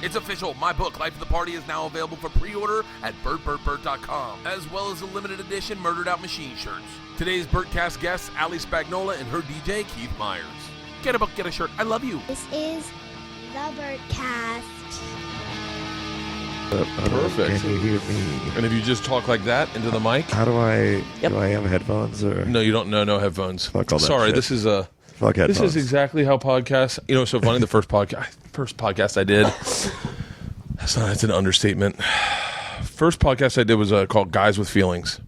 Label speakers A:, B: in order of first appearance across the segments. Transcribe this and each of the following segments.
A: It's official. My book, Life of the Party, is now available for pre-order at BertBertBert.com, as well as a limited edition Murdered Out Machine shirts. Today's Bertcast guests, Ali Spagnola and her DJ, Keith Myers. Get a book, get a shirt. I love you.
B: This is the Bertcast.
A: Perfect.
C: Can you hear me?
A: And if you just talk like that into the mic.
C: How do I? Do I have headphones or?
A: No, you don't. No headphones.
C: Fuck all that
A: Sorry,
C: shit.
A: this is a.
C: Fuck headphones.
A: This is exactly how podcasts. You know, it's so funny. The first podcast I did. That's an understatement. First podcast I did was called Guys with Feelings.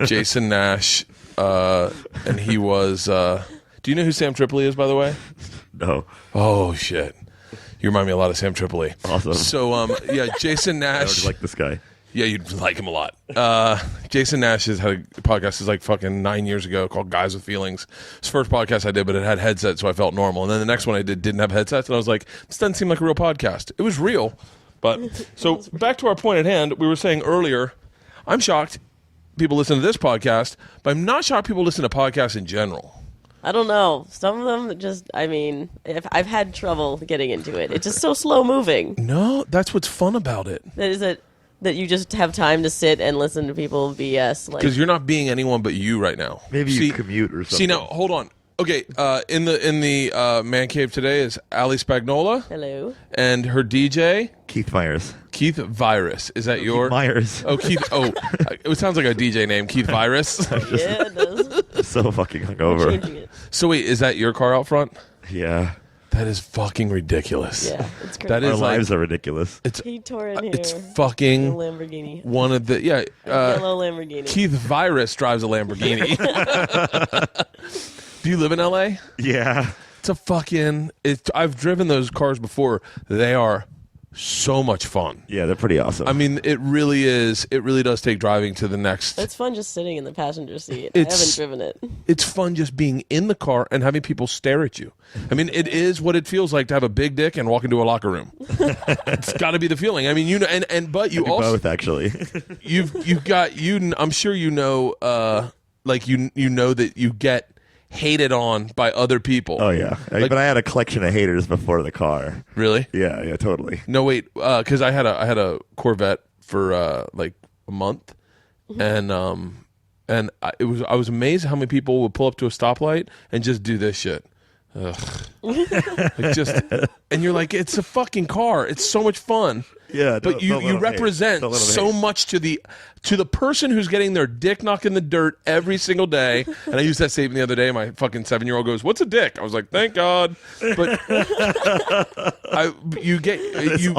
A: Jason Nash, and he was. Do you know who Sam Tripoli is, by the way?
C: No.
A: Oh shit. You remind me a lot of Sam Tripoli.
C: Awesome.
A: So, yeah, Jason
C: I
A: Nash.
C: already like this guy.
A: Yeah, you'd like him a lot. Jason Nash has had a podcast like fucking 9 years ago called Guys with Feelings. It's the first podcast I did, but it had headsets, so I felt normal. And then the next one I did didn't have headsets, and I was like, this doesn't seem like a real podcast. It was real. But so back to our point at hand, we were saying earlier, I'm shocked people listen to this podcast, but I'm not shocked people listen to podcasts in general.
D: I don't know. Some of them just, I mean, I've had trouble getting into it. It's just so slow moving.
A: No, that's what's fun about it.
D: That you just have time to sit and listen to people BS.
A: Because you're not being anyone but you right now.
C: Maybe you commute or something.
A: See, now, hold on. Okay, in the man cave today is Ali Spagnola.
D: Hello.
A: And her DJ,
C: Keith Myers.
A: Keith Virus. Is that your?
C: Keith Myers.
A: Oh, Keith. Oh, it sounds like a DJ name, Keith Virus.
D: Yeah, it does.
C: So fucking
D: I'm
C: hungover.
D: changing it.
A: So wait, is that your car out front?
C: Yeah.
A: That is fucking ridiculous.
D: Yeah, it's crazy.
A: That
C: Our
A: is
C: lives are ridiculous.
D: He tore in here.
A: It's fucking
D: a Lamborghini.
A: one of the
D: Yellow Lamborghini.
A: Keith Virus drives a Lamborghini. Do you live in LA?
C: Yeah.
A: It's a fucking. I've driven those cars before. They are so much fun.
C: Yeah, they're pretty awesome.
A: I mean, it really is. It really does take driving to the next.
D: It's fun just sitting in the passenger seat. I haven't driven it.
A: It's fun just being in the car and having people stare at you. I mean, it is what it feels like to have a big dick and walk into a locker room. It's got to be the feeling. I mean, you know, but you also
C: both actually.
A: you've got you. I'm sure you know, like you know that you get hated on by other people.
C: Oh yeah, but I had a collection of haters before the car.
A: Really?
C: Yeah, totally.
A: No, wait, because I had a Corvette for like a month, and I was amazed how many people would pull up to a stoplight and just do this shit. Ugh. Like and you're like, it's a fucking car. It's so much fun.
C: Yeah,
A: but you represent so much to the person who's getting their dick knocked in the dirt every single day. And I used that statement the other day. My fucking 7-year-old goes, "What's a dick?" I was like, "Thank God." But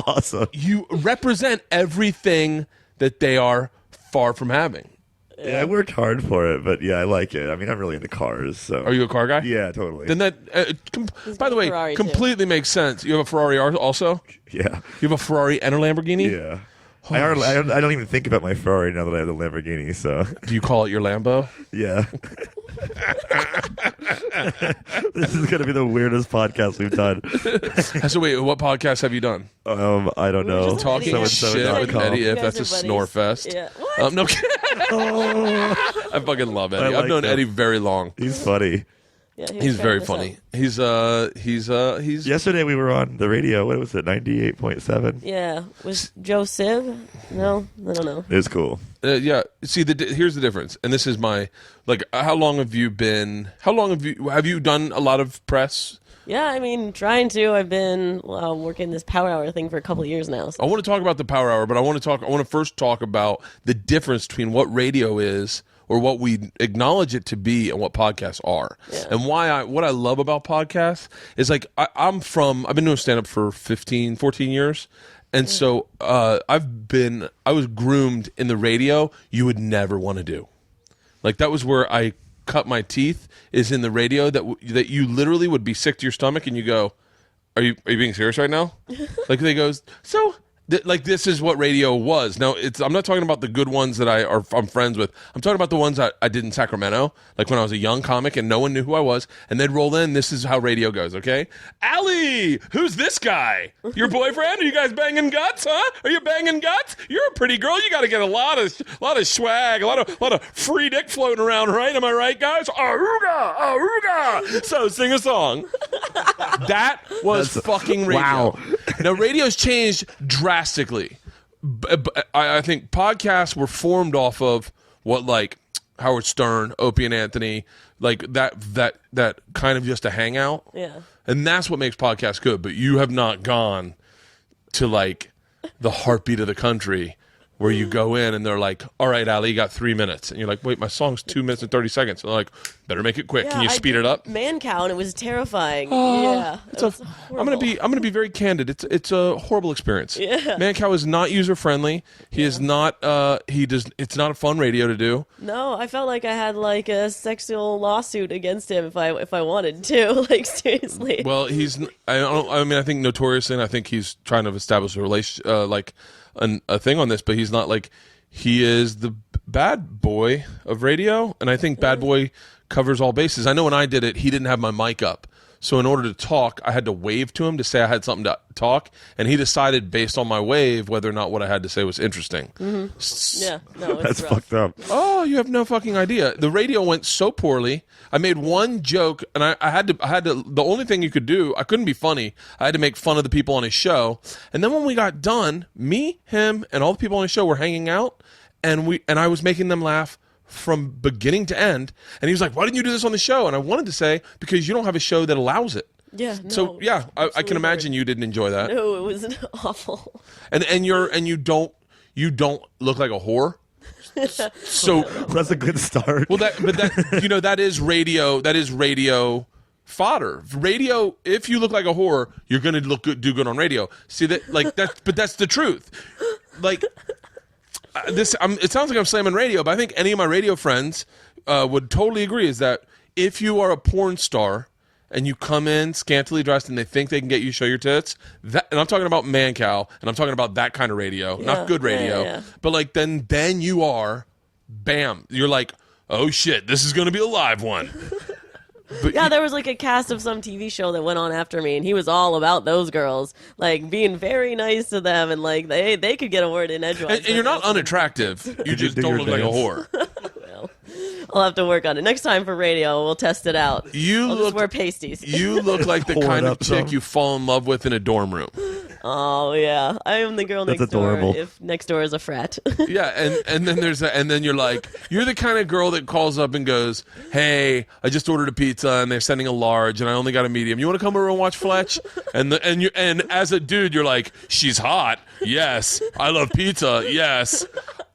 C: awesome.
A: You represent everything that they are far from having.
C: Yeah, I worked hard for it, but yeah, I like it. I mean, I'm really into cars. So,
A: are you a car guy?
C: Yeah, totally.
A: Then that, by the way,
D: Ferrari
A: completely makes sense. You have a Ferrari also?
C: Yeah.
A: You have a Ferrari and a Lamborghini?
C: Yeah. I don't even think about my Ferrari now that I have the Lamborghini. So,
A: do you call it your Lambo?
C: Yeah. This is gonna be the weirdest podcast we've done.
A: So wait, what podcast have you done?
C: I don't know.
A: Talking shit with Eddie. If that's a snore fest.
D: Yeah. What?
A: No. I fucking love Eddie. I've known Eddie very long.
C: He's funny.
D: Yeah,
A: He's very funny. He's
C: Yesterday we were on the radio. What was it? 98.7.
D: Yeah. Was Joe Sib? No, I don't know.
C: It was cool.
A: Yeah. See, here's the difference, and this is my how long have you have you done a lot of press?
D: Yeah, I mean, trying to. I've been working this Power Hour thing for a couple of years now. So.
A: I want to talk about the Power Hour, but I want to first talk about the difference between what radio is, or what we acknowledge it to be, and what podcasts are. Yeah. And what I love about podcasts is like I've been doing stand-up for 14 years. And so I was groomed in the radio you would never want to do. Like that was where I cut my teeth, is in the radio that you literally would be sick to your stomach and you go, are you being serious right now? Like they goes, so like this is what radio was. Now I'm not talking about the good ones that I'm friends with. I'm talking about the ones I did in Sacramento, like when I was a young comic and no one knew who I was, and they'd roll in. This is how radio goes, okay? Allie, who's this guy? Your boyfriend? Are you guys banging guts, huh? Are you banging guts? You're a pretty girl. You got to get a lot of swag, a lot of free dick floating around, right? Am I right, guys? Aruga, aruga. So sing a song. That was fucking radio.
C: Wow.
A: Now, radio's changed drastically. I think podcasts were formed off of what, like, Howard Stern, Opie and Anthony, like that kind of just a hangout.
D: Yeah.
A: And that's what makes podcasts good. But you have not gone to, like, the heartbeat of the country, where you go in and they're like, all right, Ali, you got 3 minutes. And you're like, wait, my song's 2 minutes and 30 seconds. And they're like, better make it quick. Can you speed it up?
D: Man cow, and it was terrifying. Yeah.
A: I'm gonna be very candid. It's a horrible experience.
D: Yeah.
A: Man cow is not user friendly. He is not it's not a fun radio to do.
D: No, I felt like I had like a sexual lawsuit against him if I wanted to. Like, seriously.
A: Well, I think notoriously, and I think he's trying to establish a relation, a thing on this, but he's not, like, he is the bad boy of radio, and I think bad boy covers all bases. I know when I did it, he didn't have my mic up, so in order to talk, I had to wave to him to say I had something to talk, and he decided based on my wave whether or not what I had to say was interesting.
D: Mm-hmm. Yeah, no, it's
C: That's
D: rough.
C: fucked up.
A: Oh, you have no fucking idea. The radio went so poorly. I made one joke, and I had to. The only thing you could do, I couldn't be funny. I had to make fun of the people on his show. And then when we got done, me, him, and all the people on his show were hanging out, and I was making them laugh from beginning to end. And he was like, "Why didn't you do this on the show?" And I wanted to say, because you don't have a show that allows it.
D: Yeah. No,
A: So yeah, I can imagine you didn't enjoy that.
D: No, it was awful.
A: And you don't look like a whore. So
C: That's a good start.
A: well, that is radio. That is radio fodder. Radio. If you look like a whore, you're going to do good on radio. See that? Like that. But that's the truth. Like this. It sounds like I'm slamming radio, but I think any of my radio friends would totally agree. Is that if you are a porn star and you come in scantily dressed and they think they can get you to show your tits, and I'm talking about man cow, and I'm talking about that kind of radio, not good radio,
D: yeah.
A: but like then you are, bam, you're like, oh shit, this is going to be a live one. But
D: Yeah, there was like a cast of some TV show that went on after me, and he was all about those girls, like being very nice to them, and like they could get a word in edgewise.
A: and you're not unattractive. You just
C: do
A: don't
C: your
A: look like a
C: dance?
A: whore.
D: Well, I'll have to work on it. Next time for radio, we'll test it out. I'll just wear pasties.
A: You look like the
C: Pour it
A: kind of
C: up
A: chick
C: some.
A: you fall in love with in a dorm room.
D: Oh yeah, I am the girl
C: That's
D: next
C: adorable.
D: door. If next door is a frat.
A: Yeah, and then and then you're like, you're the kind of girl that calls up and goes, "Hey, I just ordered a pizza and they're sending a large and I only got a medium. You want to come over and watch Fletch?" And as a dude, you're like, "She's hot. Yes. I love pizza. Yes.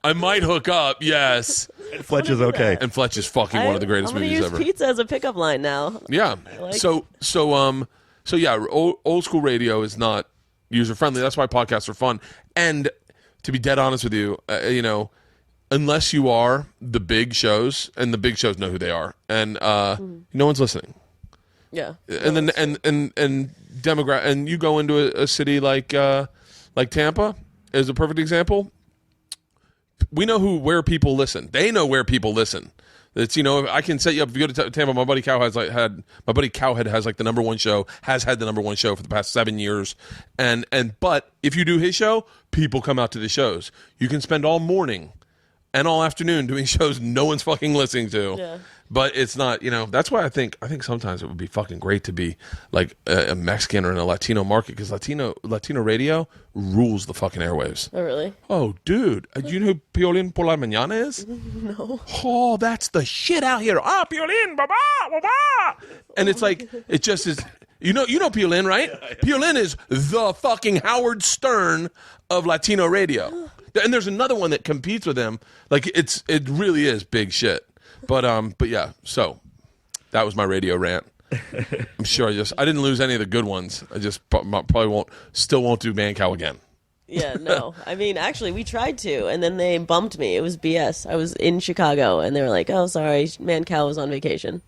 A: I might hook up. Yes."
C: And Fletch is okay.
A: And Fletch is fucking one of the greatest
D: I'm
A: movies
D: use
A: ever.
D: pizza as a pickup line now.
A: Yeah.
D: like-
A: So yeah, old school radio is not user friendly. That's why podcasts are fun. And to be dead honest with you, unless you are the big shows, and the big shows know who they are, and no one's listening.
D: Yeah.
A: And then and you go into a city like Tampa is a perfect example. We know where people listen. They know where people listen. It's, I can set you up. If you go to Tampa, my buddy Cowhead has like the number one show, has had the number one show for the past 7 years. But if you do his show, people come out to the shows. You can spend all morning and all afternoon doing shows no one's fucking listening to.
D: Yeah.
A: But it's not, that's why I think sometimes it would be fucking great to be like a Mexican or in a Latino market, because Latino radio rules the fucking airwaves.
D: Oh really?
A: Oh, dude. Do you know who Piolín por la Mañana is?
D: No.
A: Oh, that's the shit out here. Ah, Piolín, baba, baba. And it's like, it just is. You know Piolín, right? Piolín is the fucking Howard Stern of Latino radio. And there's another one that competes with him. Like, it really is big shit. But yeah, so that was my radio rant. I'm sure I didn't lose any of the good ones. I just probably won't do Man Cow again.
D: Yeah, no. I mean, actually, we tried to, and then they bumped me. It was BS. I was in Chicago, and they were like, "Oh, sorry, Man Cow was on vacation."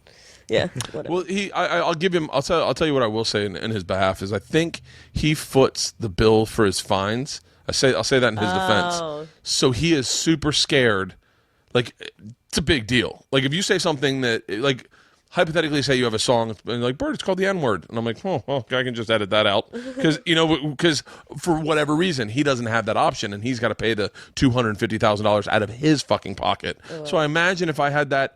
D: Yeah, whatever.
A: Well, I'll give him. I'll tell you what I will say in his behalf is I think he foots the bill for his fines. I'll say that in his defense. So he is super scared. Like, it's a big deal. Like, if you say something that, like, hypothetically say you have a song and like, Bert, it's called the N-word. And I'm like, oh, well, I can just edit that out. Because for whatever reason, he doesn't have that option and he's got to pay the $250,000 out of his fucking pocket. Oh, wow. So I imagine if I had that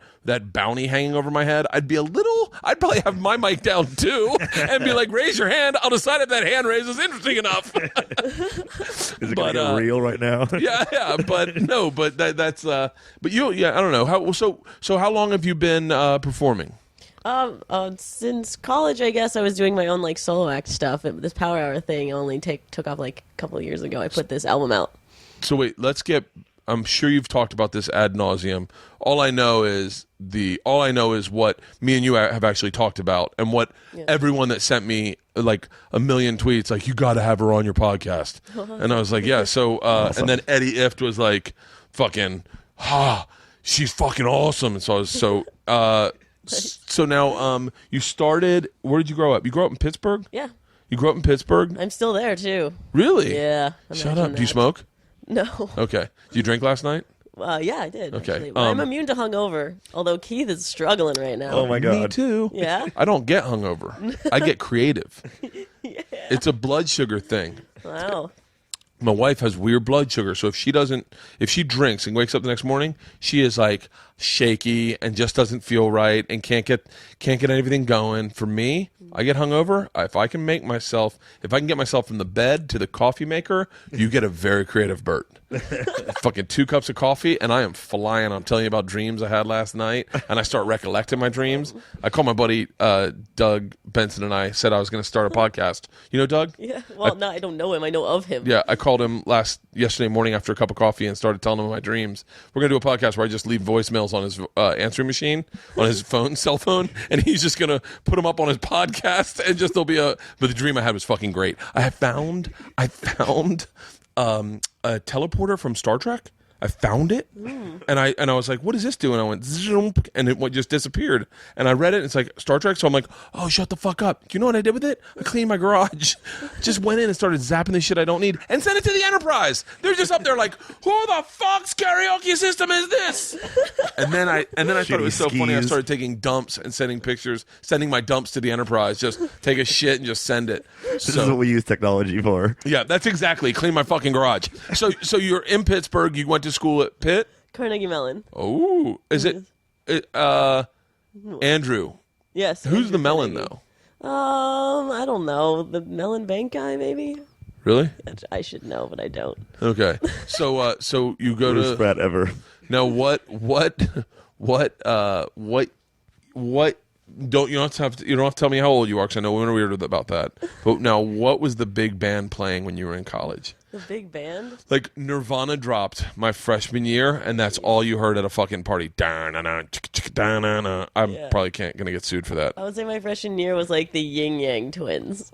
A: bounty hanging over my head, I'd probably have my mic down too and be like, raise your hand. I'll decide if that hand raise is interesting enough.
C: Is it going to get real right now?
A: yeah, but no, but that's, but you, yeah, I don't know. So how long have you been performing?
D: Since college, I guess I was doing my own like solo act stuff. This Power Hour thing only took off like a couple of years ago. I put this album out.
A: So wait, I'm sure you've talked about this ad nauseum. All I know is what me and you have actually talked about, and what everyone that sent me like a million tweets, like, you got to have her on your podcast. And I was like, yeah. So awesome. And then Eddie Ift was like, fucking, she's fucking awesome. And so I was so now you started. Where did you grow up? You grew up in Pittsburgh?
D: Yeah. You
A: grew up in Pittsburgh?
D: I'm still there too.
A: Really?
D: Yeah.
A: Shut up. Do you smoke?
D: No.
A: Okay. Did you drink last night?
D: Yeah, I did.
A: Okay.
D: Well, I'm immune to hungover, although Keith is struggling right now.
C: Oh my God.
A: Me too.
D: Yeah.
A: I don't get hungover. I get creative. Yeah. It's a blood sugar thing.
D: Wow.
A: My wife has weird blood sugar, so if she drinks and wakes up the next morning, she is like shaky and just doesn't feel right and can't get anything going. For me, I get hungover. If I can get myself from the bed to the coffee maker, you get a very creative Bert. Fucking 2 cups of coffee, and I am flying. I'm telling you about dreams I had last night, and I start recollecting my dreams. I called my buddy Doug Benson, and I said I was going to start a podcast. You know Doug?
D: Yeah. Well, no, I don't know him. I know of him.
A: Yeah, I called him yesterday morning after a cup of coffee and started telling him my dreams. We're going to do a podcast where I just leave voicemails on his answering machine, on his cell phone, and he's just going to put them up on his podcast, and just but the dream I had was fucking great. I found a teleporter from Star Trek. I found it, and I was like, "What does this do?" And I went, zoom, and it just disappeared. And I read it, and it's like Star Trek. So I'm like, "Oh, shut the fuck up!" You know what I did with it? I cleaned my garage, just went in and started zapping the shit I don't need, and sent it to the Enterprise. They're just up there like, "Who the fuck's karaoke system is this?" And then I thought it was so funny. I started taking dumps and sending pictures, sending my dumps to the Enterprise. Just take a shit and just send it.
C: This is what we use technology for.
A: Yeah, that's exactly. Clean my fucking garage. So you're in Pittsburgh. You went to school at Pitt?
D: Carnegie Mellon.
A: Oh, is it Andrew?
D: Yes.
A: Who's
D: Andrew
A: the Mellon,
D: Carnegie.
A: though?
D: I don't know. The Mellon Bank guy, maybe?
A: Really?
D: I should know, but I don't.
A: Okay. So you go
C: Worst frat ever.
A: Now what you don't have to tell me how old you are, because I know women are weird about that. But now, what was the big band playing when you were in college?
D: The big band?
A: Like Nirvana dropped my freshman year, and that's all you heard at a fucking party. I'm probably gonna get sued for that.
D: I would say my freshman year was like the Yin Yang Twins.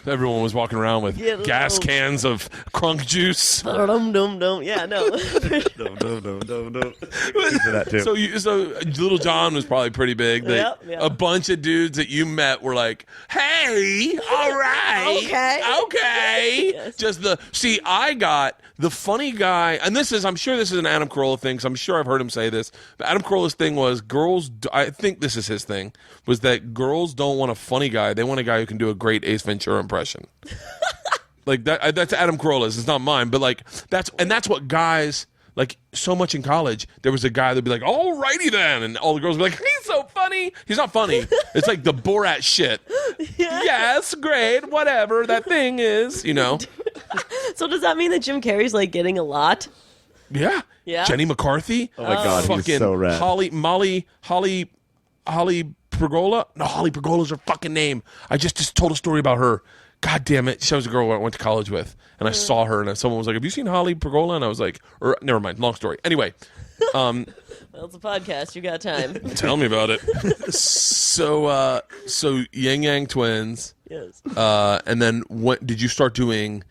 A: Everyone was walking around with gas cans of crunk juice.
D: Yeah, no.
C: That too.
A: So Little John was probably pretty big.
D: Yep.
A: A bunch of dudes that you met were like, "Hey, all right, okay." Yes. I got the funny guy, and I'm sure this is an Adam Carolla thing, because I'm sure I've heard him say this. But Adam Carolla's thing was I think this is his thing, was that girls don't want a funny guy; they want a guy who can do a great Ace Ventura impression. Like that. That's Adam Carolla's. It's not mine, but like that's what guys like. So much in college, there was a guy that'd be like, "Alrighty then," and all the girls would be like, "He's so funny." He's not funny. It's like the Borat shit. Yeah. Yes, great, whatever that thing is,
D: So does that mean that Jim Carrey's like getting a lot?
A: Yeah. Jenny McCarthy.
C: Oh my God,
A: fucking
C: he's so rad.
A: Holly Pergola. No, Holly Pergola's her fucking name. I just told a story about her. God damn it. She was a girl I went to college with, and I saw her, and someone was like, "Have you seen Holly Pergola?" And I was like, never mind, long story. Anyway.
D: Well, it's a podcast. You got time.
A: Tell me about it. So Yang Yang Twins.
D: Yes.
A: And then what did you start doing?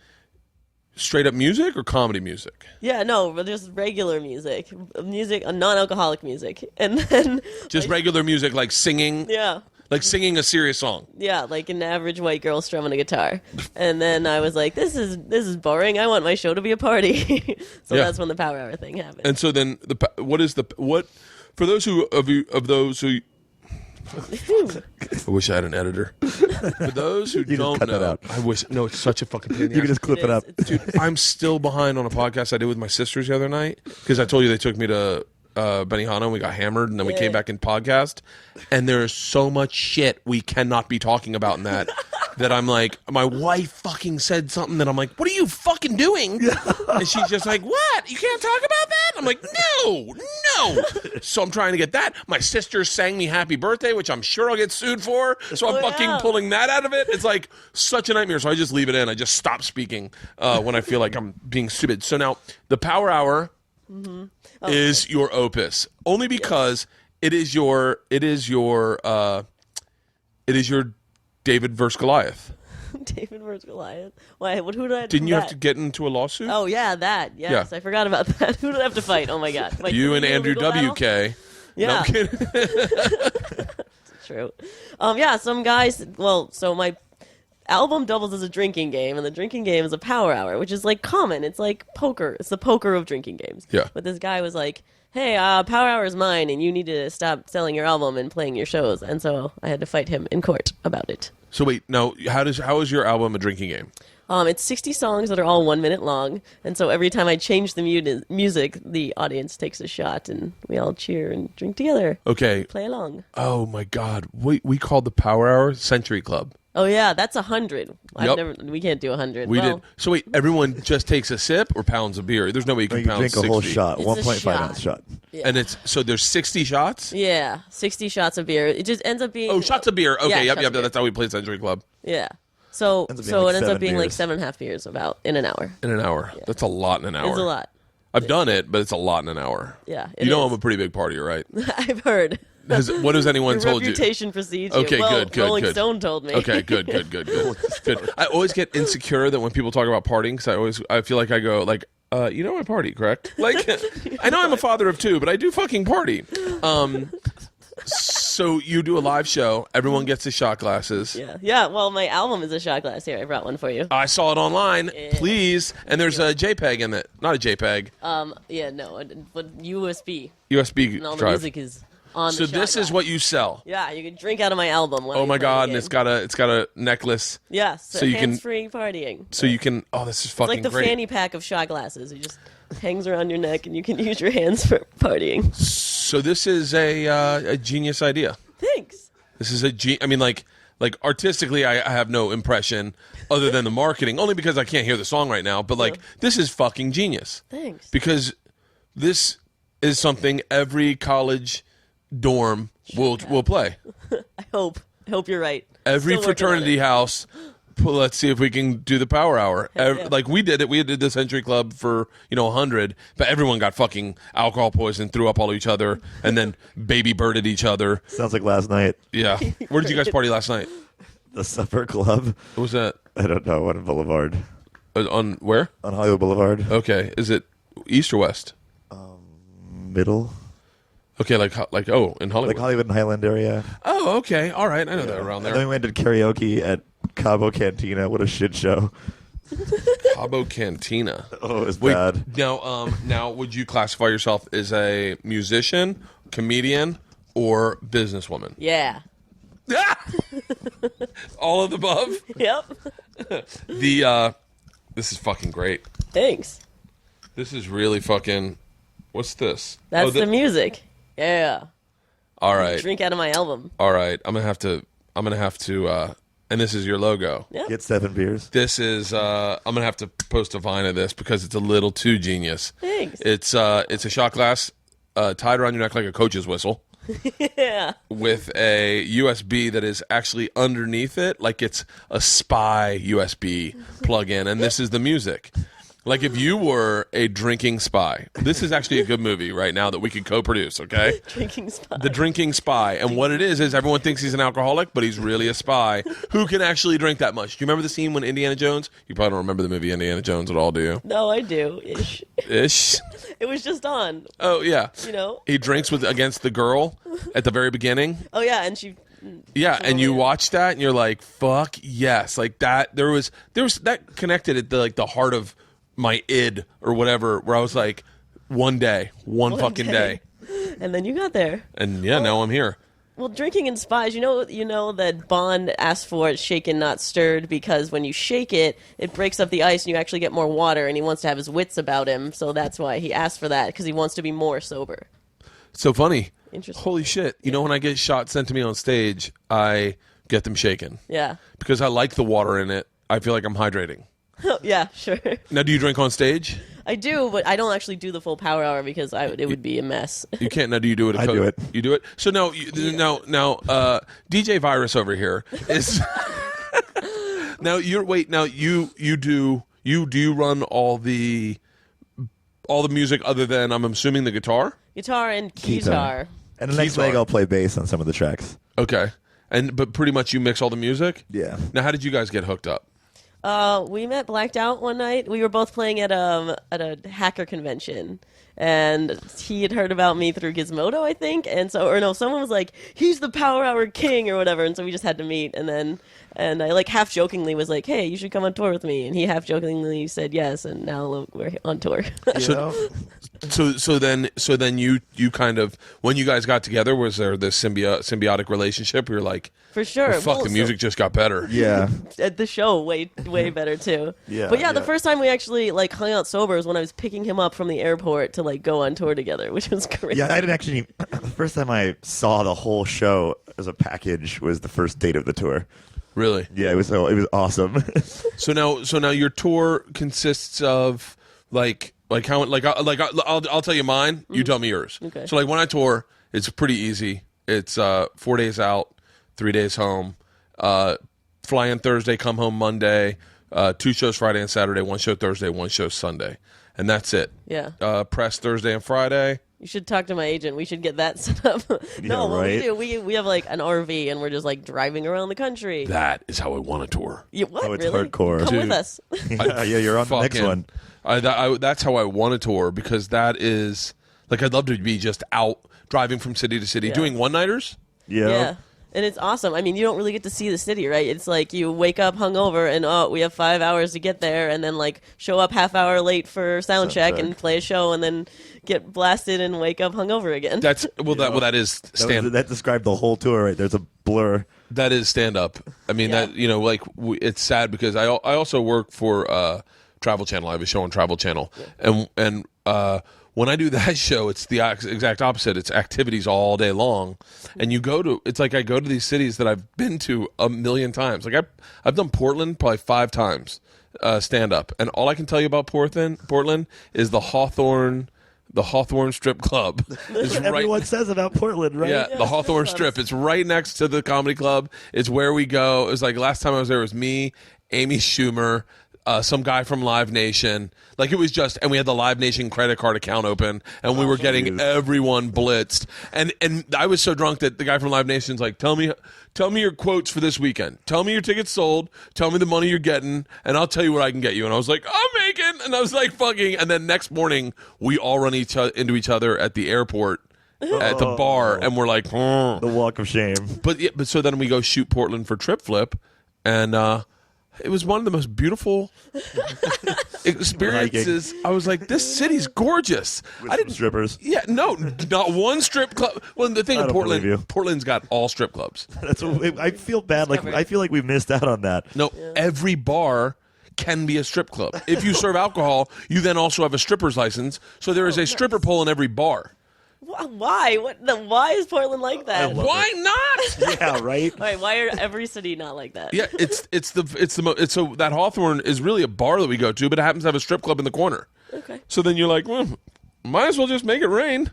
A: Straight up music or comedy music?
D: Yeah, no, but just regular music, non-alcoholic music, and then
A: just regular music, like singing.
D: Yeah.
A: Like singing a serious song.
D: Yeah, like an average white girl strumming a guitar. And then I was like, this is boring. I want my show to be a party. So that's when the Power Hour thing happened.
A: And so then what For those who I wish I had an editor. For those who don't
C: cut that
A: know,
C: out.
A: I wish. No, it's such a fucking pain in the
C: You can
A: ass.
C: just clip it up.
A: Dude, I'm still behind on a podcast I did with my sisters the other night because I told you they took me to Benihana and we got hammered and then we came back in podcast, and there's so much shit we cannot be talking about in that that I'm like, my wife fucking said something that I'm like, what are you fucking doing? And she's just like, what? You can't talk about that? I'm like, no. So I'm trying to get that. My sister sang me happy birthday, which I'm sure I'll get sued for. So I'm fucking pulling that out of it. It's like such a nightmare. So I just leave it in. I just stop speaking when I feel like I'm being stupid. So now the Power Hour is your opus, only because it is your David versus Goliath.
D: David versus Goliath. Why? Who did I?
A: Didn't you have to get into a lawsuit?
D: Oh yeah, that. Yes, I forgot about that. Who did I have to fight? Oh my god. Fight
A: you and
D: the
A: Andrew
D: legal battle?
A: WK.
D: Yeah.
A: No, I'm kidding.
D: True. Yeah, some guys. Well, so my album doubles as a drinking game, and the drinking game is a Power Hour, which is like common. It's like poker. It's the poker of drinking games.
A: Yeah.
D: But this guy was like, hey, Power Hour is mine, and you need to stop selling your album and playing your shows. And so I had to fight him in court about it.
A: So wait, now how is your album a drinking game?
D: It's 60 songs that are all 1 minute long, and so every time I change the music, the audience takes a shot, and we all cheer and drink together.
A: Okay.
D: Play along.
A: Oh my God, we called the Power Hour Century Club.
D: Oh yeah, that's 100.
A: Yep.
D: We can't do 100.
A: We did. So wait, everyone just takes a sip or pounds of beer? There's no way you can
C: You
A: pound
C: drink
A: 60.
C: a whole shot,
D: It's a
C: 1.5
D: shot.
C: ounce shot.
D: Yeah.
A: And so there's 60 shots?
D: Yeah, 60 shots of beer. It just ends up being...
A: Oh, shots of beer. Okay,
D: Yeah,
A: yep,
D: shots of beer.
A: that's how we played Century Club.
D: Yeah. So
C: Ends up being like
D: it ends up
C: 7
D: being like
C: beers.
D: 7.5 beers about in an hour.
A: In an hour. That's a lot in an hour.
D: It's a lot.
A: I've done it, but it's a lot in an hour.
D: Yeah,
A: You know
D: is.
A: I'm a pretty big partier, right?
D: I've heard.
A: What has anyone
D: Your
A: told you?
D: reputation precedes you.
A: Okay,
D: Well,
A: good.
D: Rolling Stone told me.
A: Okay, good. I always get insecure that when people talk about partying, because I feel like I go like, you know I party, correct? Like, I know I'm a father of two, but I do fucking party. So you do a live show. Everyone gets the shot glasses.
D: Yeah. Well, my album is a shot glass. Here, I brought one for you.
A: I saw it online. Please. And there's a JPEG in it. Not a JPEG.
D: Yeah, no, but USB.
A: USB
D: And all the
A: drive.
D: music is on
A: So
D: the shot
A: this is
D: glass.
A: what you sell.
D: Yeah, you can drink out of my album. When
A: Oh
D: I
A: my
D: play
A: God!
D: the
A: And
D: game.
A: it's got a necklace.
D: Yes,
A: so you can-
D: hands-free partying.
A: So you can. Oh, this is
D: It's
A: fucking
D: like the
A: great.
D: fanny pack of shot glasses. It just hangs around your neck, and you can use your hands for partying.
A: So this is a genius idea.
D: Thanks.
A: This is I mean, like artistically, I have no impression other than the marketing, only because I can't hear the song right now. But like, this is fucking genius.
D: Thanks.
A: Because this is something every college dorm will play.
D: I hope you're right.
A: Every
D: Still working on
A: fraternity
D: it.
A: house. Let's see if we can do the Power Hour.
D: Yeah.
A: Like we did it. We did the Century Club for 100, but everyone got fucking alcohol poison, threw up all each other, and then baby birded each other.
C: Sounds like last night.
A: Yeah. Where did you guys party last night?
C: The Supper Club.
A: What was that?
C: I don't know. On Boulevard.
A: On where?
C: On Hollywood Boulevard.
A: Okay. Is it east or west?
C: Middle.
A: Okay, like in Hollywood.
C: Like Hollywood and Highland area.
A: Oh, okay. All right. I know that around
C: And then we
A: there.
C: went to karaoke at Cabo Cantina. What a shit show.
A: Cabo Cantina.
C: Oh, it was
A: Wait,
C: bad.
A: now, would you classify yourself as a musician, comedian, or businesswoman?
D: Yeah.
A: All of the above.
D: Yep.
A: This is fucking great.
D: Thanks.
A: This is really fucking. What's this?
D: That's the music. Yeah.
A: All right.
D: Drink out of my album.
A: All right. I'm gonna have to. And this is your logo.
D: Yeah.
C: Get 7 beers.
A: This is. I'm gonna have to post a Vine of this because it's a little too genius.
D: Thanks.
A: It's a shot glass tied around your neck like a coach's whistle.
D: Yeah.
A: With a USB that is actually underneath it, like it's a spy USB plug-in, and this is the music. Like if you were a drinking spy, this is actually a good movie right now that we could co-produce, okay?
D: Drinking spot.
A: The Drinking Spy. And what it is everyone thinks he's an alcoholic, but he's really a spy who can actually drink that much. Do you remember the scene when Indiana Jones? You probably don't remember the movie Indiana Jones at all, do you?
D: No, I do. Ish.
A: Ish.
D: It was just on.
A: Oh, yeah.
D: You know?
A: He drinks against the girl at the very beginning.
D: Oh yeah, and she.
A: Yeah, and you watch that and you're like, fuck yes. Like that, there was that connected at the heart of my id or whatever, where I was like, one fucking day.
D: And then you got there.
A: And now I'm here.
D: Well, drinking in Spies, you know that Bond asked for it shaken, not stirred, because when you shake it, it breaks up the ice and you actually get more water, and he wants to have his wits about him, so that's why he asked for that, because he wants to be more sober.
A: So funny.
D: Interesting.
A: Holy shit. You know, when I get shots sent to me on stage, I get them shaken.
D: Yeah.
A: Because I like the water in it. I feel like I'm hydrating.
D: Yeah, sure.
A: Now, do you drink on stage?
D: I do, but I don't actually do the full power hour because it would be a mess.
A: You can't. Now, do you do it?
C: I do it.
A: You do it? So, now, DJ Virus over here is... Now, do you run all the music other than, I'm assuming, the guitar?
D: Guitar and keytar.
C: And the next leg, I'll play bass on some of the tracks.
A: Okay. But pretty much you mix all the music?
C: Yeah.
A: Now, how did you guys get hooked up?
D: We met blacked out one night. We were both playing at a hacker convention, and he had heard about me through Gizmodo, I think. And someone was like, "He's the Power Hour King" or whatever. And so we just had to meet. And I like half jokingly was like, "Hey, you should come on tour with me." And he half jokingly said yes. And now look, we're on tour.
A: So then you kind of, when you guys got together, was there this symbiotic relationship where you're like,
D: For sure.
A: oh, fuck, the music just got better.
C: Yeah.
D: At the show, way better too.
C: Yeah.
D: But the first time we actually like hung out sober was when I was picking him up from the airport to like go on tour together, which was great.
C: Yeah, I didn't actually. The first time I saw the whole show as a package was the first date of the tour.
A: Really?
C: Yeah, it was awesome.
A: So now your tour consists of I'll tell you mine. You tell me yours.
D: Okay.
A: So like when I tour, it's pretty easy. It's 4 days out, 3 days home. Fly in Thursday, come home Monday. 2 shows Friday and Saturday. 1 show Thursday, 1 show Sunday, and that's it.
D: Yeah.
A: Press Thursday and Friday.
D: You should talk to my agent. We should get that set up. No, what we do, we have like an RV and we're just like driving around the country.
A: That is how I want to tour.
D: What?
C: Oh, it's
D: really?
C: hardcore.
D: Come
A: Dude.
D: with us.
C: Yeah, you're on the next one.
A: That's how I want to tour, because that is like, I'd love to be just out driving from city to city, doing one-nighters.
D: Yeah. And it's awesome. I mean, you don't really get to see the city, right? It's like you wake up hungover and, we have 5 hours to get there, and then like show up half hour late for sound check and play a show, and then get blasted and wake up hungover again.
A: That is stand.
C: That described the whole tour, right? There's a blur.
A: That is stand up. I mean, it's sad because I also work for Travel Channel. I have a show on Travel Channel, and when I do that show, it's the exact opposite. It's activities all day long, and it's like I go to these cities that I've been to a million times. Like I've done Portland probably 5 times stand up, and all I can tell you about Portland is the Hawthorne Strip Club.
C: That's what everyone says about Portland, right?
A: Yeah, the Hawthorne Strip. It's right next to the comedy club. It's where we go. It was like last time I was there, it was me, Amy Schumer, some guy from Live Nation. Like it was just, and we had the Live Nation credit card account open, and we were getting everyone blitzed. And I was so drunk that the guy from Live Nation's like, tell me your quotes for this weekend. Tell me your tickets sold. Tell me the money you're getting, and I'll tell you what I can get you. And I was like, I'm making. And I was like, fucking. And then next morning, we all run into each other at the airport. At the bar, and we're like,
C: the walk of shame.
A: But so then we go shoot Portland for Trip Flip, and it was one of the most beautiful experiences. I was like, this city's gorgeous.
C: With strippers.
A: Yeah, no, not one strip club. Well, the thing in Portland's got all strip clubs.
C: That's what I feel bad. Like I feel like we missed out on that.
A: No, every bar can be a strip club. If you serve alcohol, you then also have a stripper's license. So there is a stripper pole in every bar.
D: Why? Why is Portland like that?
A: Why not?
C: Yeah, right.
D: All right, why are every city not like that?
A: Yeah, so that Hawthorne is really a bar that we go to, but it happens to have a strip club in the corner.
D: Okay.
A: So then you're like, well, might as well just make it rain.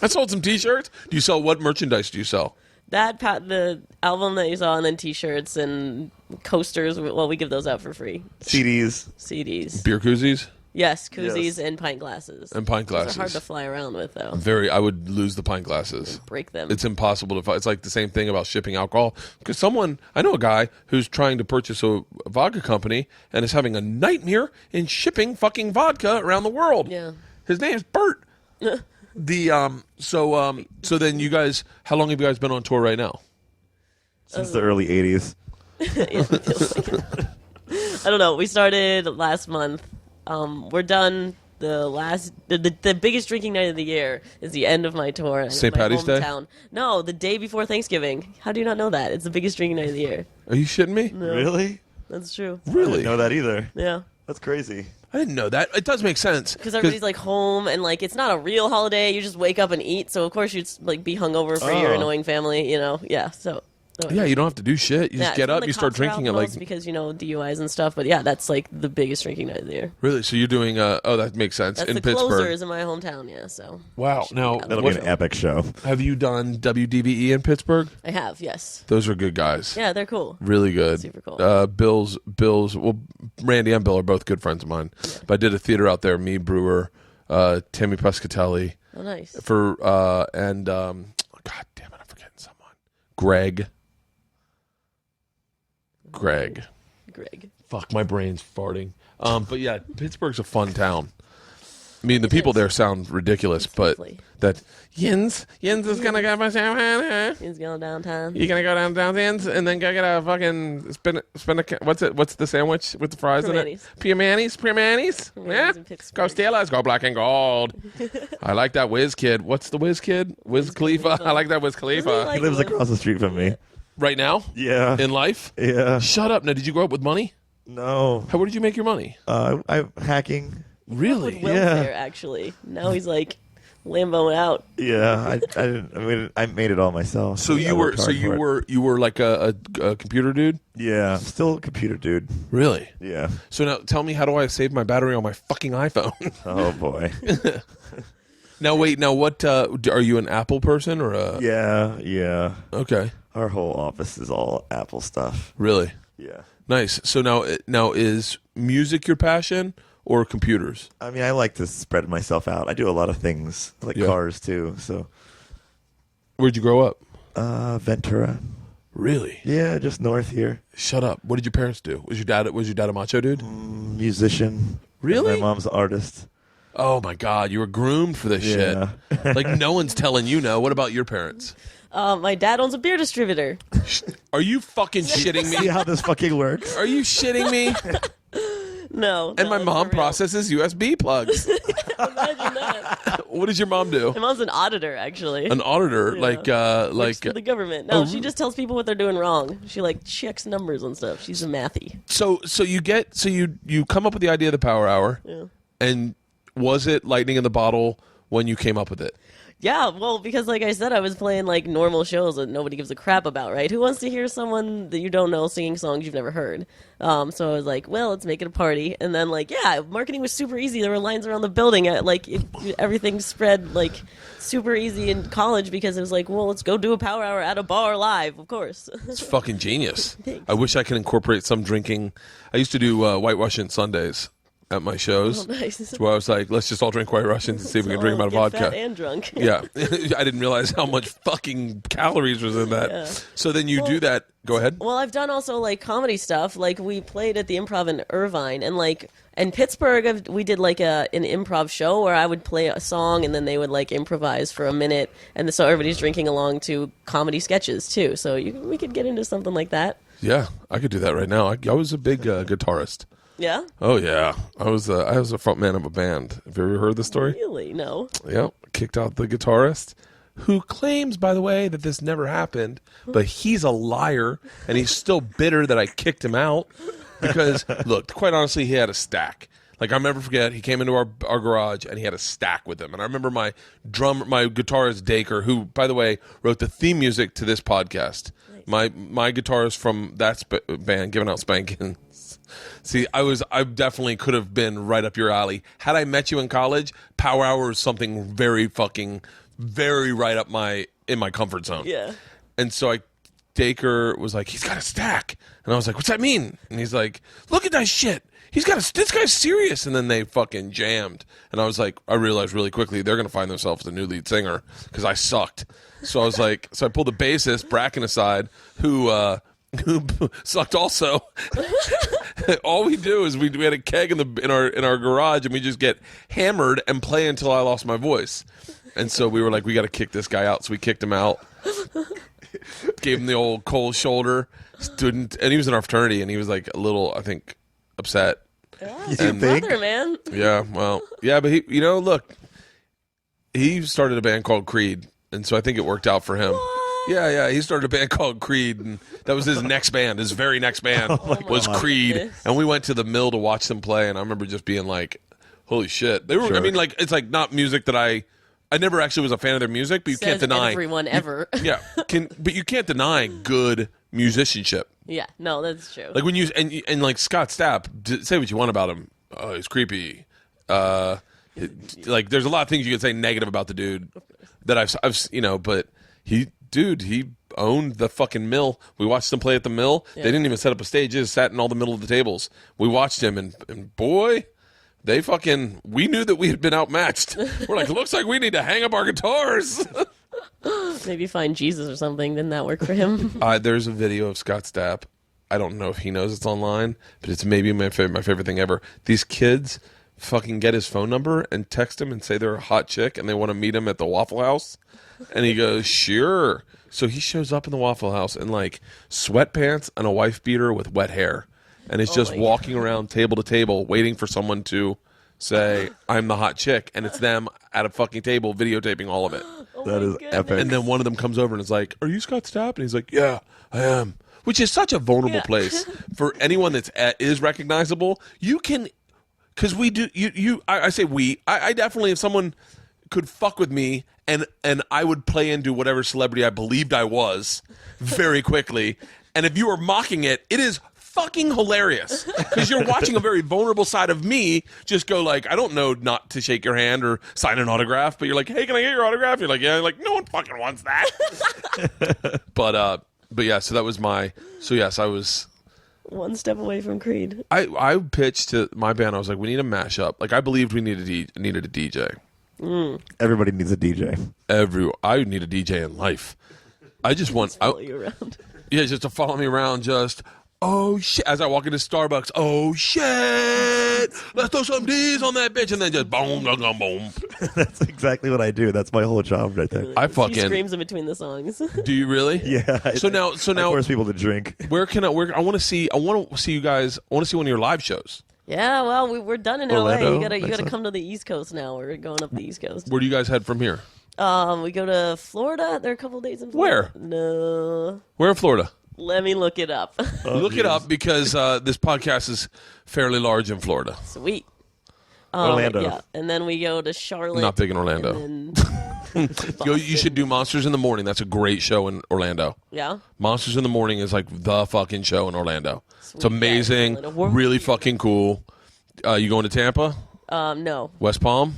A: I sold some T-shirts. Do you sell, what merchandise do you sell?
D: The album that you saw, and then T-shirts and coasters. Well, we give those out for free.
C: CDs.
A: Beer koozies.
D: Yes, koozies and pint glasses.
A: And pint glasses.
D: Those are hard to fly around with, though.
A: I would lose the pint glasses.
D: Break them.
A: It's impossible to. It's like the same thing about shipping alcohol. Because I know a guy who's trying to purchase a vodka company and is having a nightmare in shipping fucking vodka around the world.
D: Yeah.
A: His name's Bert. So then you guys, how long have you guys been on tour right now?
C: Since the early 80s.
D: It feels like it. I don't know. We started last month. We're done the biggest drinking night of the year is the end of my tour. in
A: St.
D: my
A: Paddy's Day?
D: hometown. No, the day before Thanksgiving. How do you not know that? It's the biggest drinking night of the year.
A: Are you shitting me?
D: No,
C: Really?
D: that's true.
C: I
A: Really?
C: didn't know that either.
D: Yeah.
C: That's crazy.
A: I didn't know that. It does make sense.
D: Because everybody's like home and like it's not a real holiday. You just wake up and eat. So of course you'd like be hungover for your
C: Oh.
D: annoying family. Yeah. So.
A: Yeah, you don't have to do shit. You just get up,
D: the
A: you start
D: cops are out
A: drinking
D: the
A: at like.
D: most because DUIs and stuff. But yeah, that's like the biggest drinking night of the year.
A: Really? So you're doing? Oh, that makes sense.
D: That's
A: in
D: the
A: Pittsburgh.
D: closers in my hometown. Yeah. So
A: Wow. Now,
C: That'll
A: what-
C: be an epic show.
A: have you done WDVE in Pittsburgh?
D: I have. Yes.
A: Those are good guys.
D: Yeah, they're cool.
A: Really good.
D: Super cool.
A: Bill's. Well, Randy and Bill are both good friends of mine. But I did a theater out there. Me, Brewer, Tammy Pescatelli,
D: Oh, nice.
A: for God damn it, I'm forgetting someone. Greg.
D: Greg.
A: Fuck, my brain's farting. But yeah, Pittsburgh's a fun town. I mean, the people there sound ridiculous, but
D: lovely.
A: that Jens is gonna go for some.
D: He's going downtown.
A: You're gonna go down Jens and then go get a fucking spin a what's the sandwich with the fries in it? Piemannies. Yeah.
D: in Pittsburgh.
A: Go Steelers, go black and gold. I like that Wiz Kid. What's the Wiz Kid? Wiz Khalifa. I like that Wiz Khalifa.
D: Doesn't
C: He lives across the street from me.
A: Right now?
C: Yeah.
A: In life?
C: Yeah.
A: Shut up. Now, did you grow up with money?
C: No.
A: Where did you make your money?
C: I'm hacking.
A: Really?
D: Welfare, actually. Now he's like Lamboing out.
C: Yeah. I made it all myself.
A: So
C: I
A: you
C: worked hard for it.
A: you were like a computer dude?
C: Yeah. I'm still a computer dude.
A: Really?
C: Yeah.
A: So now tell me, how do I save my battery on my fucking iPhone?
C: Oh boy.
A: Now wait, what are you an Apple person or a
C: Yeah.
A: Okay.
C: Our whole office is all Apple stuff.
A: Really?
C: Yeah.
A: Nice. So now is music your passion or computers?
C: I mean, I like to spread myself out. I do a lot of things, like
A: Yeah.
C: cars too. So,
A: Where'd you grow up?
C: Ventura.
A: Really?
C: Yeah, just north here.
A: Shut up. What did your parents do? Was your dad a macho dude?
C: Musician.
A: Really?
C: My mom's an artist.
A: Oh my God, you were groomed for this
C: Yeah.
A: shit. Like no one's telling you no. What about your parents?
D: My dad owns a beer distributor.
A: Are you fucking shitting
C: See
A: me?
C: how this fucking works?
A: Are you shitting me?
D: No.
A: And my mom processes USB plugs.
D: Imagine that.
A: What does your mom do?
D: My mom's an auditor, actually.
A: An auditor,
D: Yeah.
A: like
D: Works for the government. No,
A: oh,
D: she just tells people what they're doing wrong. She like checks numbers and stuff. She's a mathy.
A: so you come up with the idea of the Power Hour,
D: Yeah.
A: and was it lightning in the bottle when you came up with it?
D: Yeah, well, because like I said, I was playing like normal shows that nobody gives a crap about, right? Who wants to hear someone that you don't know singing songs you've never heard? So I was like, well, let's make it a party. And then like, yeah, marketing was super easy. There were lines around the building. Everything spread like super easy in college because it was like, well, let's go do a Power Hour at a bar live, of course.
A: It's fucking genius.
D: Thanks.
A: I wish I could incorporate some drinking. I used to do White Russian Sundays at my shows.
D: Oh, nice.
A: Where I was like, let's just all drink White Russians and see if we can drink them out of
D: Get
A: vodka.
D: fat and drunk.
A: Yeah. I didn't realize how much fucking calories was in that.
D: Yeah.
A: So then you do that. Go ahead.
D: Well, I've done also like comedy stuff. Like we played at the Improv in Irvine, and like in Pittsburgh, we did like an improv show where I would play a song, and then they would like improvise for a minute, and so everybody's drinking along to comedy sketches too. So we could get into something like that.
A: Yeah, I could do that right now. I was a big guitarist.
D: Yeah.
A: Oh yeah, I was a front man of a band. Have you ever heard the story?
D: Really? No.
A: Yeah, kicked out the guitarist, who claims, by the way, that this never happened, but he's a liar, and he's still bitter that I kicked him out because, look, quite honestly, he had a stack. Like, I never forget, he came into our garage, and he had a stack with him. And I remember my guitarist, Dacre, who, by the way, wrote the theme music to this podcast. Nice. My guitarist from that band, giving out spankings. See, I definitely could have been right up your alley. Had I met you in college, Power Hour was something very right up in my comfort zone.
D: Yeah.
A: And so Dacre was like, he's got a stack. And I was like, what's that mean? And he's like, look at that shit. This guy's serious. And then they fucking jammed. And I was like, I realized really quickly they're going to find themselves a new lead singer because I sucked. So I was like, I pulled the bassist, Bracken, aside, who sucked also. All we do is we had a keg in our garage, and we just get hammered and play until I lost my voice. And so we were like, we got to kick this guy out. So we kicked him out, gave him the old cold shoulder, and he was in our fraternity, and he was like a little, I think, upset.
D: Yeah,
C: You
D: your
C: think?
D: brother, man.
A: Yeah, well, yeah, but he, look, he started a band called Creed, and so I think it worked out for him.
D: What?
A: Yeah, he started a band called Creed, and that was his next band. His very next band was
D: my
A: Creed,
D: goodness.
A: and we went to the Mill to watch them play, and I remember just being like, "Holy shit!" They were. I
C: Sure.
A: mean, like, it's like not music that I never actually was a fan of their music, but you can't
D: Says
A: deny
D: everyone ever.
A: Yeah, but you can't deny good musicianship.
D: Yeah, no, that's true.
A: Like when you and like Scott Stapp, say what you want about him. Oh, he's creepy. Like there's a lot of things you can say negative about the dude that I've but he owned the fucking Mill. We watched him play at the Mill.
D: Yeah.
A: They didn't even set up a stage. They just sat in all the middle of the tables. We watched him and boy, they fucking, we knew that we had been outmatched. We're like, looks like we need to hang up our guitars.
D: Maybe find Jesus or something. Didn't that work for him?
A: There's a video of Scott Stapp. I don't know if he knows it's online, but it's maybe my favorite thing ever. These kids fucking get his phone number and text him and say they're a hot chick and they want to meet him at the Waffle House. And he goes, sure. So he shows up in the Waffle House in like sweatpants and a wife beater with wet hair. And is just
D: my
A: walking around table to table waiting for someone to say, I'm the hot chick. And it's them at a fucking table videotaping all of it.
D: Oh
C: That
D: my
C: is
D: goodness.
C: epic.
A: And then one of them comes over and is like, are you Scott Stapp? And he's like, yeah, I am. Which is such a vulnerable
D: Yeah.
A: place for anyone that's is recognizable. You can, because we do, I say we, I definitely, if someone could fuck with me and I would play into whatever celebrity I believed I was very quickly. And if you were mocking it, it is fucking hilarious because you're watching a very vulnerable side of me just go like, I don't know not to shake your hand or sign an autograph, but you're like, hey, can I get your autograph? You're like, yeah. You're like, no one fucking wants that. But yeah, so that was yes, I was.
D: One step away from Creed.
A: I pitched to my band. I was like, we need a mashup. Like I believed we needed a DJ.
C: Everybody needs a DJ.
A: I need a DJ in life. I just want
D: Follow you around.
A: Yeah, just to follow me around. Just oh shit, as I walk into Starbucks. Oh shit, let's throw some D's on that bitch, and then just boom, boom, boom, boom.
C: That's exactly what I do. That's my whole job right there.
A: I
D: He
A: fucking
D: screams in between the songs.
A: do. You really?
C: Yeah.
A: So now,
C: I force people to drink.
A: where can I? I want to see you guys. I want to see one of your live shows.
D: Yeah, well, we're done in
C: Orlando,
D: LA. You gotta
C: next time.
D: come to the East Coast now. We're going up the East Coast.
A: Where do you guys head from here?
D: We go to Florida. There are a couple days in Florida.
A: Where?
D: No.
A: Where in Florida?
D: Let me look it up.
A: Look it up because this podcast is fairly large in Florida.
D: Sweet.
C: Orlando.
D: Yeah, and then we go to Charlotte.
A: Not big in Orlando.
D: And then
A: You should do Monsters in the Morning. That's a great show in Orlando.
D: yeah.
A: Monsters in the Morning is like the fucking show in Orlando. It's
D: Sweet.
A: amazing,
D: Yeah, Orlando.
A: really fucking cool. You going to Tampa?
D: No.
A: West Palm?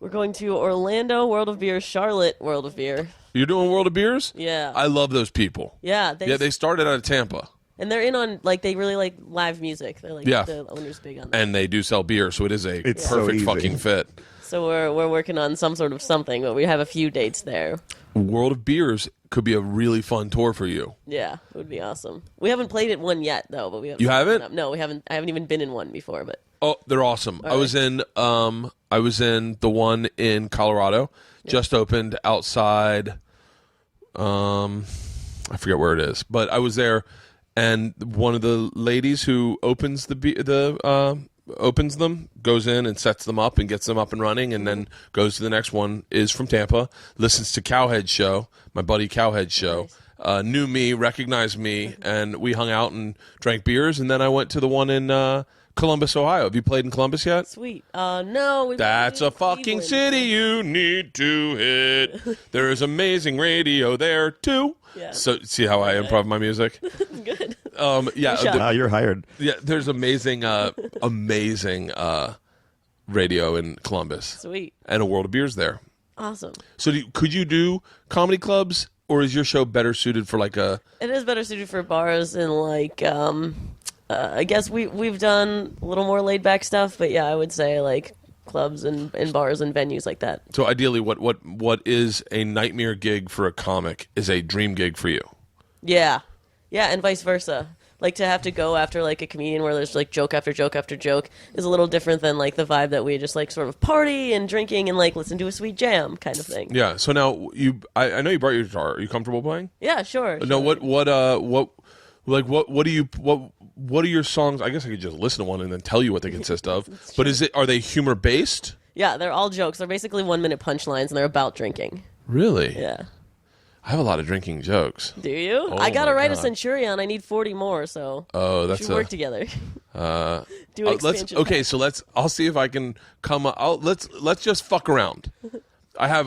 D: We're going to Orlando, World of Beer, Charlotte, World of Beer.
A: You're doing World of Beers?
D: Yeah.
A: I love those people.
D: Yeah,
A: They started out of Tampa,
D: and they're in on they really like live music. They're like
A: Yeah.
D: the owner's big on that.
A: and they do sell beer, so it is a
C: It's so
A: perfect
C: easy.
A: fucking fit.
D: So we're working on some sort of something, but we have a few dates there.
A: World of Beers could be a really fun tour for you.
D: Yeah, it would be awesome. We haven't played at one yet though, but we have
A: You
D: something
A: haven't?
D: up. No, we haven't. I haven't even been in one before, but
A: Oh, they're awesome. I was in the one in Colorado. Just opened outside I forget where it is, but I was there and one of the ladies who opens opens them goes in and sets them up and gets them up and running and then goes to the next one, is from Tampa, listens to Cowhead show, my buddy Cowhead show. Knew me, recognized me, and we hung out and drank beers. And then I went to the one in Columbus, Ohio. Have you played in Columbus yet?
D: sweet. No, we've
A: That's
D: been
A: a
D: in
A: fucking
D: Cleveland.
A: city you need to hit. There is amazing radio there too.
D: Yeah.
A: So see how I improv my music?
D: Good.
A: Yeah,
D: Good job.
C: Now you're hired.
A: yeah. There's amazing, amazing radio in Columbus,
D: Sweet.
A: and a World of Beers there.
D: Awesome.
A: So could you do comedy clubs, or is your show better suited for like a?
D: It is better suited for bars and I guess we've done a little more laid back stuff, but yeah, I would say like clubs and bars and venues like that.
A: So ideally, what is a nightmare gig for a comic is a dream gig for you.
D: Yeah. Yeah, and vice versa. Like to have to go after like a comedian where there's like joke after joke after joke is a little different than like the vibe that we just like sort of party and drinking and like listen to a sweet jam kind of thing.
A: Yeah. So now I know you brought your guitar. Are you comfortable playing?
D: Yeah, sure.
A: No.
D: sure.
A: Like what are your songs? I guess I could just listen to one and then tell you what they consist of. But are they humor based?
D: Yeah, they're all jokes. They're basically 1-minute punchlines, and they're about drinking.
A: Really?
D: Yeah.
A: I have a lot of drinking jokes.
D: Do you?
A: Oh
D: I gotta
A: my
D: write a
A: God.
D: Centurion. I need 40 more, so
A: That's
D: we should work together. Do an expansion.
A: So I'll see if I can come up. Let's just fuck around. I have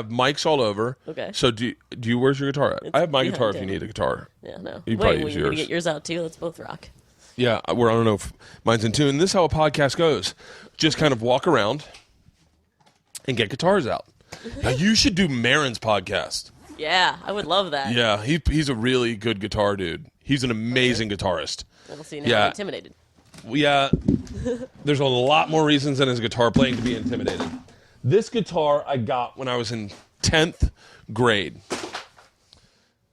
A: mics all over.
D: Okay.
A: So do you where's your guitar at? I have my guitar if you need a guitar.
D: Yeah, no.
A: You probably use
D: you
A: yours.
D: get yours out too. Let's both rock.
A: Yeah, I don't know if mine's in tune. This is how a podcast goes. Just kind of walk around and get guitars out. Now you should do Marin's podcast.
D: Yeah, I would love that.
A: Yeah, he's a really good guitar dude. He's an amazing guitarist.
D: We'll see now.
A: Yeah.
D: I'm intimidated.
A: Yeah, there's a lot more reasons than his guitar playing to be intimidated. This guitar I got when I was in 10th grade.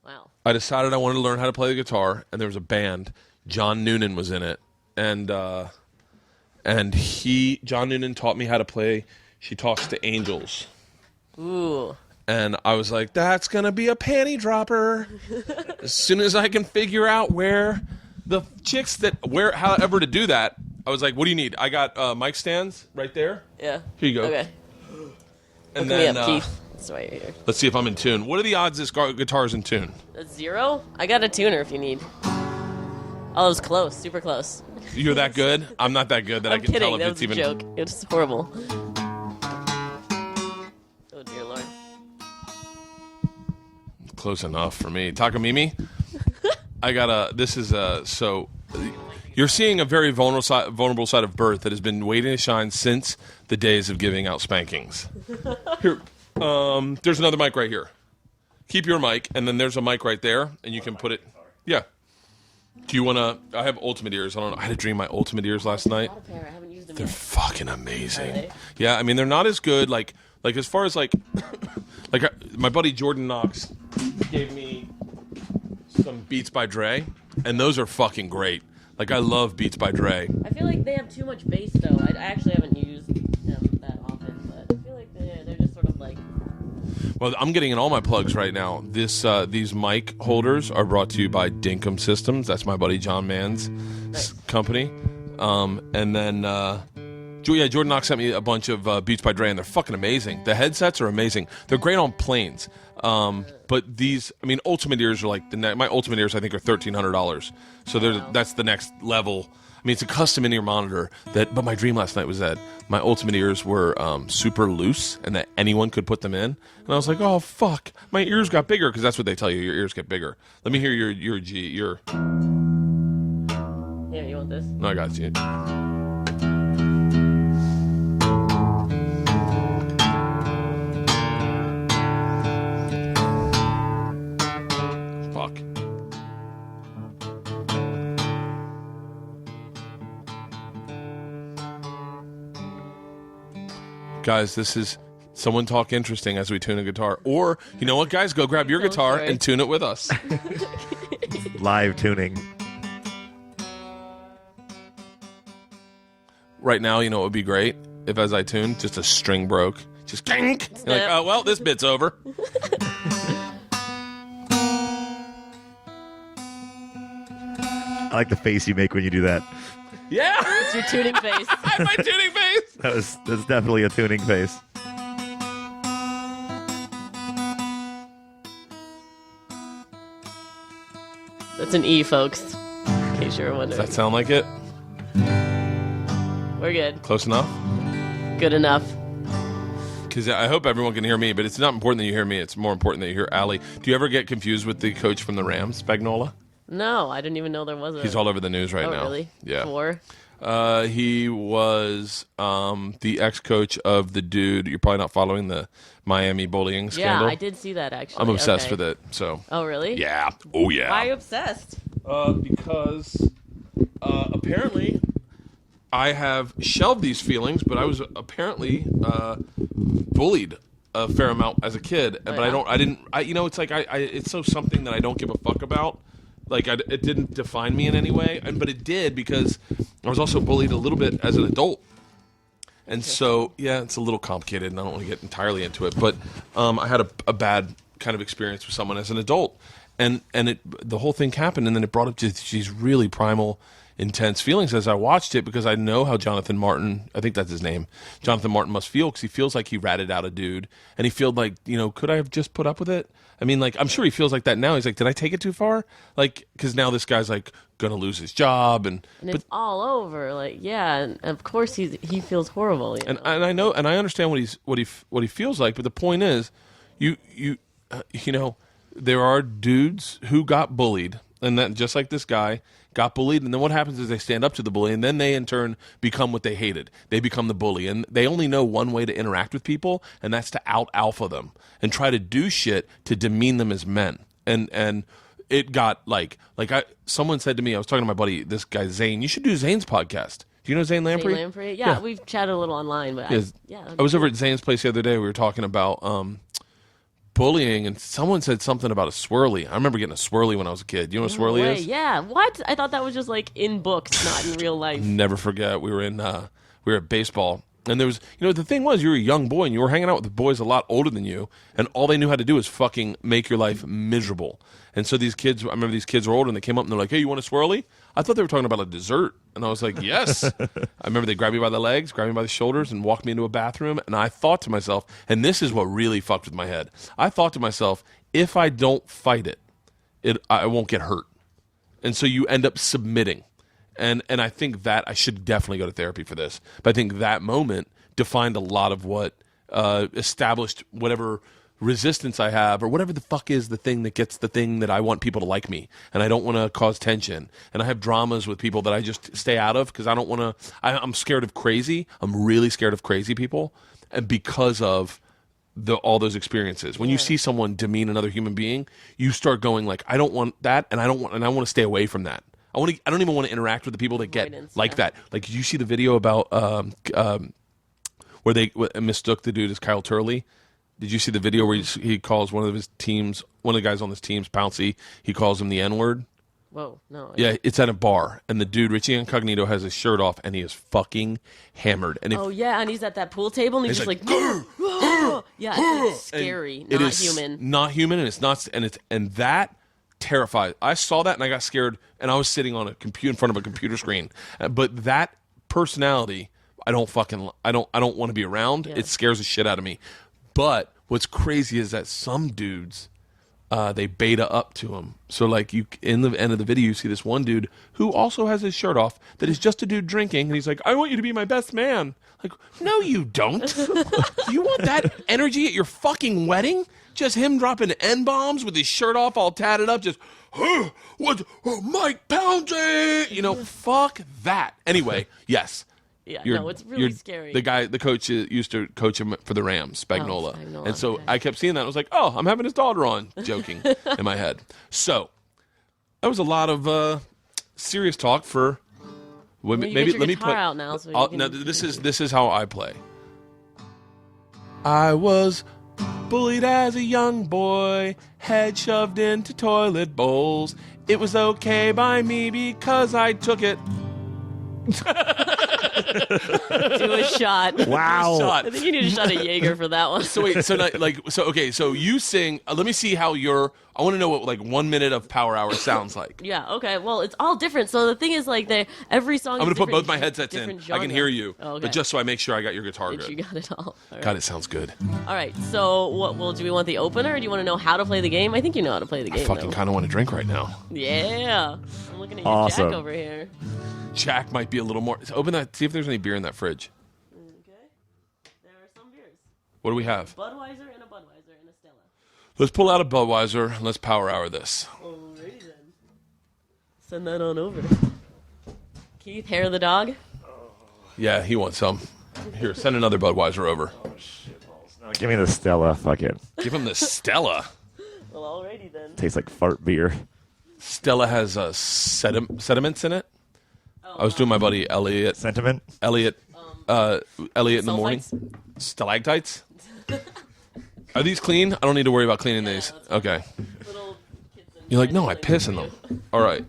D: Wow.
A: I decided I wanted to learn how to play the guitar, and there was a band. John Noonan was in it, and John Noonan taught me how to play She Talks to Angels.
D: Ooh.
A: And I was like, that's going to be a panty dropper. As soon as I can figure out where the chicks however to do that, I was like, what do you need? I got mic stands right there.
D: Yeah.
A: Here you go.
D: Okay.
A: And
D: Look
A: then
D: me up, Keith. That's why you're here.
A: let's see if I'm in tune. What are the odds this guitar's in tune?
D: That's 0? I got a tuner if you need. Oh, it was close. Super close.
A: You're that good? I'm not that good that I
D: I'm
A: can
D: kidding.
A: tell if
D: That
A: it's
D: was a
A: even.
D: joke. It was horrible. Oh, dear Lord.
A: Close enough for me. Takamimi? I got this is so you're seeing a very vulnerable side of Bert that has been waiting to shine since the days of giving out spankings. Here, there's another mic right here. Keep your mic, and then there's a mic right there, and you can put it. Yeah. Do you want to? I have Ultimate Ears. I don't know. I had a dream my Ultimate Ears last night.
D: Not a pair. I haven't used them
A: They're
D: yet.
A: fucking amazing.
D: Are they?
A: Yeah, I mean they're not as good. Like as far as like my buddy Jordan Knox gave me some Beats by Dre, and those are fucking great. Like I love Beats by Dre.
D: I feel like they have too much bass, though. I actually haven't used them that often, but I feel like they're just sort of like...
A: Well, I'm getting in all my plugs right now. These mic holders are brought to you by Dinkum Systems. That's my buddy John Mann's company. And then Jordan Knox sent me a bunch of Beats by Dre, and they're fucking amazing. The headsets are amazing. They're great on planes. But these, I mean, Ultimate Ears are like my Ultimate Ears I think are $1,300. So that's the next level. I mean, it's a custom in-ear monitor but my dream last night was that my Ultimate Ears were super loose and that anyone could put them in. And I was like, oh fuck, my ears got bigger, because that's what they tell you, your ears get bigger. Let me hear your
D: Here, you want this?
A: No, I got you. Fuck. Guys, this is someone talk interesting as we tune a guitar. Or, you know what, guys? Go grab your
D: Oh,
A: guitar
D: sorry.
A: and tune it with us.
C: Live tuning.
A: Right now, you know what would be great? If as I tune, just a string broke. Just kink. You're like, oh, well, this bit's over.
C: I like the face you make when you do that.
A: Yeah.
D: It's your tuning face.
A: My tuning face.
C: That's definitely a tuning face.
D: That's an E, folks. In case you were
A: Does
D: wondering.
A: that sound like it?
D: We're good.
A: Close enough?
D: Good enough.
A: Because I hope everyone can hear me, but it's not important that you hear me. It's more important that you hear Allie. Do you ever get confused with the coach from the Rams, Spagnola?
D: No, I didn't even know there was a...
A: He's all over the news right
D: oh,
A: now.
D: really?
A: Yeah.
D: For?
A: He was the ex-coach of the dude. You're probably not following the Miami bullying
D: Yeah,
A: scandal.
D: I did see that, actually.
A: I'm obsessed
D: Okay.
A: with it. So
D: Oh, really?
A: yeah. Oh yeah.
D: Why are you obsessed?
A: Because apparently I have shelved these feelings, but I was apparently bullied a fair amount as a kid. But it's like it's so something that I don't give a fuck about. Like it didn't define me in any way, but it did because I was also bullied a little bit as an adult. And so, yeah, it's a little complicated, and I don't want to get entirely into it. But I had a bad kind of experience with someone as an adult. and the whole thing happened, and then it brought up just these really primal, intense feelings as I watched it, because I know how Jonathan Martin, I think that's his name, Jonathan Martin must feel, because he feels like he ratted out a dude, and he feels like, could I have just put up with it? I mean, like, I'm sure he feels like that now. He's like, did I take it too far? Like, because now this guy's like gonna lose his job, and
D: it's all over. Like, yeah, and of course he feels horrible.
A: And I know, and I understand what he feels like, but the point is, you there are dudes who got bullied, and that just like this guy got bullied, and then what happens is they stand up to the bully, and then they in turn become what they hated. They become the bully, and they only know one way to interact with people, and that's to out alpha them and try to do shit to demean them as men. And it got someone said to me, I was talking to my buddy, this guy Zane, you should do Zane's podcast. Do you know Zane Lamprey?
D: Zane Lamprey? Yeah, we've chatted a little online, but
A: I was over at Zane's place the other day. We were talking about bullying, and someone said something about a swirly. I remember getting a swirly when I was a kid. You know what a swirly is?
D: Yeah. What? I thought that was just like in books, not in real life.
A: Never forget. We were at baseball, and there was, the thing was, you were a young boy, and you were hanging out with the boys a lot older than you, and all they knew how to do was fucking make your life miserable. And so these kids, I remember these kids were older, and they came up and they're like, "Hey, you want a swirly?" I thought they were talking about a dessert, and I was like, "Yes." I remember they grabbed me by the legs, grabbed me by the shoulders, and walked me into a bathroom, and I thought to myself, and this is what really fucked with my head. I thought to myself, if I don't fight I won't get hurt. And so you end up submitting. And I think that I should definitely go to therapy for this. But I think that moment defined a lot of what established whatever resistance I have, or whatever the fuck is the thing that gets the thing that I want people to like me, and I don't want to cause tension, and I have dramas with people that I just stay out of because I don't want to. I'm scared of crazy. I'm really scared of crazy people, and because of all those experiences, when you see someone demean another human being, you start going like, I don't want that, and I want to stay away from that. I don't even want to interact with the people that get like that. Like, did you see the video about where they mistook the dude as Kyle Turley? Did you see the video where he calls one of the guys on this team's Pouncy, he calls him the N-word?
D: Whoa, no.
A: Yeah, it's at a bar, and the dude, Richie Incognito, has his shirt off, and he is fucking hammered. And
D: and he's at that pool table, and he's just like yeah, it's scary, not human.
A: Not human, and it's not, and that terrified. I saw that, and I got scared, and I was sitting on in front of a computer screen. But that personality, I don't want to be around. Yeah. It scares the shit out of me. But what's crazy is that some dudes, they beta up to him. So like in the end of the video, you see this one dude who also has his shirt off that is just a dude drinking, and he's like, "I want you to be my best man." Like, no, you don't. You want that energy at your fucking wedding? Just him dropping N-bombs with his shirt off, all tatted up, just, Mike Pouncy! Fuck that. Anyway, yes.
D: Yeah, it's really scary.
A: The coach used to coach him for the Rams, Spagnola. And so
D: okay.
A: I kept seeing that. I was like, oh, I'm having his daughter on, joking in my head. So that was a lot of serious talk for women.
D: Maybe let me play out now. So
A: this is how I play. I was bullied as a young boy, head shoved into toilet bowls. It was okay by me because I took it.
D: Do a shot.
C: Wow.
D: I think you need a shot of Jaeger for that one.
A: So you sing. Let me see how I want to know what 1 minute of Power Hour sounds like.
D: Yeah. Okay. Well, it's all different. So the thing is, every song.
A: I'm going to put both my headsets in.
D: Genre.
A: I can hear you,
D: okay.
A: But just so I make sure I got your guitar good.
D: You got it all. Right.
A: God, it sounds good.
D: All right. So do we want the opener? Or do you want to know how to play the game? I think you know how to play the game.
A: I fucking kind of want to drink right now.
D: Yeah. I'm looking at your
C: Awesome.
D: Jack over here.
A: Jack might be a little more. Open that. See if there's any beer in that fridge.
D: Okay. There are some beers.
A: What do we have?
D: Budweiser and a Stella.
A: Let's pull out a Budweiser and let's Power Hour this.
D: Alrighty then. Send that on over. Keith, hair of the dog?
A: Yeah, he wants some. Here, send another Budweiser over.
C: Oh, shit. No, give me the Stella. Fuck it.
A: Give him the Stella.
D: Well, alrighty then.
C: Tastes like fart beer.
A: Stella has sediments in it. I was doing my buddy Elliot.
C: Sentiment?
A: Elliot in the morning. Stalactites? Are these clean? I don't need to worry about cleaning these. Okay. You're like, no, I piss in them. All right.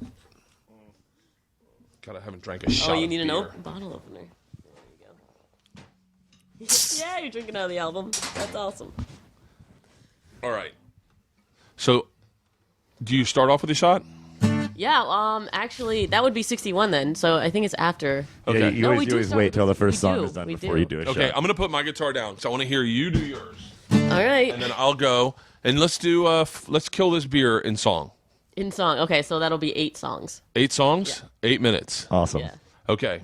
A: God, I haven't drank a shot.
D: Oh, you need
A: of
D: an
A: beer.
D: bottle opener. There you go. Yeah, you're drinking out of the album. That's awesome.
A: All right. So Do you start off with a shot?
D: Yeah, actually, that would be 61 then, so I think it's after.
A: Okay.
C: Yeah, you
D: No, we
C: always,
D: do
C: you always
D: start
C: wait
D: with
C: till the
D: this.
C: first
D: We
C: song
D: do.
C: is done
D: We
C: before
D: do.
C: you do a
A: Okay,
C: shot.
A: I'm going to put my guitar down because I want to hear you do yours.
D: All right.
A: And then I'll go. And let's do, let's kill this beer in song.
D: In song. Okay, so that'll be 8 songs.
A: 8 songs, 8 minutes.
C: Awesome.
D: Yeah.
A: Okay.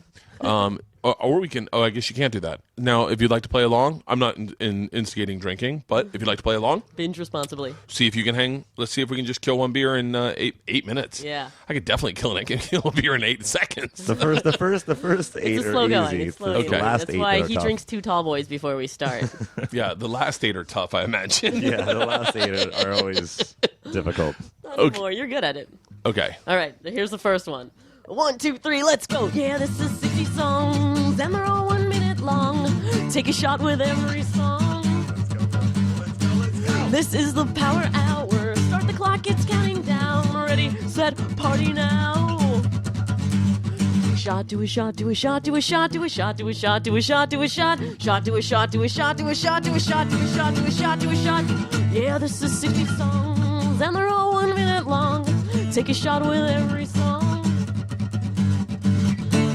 A: Or we can, I guess you can't do that. Now, if you'd like to play along, I'm not in instigating drinking, but if you'd like to play along,
D: Binge responsibly.
A: see if you can hang. Let's see if we can just kill one beer in 8 minutes.
D: Yeah.
A: I could definitely kill a beer in 8 seconds.
C: The first 8
D: It's a
C: are
D: slow
C: easy.
D: going. It's slow
A: Okay.
D: going.
C: The last
D: That's
C: 8
D: why
C: that are
D: he
C: tough.
D: drinks 2 tall boys before we start.
A: Yeah, the last 8 are tough, I imagine.
C: Yeah, the last 8 are always difficult.
D: Not anymore. You're good at it.
A: Okay.
D: All right, here's the first one. 1, 2, 3, let's go. Yeah, this is 60 songs, and they're all 1 minute long. Take a shot with every song. This is the power hour. Start the clock, it's counting down. Ready, set, party now. Shot, do a shot, do a shot, do a shot, do a shot, do a shot, do a shot, do a shot, shot, do a shot, do a shot, do a shot, do a shot, do a shot, do a shot, do a shot. Yeah, this is 60 songs, and they're all 1 minute long. Take a shot with every song.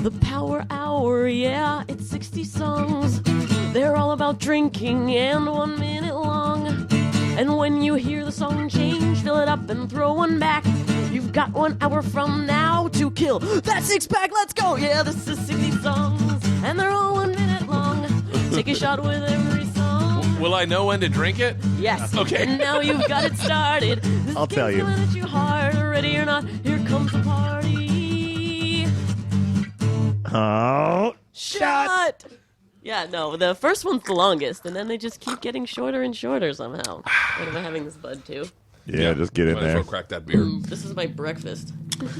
D: The power hour, yeah, it's 60 songs. They're all about drinking and 1 minute long. And when you hear the song change, fill it up and throw one back. You've got 1 hour from now to kill that 6-pack. Let's go! Yeah, this is 60 songs, and they're all 1 minute long. Take a shot with every song.
A: Will I know when to drink it?
D: Yes.
A: Okay.
D: And now you've got it started. This
C: I'll tell
D: game's
C: you.
D: coming at you hard. Ready or not, here comes the party.
C: Oh,
D: Shot! Yeah, no, the first one's the longest, and then they just keep getting shorter and shorter somehow. What am I having this bud too?
C: Yeah, just get in
A: Might as
C: there.
A: well crack that beer.
D: This is my breakfast.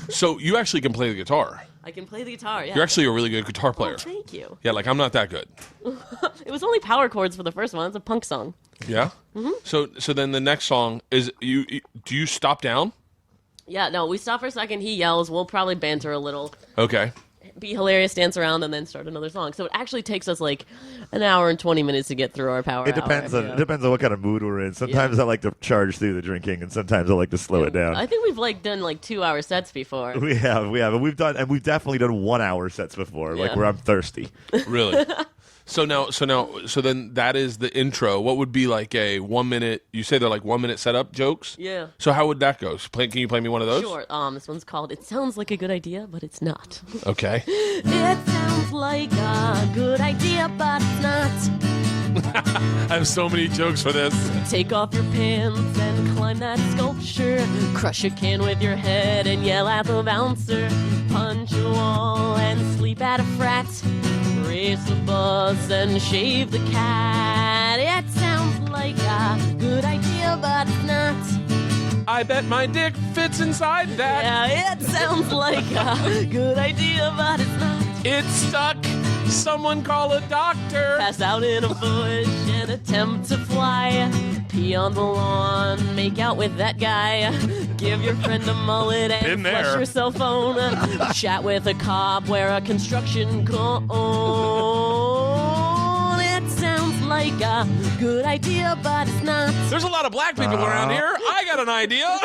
A: So you actually can play the guitar.
D: I can play the guitar, yeah.
A: You're actually a really good guitar player.
D: Oh, thank you.
A: Yeah, like I'm not that good.
D: It was only power chords for the first one. It's a punk song.
A: Yeah. Mm-hmm. So then the next song is do you stop down?
D: Yeah, no, we stop for a second. He yells. We'll probably banter a little.
A: Okay.
D: Be hilarious, dance around, and then start another song. So it actually takes us like an hour and 20 minutes to get through our power
C: It depends
D: hour.
C: on
D: Yeah.
C: it depends on what kind of mood we're in. Sometimes I like to charge through the drinking, and sometimes I like to slow it down.
D: I think we've like done like 2-hour sets before.
C: We have, and we've definitely done 1 hour sets before, like
D: Yeah.
C: where I'm thirsty.
A: Really? So then that is the intro. What would be like a 1 minute? You say they're like 1 minute setup jokes.
D: Yeah.
A: So how would that go? Can you play me one of those?
D: Sure. This one's called "It Sounds Like a Good Idea, but It's Not."
A: Okay.
D: It sounds like a good idea, but it's not.
A: I have so many jokes for this.
D: Take off your pants and climb that sculpture. Crush a can with your head and yell at the bouncer. Punch a wall and sleep at a frat. Race a bus and shave the cat. It sounds like a good idea, but it's not.
A: I bet my dick fits inside that.
D: Yeah, it sounds like a good idea, but it's not.
A: It's stuck. Someone call a doctor.
D: Pass out in a bush and attempt to fly. Pee on the lawn, make out with that guy. Give your friend a mullet
A: Been
D: and
A: there.
D: flush your cell phone. Chat with a cop, wear a construction cone. It sounds like a good idea, but it's not.
A: There's a lot of black people around here. I got an idea.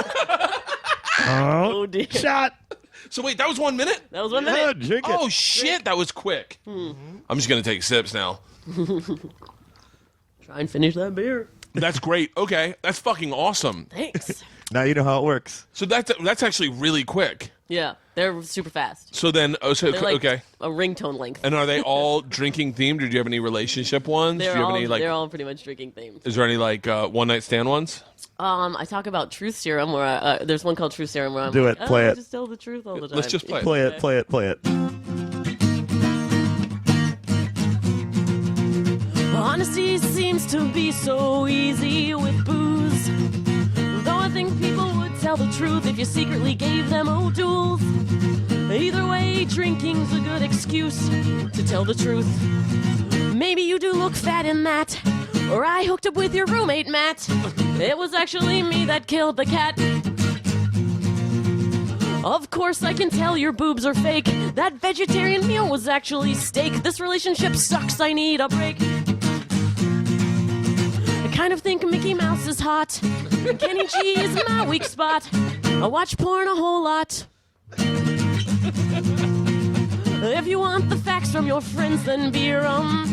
D: Oh dear.
C: Shot.
A: So wait, that was 1 minute?
D: That was 1
C: Yeah,
D: minute.
C: drink it.
A: Oh shit, that was quick. I'm just gonna take sips now.
D: Try and finish that beer.
A: That's great. Okay, that's fucking awesome.
D: Thanks.
C: Now you know how it works.
A: So that's actually really quick.
D: Yeah, they're super fast.
A: So then,
D: They're like
A: okay.
D: a ringtone length.
A: And are they all drinking themed, or do you have any relationship ones? Do you have any like?
D: They're all pretty much drinking themed.
A: Is there any like one night stand ones?
D: I talk about truth serum where there's one called truth serum where I'm
C: Do
D: like,
C: it, play
D: I
C: it.
D: just tell the truth all the time.
A: Let's just play it.
C: Play it, play it, play it.
D: Honesty seems to be so easy with booze. Though I think people would tell the truth if you secretly gave them O'Douls. Either way, drinking's a good excuse to tell the truth. Maybe you do look fat in that, or I hooked up with your roommate, Matt. It was actually me that killed the cat. Of course I can tell your boobs are fake. That vegetarian meal was actually steak. This relationship sucks, I need a break. kind of think Mickey Mouse is hot. Kenny G is my weak spot. I watch porn a whole lot. If you want the facts from your friends, then beer 'em.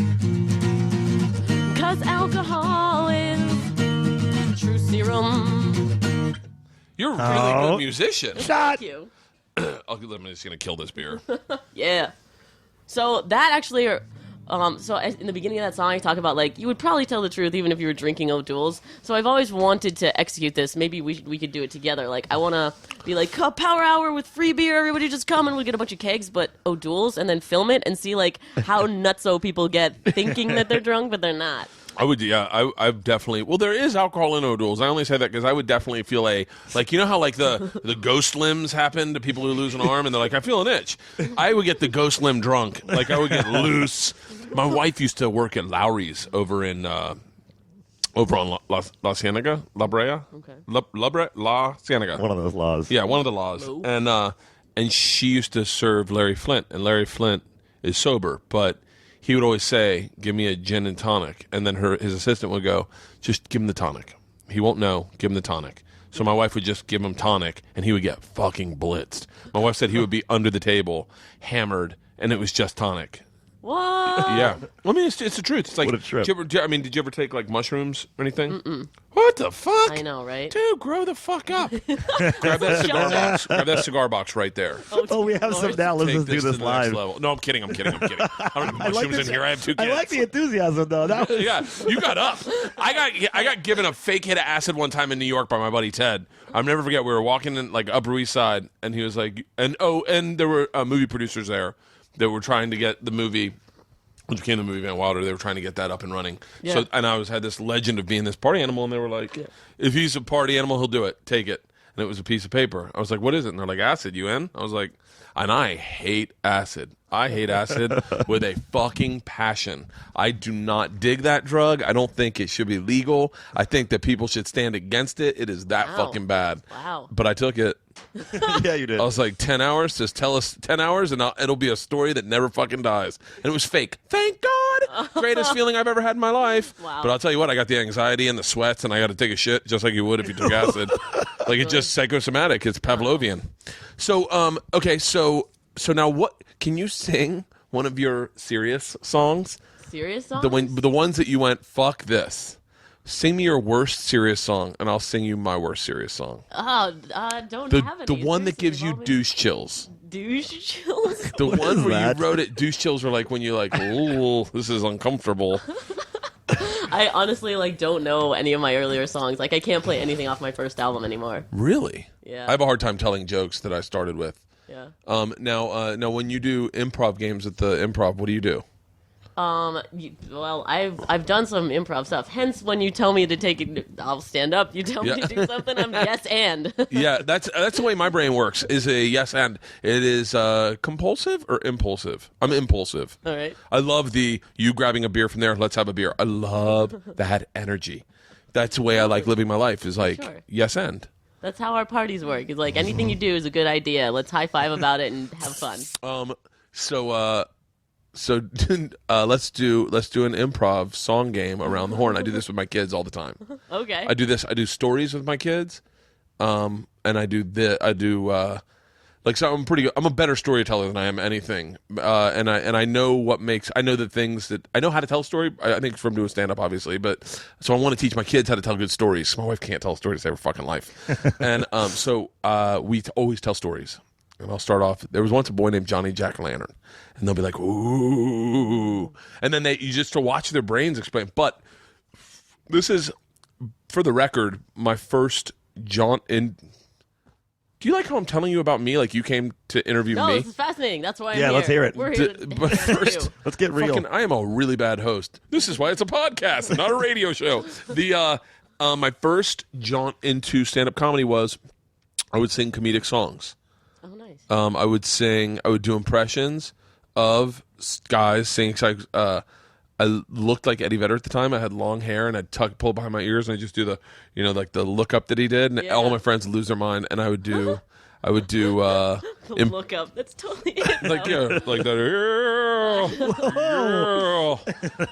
D: 'Cause alcohol is true serum.
A: You're a really good musician.
D: Thank you.
A: I'm just going to kill this beer.
D: Yeah. So that actually, so in the beginning of that song, I talk about, like, you would probably tell the truth even if you were drinking O'Doul's. So I've always wanted to execute this. Maybe we could do it together. Like, I want to be like, power hour with free beer. Everybody just come and we'll get a bunch of kegs, but O'Doul's, and then film it and see, like, how nutso people get thinking that they're drunk, but they're not.
A: I would, yeah. I've definitely. Well, there is alcohol in O'Doul's. I only say that because I would definitely feel like you know how like the ghost limbs happen to people who lose an arm and they're like, I feel an itch. I would get the ghost limb drunk. Like I would get loose. My wife used to work at Lowry's over on La Cienega, La Brea,
D: Okay.
A: La Cienega.
C: One of those laws.
A: Yeah, one of the laws.
D: Nope.
A: And she used to serve Larry Flint, and Larry Flint is sober, but he would always say, give me a gin and tonic. And then his assistant would go, just give him the tonic. He won't know. Give him the tonic. So my wife would just give him tonic, and he would get fucking blitzed. My wife said he would be under the table, hammered, and it was just tonic.
D: What?
A: Yeah. I mean, it's the truth. It's like,
C: What a trip.
A: Did you ever take, like, mushrooms or anything? Mm-mm. What the fuck?
D: I know, right?
A: Dude, grow the fuck up. Grab that cigar box. Grab that cigar box right there.
C: Oh, we have some now. Let's
A: Take
C: just do
A: this
C: this
A: to the next
C: live.
A: level. No, I'm kidding. I don't have mushrooms in here. I have 2 kids.
C: I like the enthusiasm, though. That was...
A: Yeah, you got up. I got given a fake hit of acid one time in New York by my buddy Ted. I'll never forget. We were walking in like Upper East Side, and he was like, and there were movie producers there that were trying to get the movie, which became the movie Van Wilder. They were trying to get that up and running.
D: Yeah.
A: So, and I had this legend of being this party animal, and they were like, if he's a party animal, he'll do it. Take it. And it was a piece of paper. I was like, what is it? And they're like, acid. You in? I was like, and I hate acid. I hate acid with a fucking passion. I do not dig that drug. I don't think it should be legal. I think that people should stand against it. It is that fucking bad.
D: Wow.
A: But I took it.
C: Yeah, you did.
A: I was like, 10 hours? Just tell us 10 hours and it'll be a story that never fucking dies. And it was fake. Thank God. Greatest feeling I've ever had in my life.
D: Wow.
A: But I'll tell you what, I got the anxiety and the sweats and I got to take a shit just like you would if you took acid. Like it's just psychosomatic. It's Pavlovian. So, okay, so now what, can you sing one of your serious songs?
D: Serious songs?
A: The ones that you went, fuck this. Sing me your worst serious song, and I'll sing you my worst serious song.
D: Oh, don't
A: The
D: have any.
A: one that
D: Seriously,
A: gives you
D: involving-
A: douche chills.
D: Douche chills?
A: The one
C: is
A: where
C: that?
A: you wrote it, douche chills are like when you're like, ooh, this is uncomfortable.
D: I honestly, like, don't know any of my earlier songs. Like, I can't play anything off my first album anymore.
A: Really?
D: Yeah.
A: I have a hard time telling jokes that I started with.
D: Yeah.
A: Now, when you do improv games at the Improv, what do you do?
D: Well, I've done some improv stuff. Hence, when you tell me to take it, I'll stand up. You tell me
A: Yeah.
D: to do something, I'm yes and.
A: Yeah, that's the way my brain works. Is a yes and. It is compulsive or impulsive. I'm impulsive.
D: All right.
A: I love the you grabbing a beer from there. Let's have a beer. I love that energy. That's the way I like living my life. Is like
D: Sure.
A: yes and.
D: That's how our parties work. It's like anything you do is a good idea. Let's high five about it and have fun.
A: So let's do an improv song game around the horn. I do this with my kids all the time.
D: Okay.
A: I do this. I do stories with my kids, and I do like so. I'm pretty good. I'm a better storyteller than I am anything. And I know what makes. I know the things that I know how to tell a story. I think from doing stand up, obviously, but so I want to teach my kids how to tell good stories. My wife can't tell a story to save her fucking life, and so we always tell stories. And I'll start off. There was once a boy named Johnny Jack-o'-lantern, and they'll be like, "Ooh," and then you just to watch their brains explain. But this is, for the record, my first jaunt in. Do you like how I'm telling you about me? Like you came to interview
D: No,
A: me.
D: this is fascinating. That's why I'm
C: Yeah,
D: here.
C: let's hear it.
D: We're here to
A: But
D: interview
A: first,
D: you.
C: Let's get real.
A: fucking, I am a really bad host. This is why it's a podcast and not a radio show. The my first jaunt into stand-up comedy was I would sing comedic songs.
D: Oh, nice.
A: I would do impressions of guys singing. I looked like Eddie Vedder at the time. I had long hair and I'd pull it behind my ears and I'd just do the, like the look up that he did. And
D: Yeah.
A: all my friends would lose their mind. And I would do
D: The look up. That's totally it.
A: like,
D: though.
A: yeah, like that. Yeah,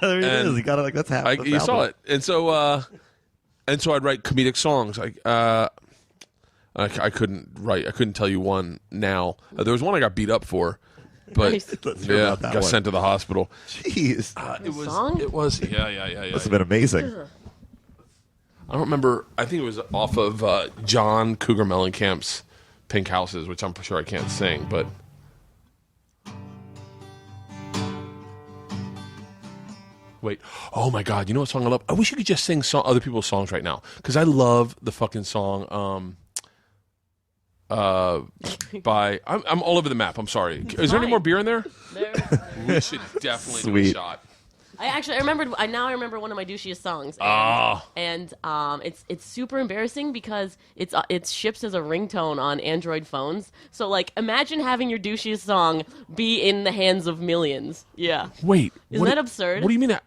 C: There it
A: And
C: is. You gotta like that's half.
A: you saw it. And so and so I'd write comedic songs. I couldn't tell you one now. There was one I got beat up for, but
D: Nice.
C: Let's hear about that
A: got
C: one.
A: sent to the hospital.
C: Jeez.
D: Song?
A: It was yeah.
C: Must have been amazing.
A: I don't remember. I think it was off of John Cougar Mellencamp's Pink Houses, which I'm sure I can't sing, but. Wait. Oh my God. You know what song I love? I wish you could just sing other people's songs right now. Because I love the fucking song by I'm all over the map. I'm sorry. Is there any
D: Fine.
A: more beer in there?
D: There.
A: We should definitely do a
C: Sweet.
A: shot.
D: I remember one of my douchiest songs. And it's super embarrassing because it ships as a ringtone on Android phones. So like imagine having your douchiest song be in the hands of millions. Yeah.
A: Wait.
D: Isn't that absurd?
A: What do you mean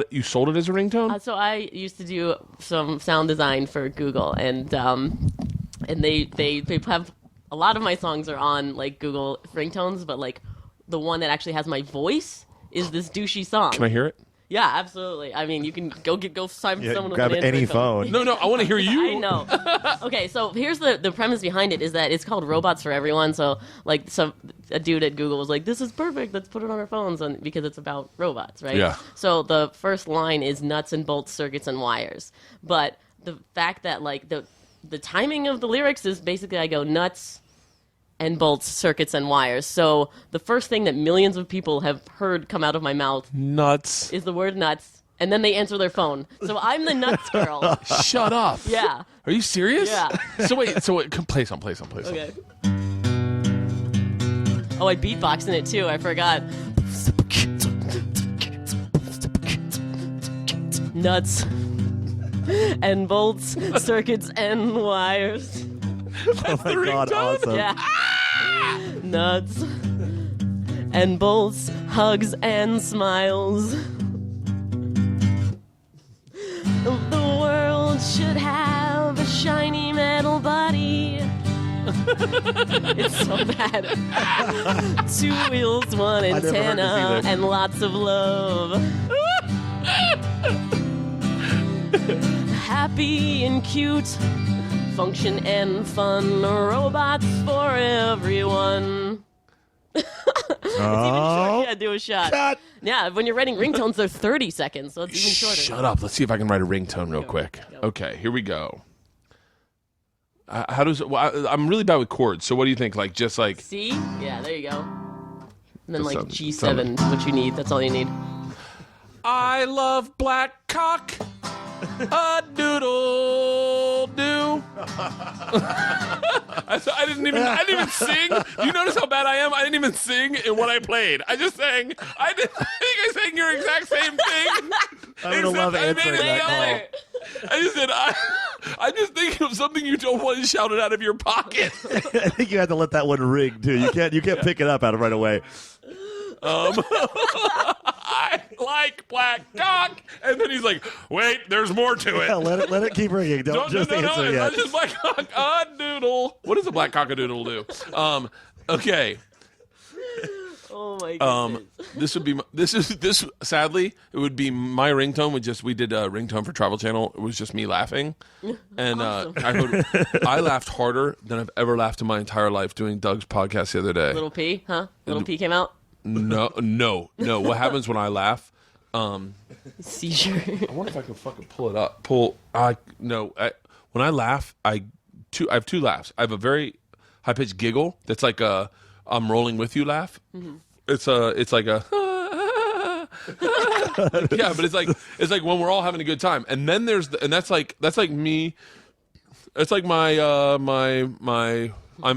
A: you sold it as a ringtone?
D: So I used to do some sound design for Google, and they have a lot of my songs are on like Google ringtones, but like the one that actually has my voice is this douchey song.
A: Can I hear it?
D: Yeah, absolutely. I mean, you can go find
C: Yeah,
D: someone
C: grab
D: with an
C: any
D: Android
C: phone.
A: No, I want to hear you.
D: I know. Okay, so here's the premise behind it is that it's called Robots for Everyone. So like a dude at Google was like, "This is perfect. Let's put it on our phones," because it's about robots, right?
A: Yeah.
D: So the first line is nuts and bolts, circuits and wires. But the fact that like the timing of the lyrics is basically I go nuts and bolts, circuits and wires. So the first thing that millions of people have heard come out of my mouth
A: Nuts.
D: is the word nuts, and then they answer their phone. So I'm the nuts girl.
A: Shut up.
D: Yeah.
A: Are you serious?
D: Yeah.
A: So wait, play some.
D: Okay. Oh, I beatboxed in it too. I forgot. Nuts and bolts, circuits and wires.
C: Oh my God, awesome.
D: Yeah. Nuts and bolts, hugs and smiles. The world should have a shiny metal body. It's so bad. 2 wheels, one
C: never heard this
D: antenna,
C: either.
D: and lots of love. Happy and cute, function and fun, robots for everyone.
C: Oh,
D: Yeah, do a shot.
C: God.
D: Yeah, when you're writing ringtones, they're 30 seconds, so it's even shorter.
A: Shut up. Let's see if I can write a ringtone real quick.
D: Go.
A: Okay, here we go. How does it? Well, I'm really bad with chords. So what do you think? Like just like
D: C? Yeah, there you go. And then
A: That
D: like
A: sounds-
D: G7 is what you need. That's all you need.
A: I love black cock. A doodle do. I didn't even sing. Do you notice how bad I am? I didn't even sing in what I played. I just sang. I think I sang your exact same thing.
C: I would have loved answering that call.
A: I just said I just think of something you don't want to shout it out of your pocket.
C: I think you had to let that one ring too. You can't pick it up out of right away.
A: I like black cock, and then he's like, "Wait, there's more to it."
C: Yeah, let it keep ringing. Don't just answer
A: it's
C: yet.
A: not just black cock a doodle. What does a black cock a doodle do? Okay.
D: Oh my goodness.
A: This sadly it would be my ringtone. We did a ringtone for Travel Channel. It was just me laughing, and I laughed harder than I've ever laughed in my entire life doing Doug's podcast the other day.
D: Little P, huh? Little P came out.
A: No. What happens when I laugh?
D: Seizure.
A: I wonder if I can fucking pull it up. When I laugh, I have two laughs. I have a very high pitched giggle that's like a I'm rolling with you laugh. Mm-hmm. It's like a yeah, but it's like when we're all having a good time. And then that's like me. It's like my I'm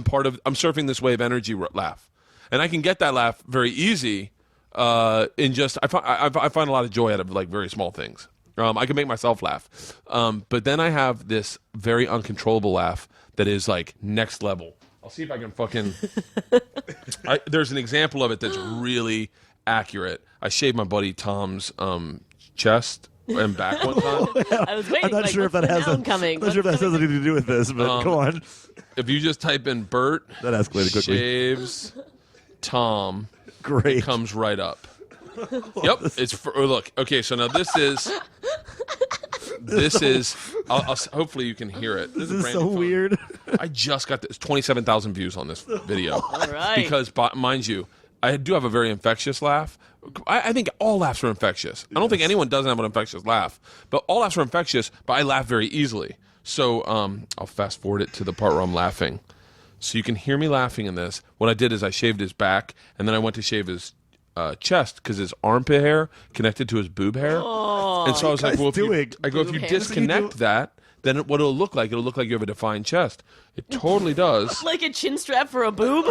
A: surfing this wave energy laugh. And I can get that laugh very easy. In just I find a lot of joy out of like very small things. I can make myself laugh, but then I have this very uncontrollable laugh that is like next level. I'll see if I can fucking. There's an example of it that's really accurate. I shaved my buddy Tom's chest and back one time.
D: I was waiting.
C: I'm not sure if that has
D: coming.
C: Not sure if that has anything to do with this, but go on.
A: If you just type in Bert
C: That escalated quickly.
A: shaves Tom,
C: Great.
A: it comes right up. Yep, look. Okay, so now this is this is. I'll hopefully you can hear it.
C: This
A: a
C: is
A: brand
C: so
A: new phone.
C: weird.
A: I just got this 27,000 views on this video.
D: All right.
A: Because, mind you, I do have a very infectious laugh. I think all laughs are infectious. I don't think anyone doesn't have an infectious laugh, but all laughs are infectious. But I laugh very easily. So I'll fast forward it to the part where I'm laughing, so you can hear me laughing in this. What I did is I shaved his back, and then I went to shave his chest because his armpit hair connected to his boob hair.
D: Oh,
A: And so I was like, well, if you
D: Boob hair.
A: disconnect that, then what it'll look like you have a defined chest. It totally does.
D: like a chin strap for a boob.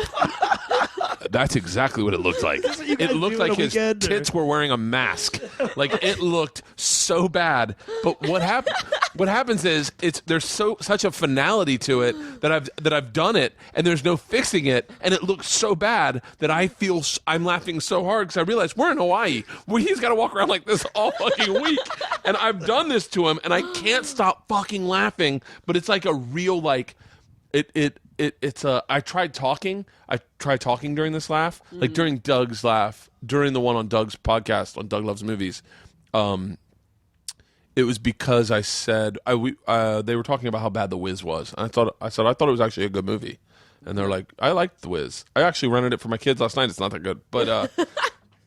A: That's exactly what it looked like. It looked like his tits were wearing a mask. Like, it looked so bad. But what happens is there's such a finality to it that I've done it, and there's no fixing it, and it looks so bad that I'm laughing so hard because I realize we're in Hawaii. He's got to walk around like this all fucking week, and I've done this to him, and I can't stop fucking laughing. But it's like a real like it's I tried talking during this laugh, like during Doug's laugh, during the one on Doug's podcast on Doug Loves Movies. It was because I said they were talking about how bad The Wiz was, and I said it was actually a good movie, and they're like, I liked The Wiz. I actually rented it for my kids last night. It's not that good, but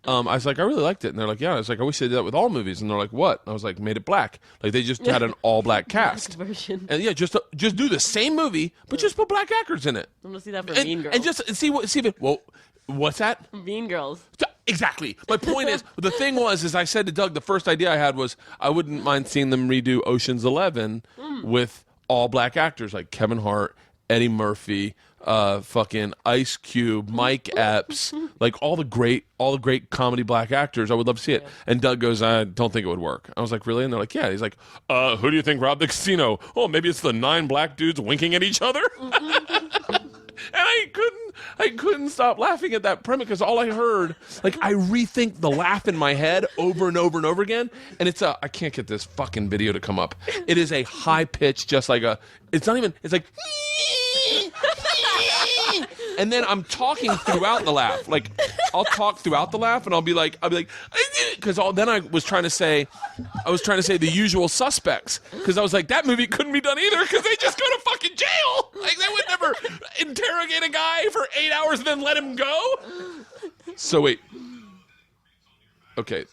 A: I was like, I really liked it, and they're like, yeah. I was like, I wish they did that with all movies, and they're like, what? And I was like, made it black. Like, they just had an all black cast
D: version.
A: and yeah, just do the same movie, but just put black actors in it.
D: I'm gonna see that for
A: And,
D: Mean Girls.
A: and just see if it. Well, what's that?
D: Mean Girls.
A: Exactly. My point is, the thing is I said to Doug, the first idea I had was I wouldn't mind seeing them redo Ocean's 11 with all black actors like Kevin Hart, Eddie Murphy, fucking Ice Cube, Mike Epps, like all the great comedy black actors. I would love to see it. And Doug goes, I don't think it would work. I was like, really? And they're like, yeah. He's like, who do you think robbed the casino? Oh, maybe it's the 9 black dudes winking at each other. And I couldn't stop laughing at that premise because all I heard, like, I rethink the laugh in my head over and over and over again, and I can't get this fucking video to come up. It is a high pitch, just like it's like, and then I'm talking throughout the laugh. Like, I'll talk throughout the laugh, and I'll be like, because then I was trying to say The Usual Suspects, because I was like, that movie couldn't be done either, because they just go to fucking jail. Like, they would never interrogate a guy for 8 hours and then let him go. So wait, okay,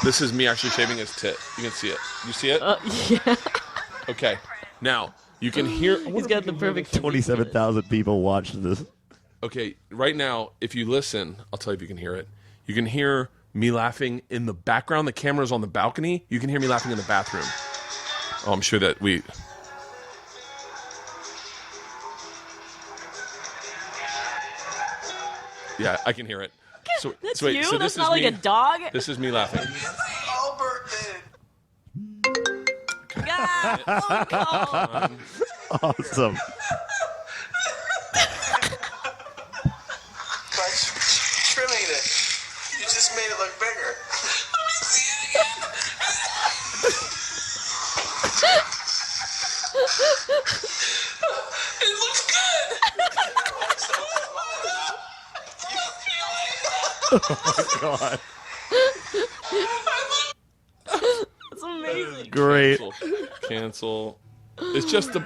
A: this is me actually shaving his tit. You can see it. You see it?
D: Yeah.
A: Okay, now you can hear.
D: He's got the perfect
C: 27,000 people watched this.
A: Okay, right now, if you listen, I'll tell you if you can hear it. You can hear me laughing in the background. The camera's on the balcony. You can hear me laughing in the bathroom. Oh, I'm sure that we... Yeah, I can hear it. So,
D: That's
A: wait,
D: you?
A: so
D: That's
A: this
D: not
A: is
D: like
A: me.
D: a dog?
A: This is me laughing.
D: God, oh, God.
C: Awesome.
E: By trimming it, you just made it look bigger. Let me see it again. It looks good. You feel it?
C: Oh my God.
D: That's amazing.
C: Great.
A: Cancel. It's just the...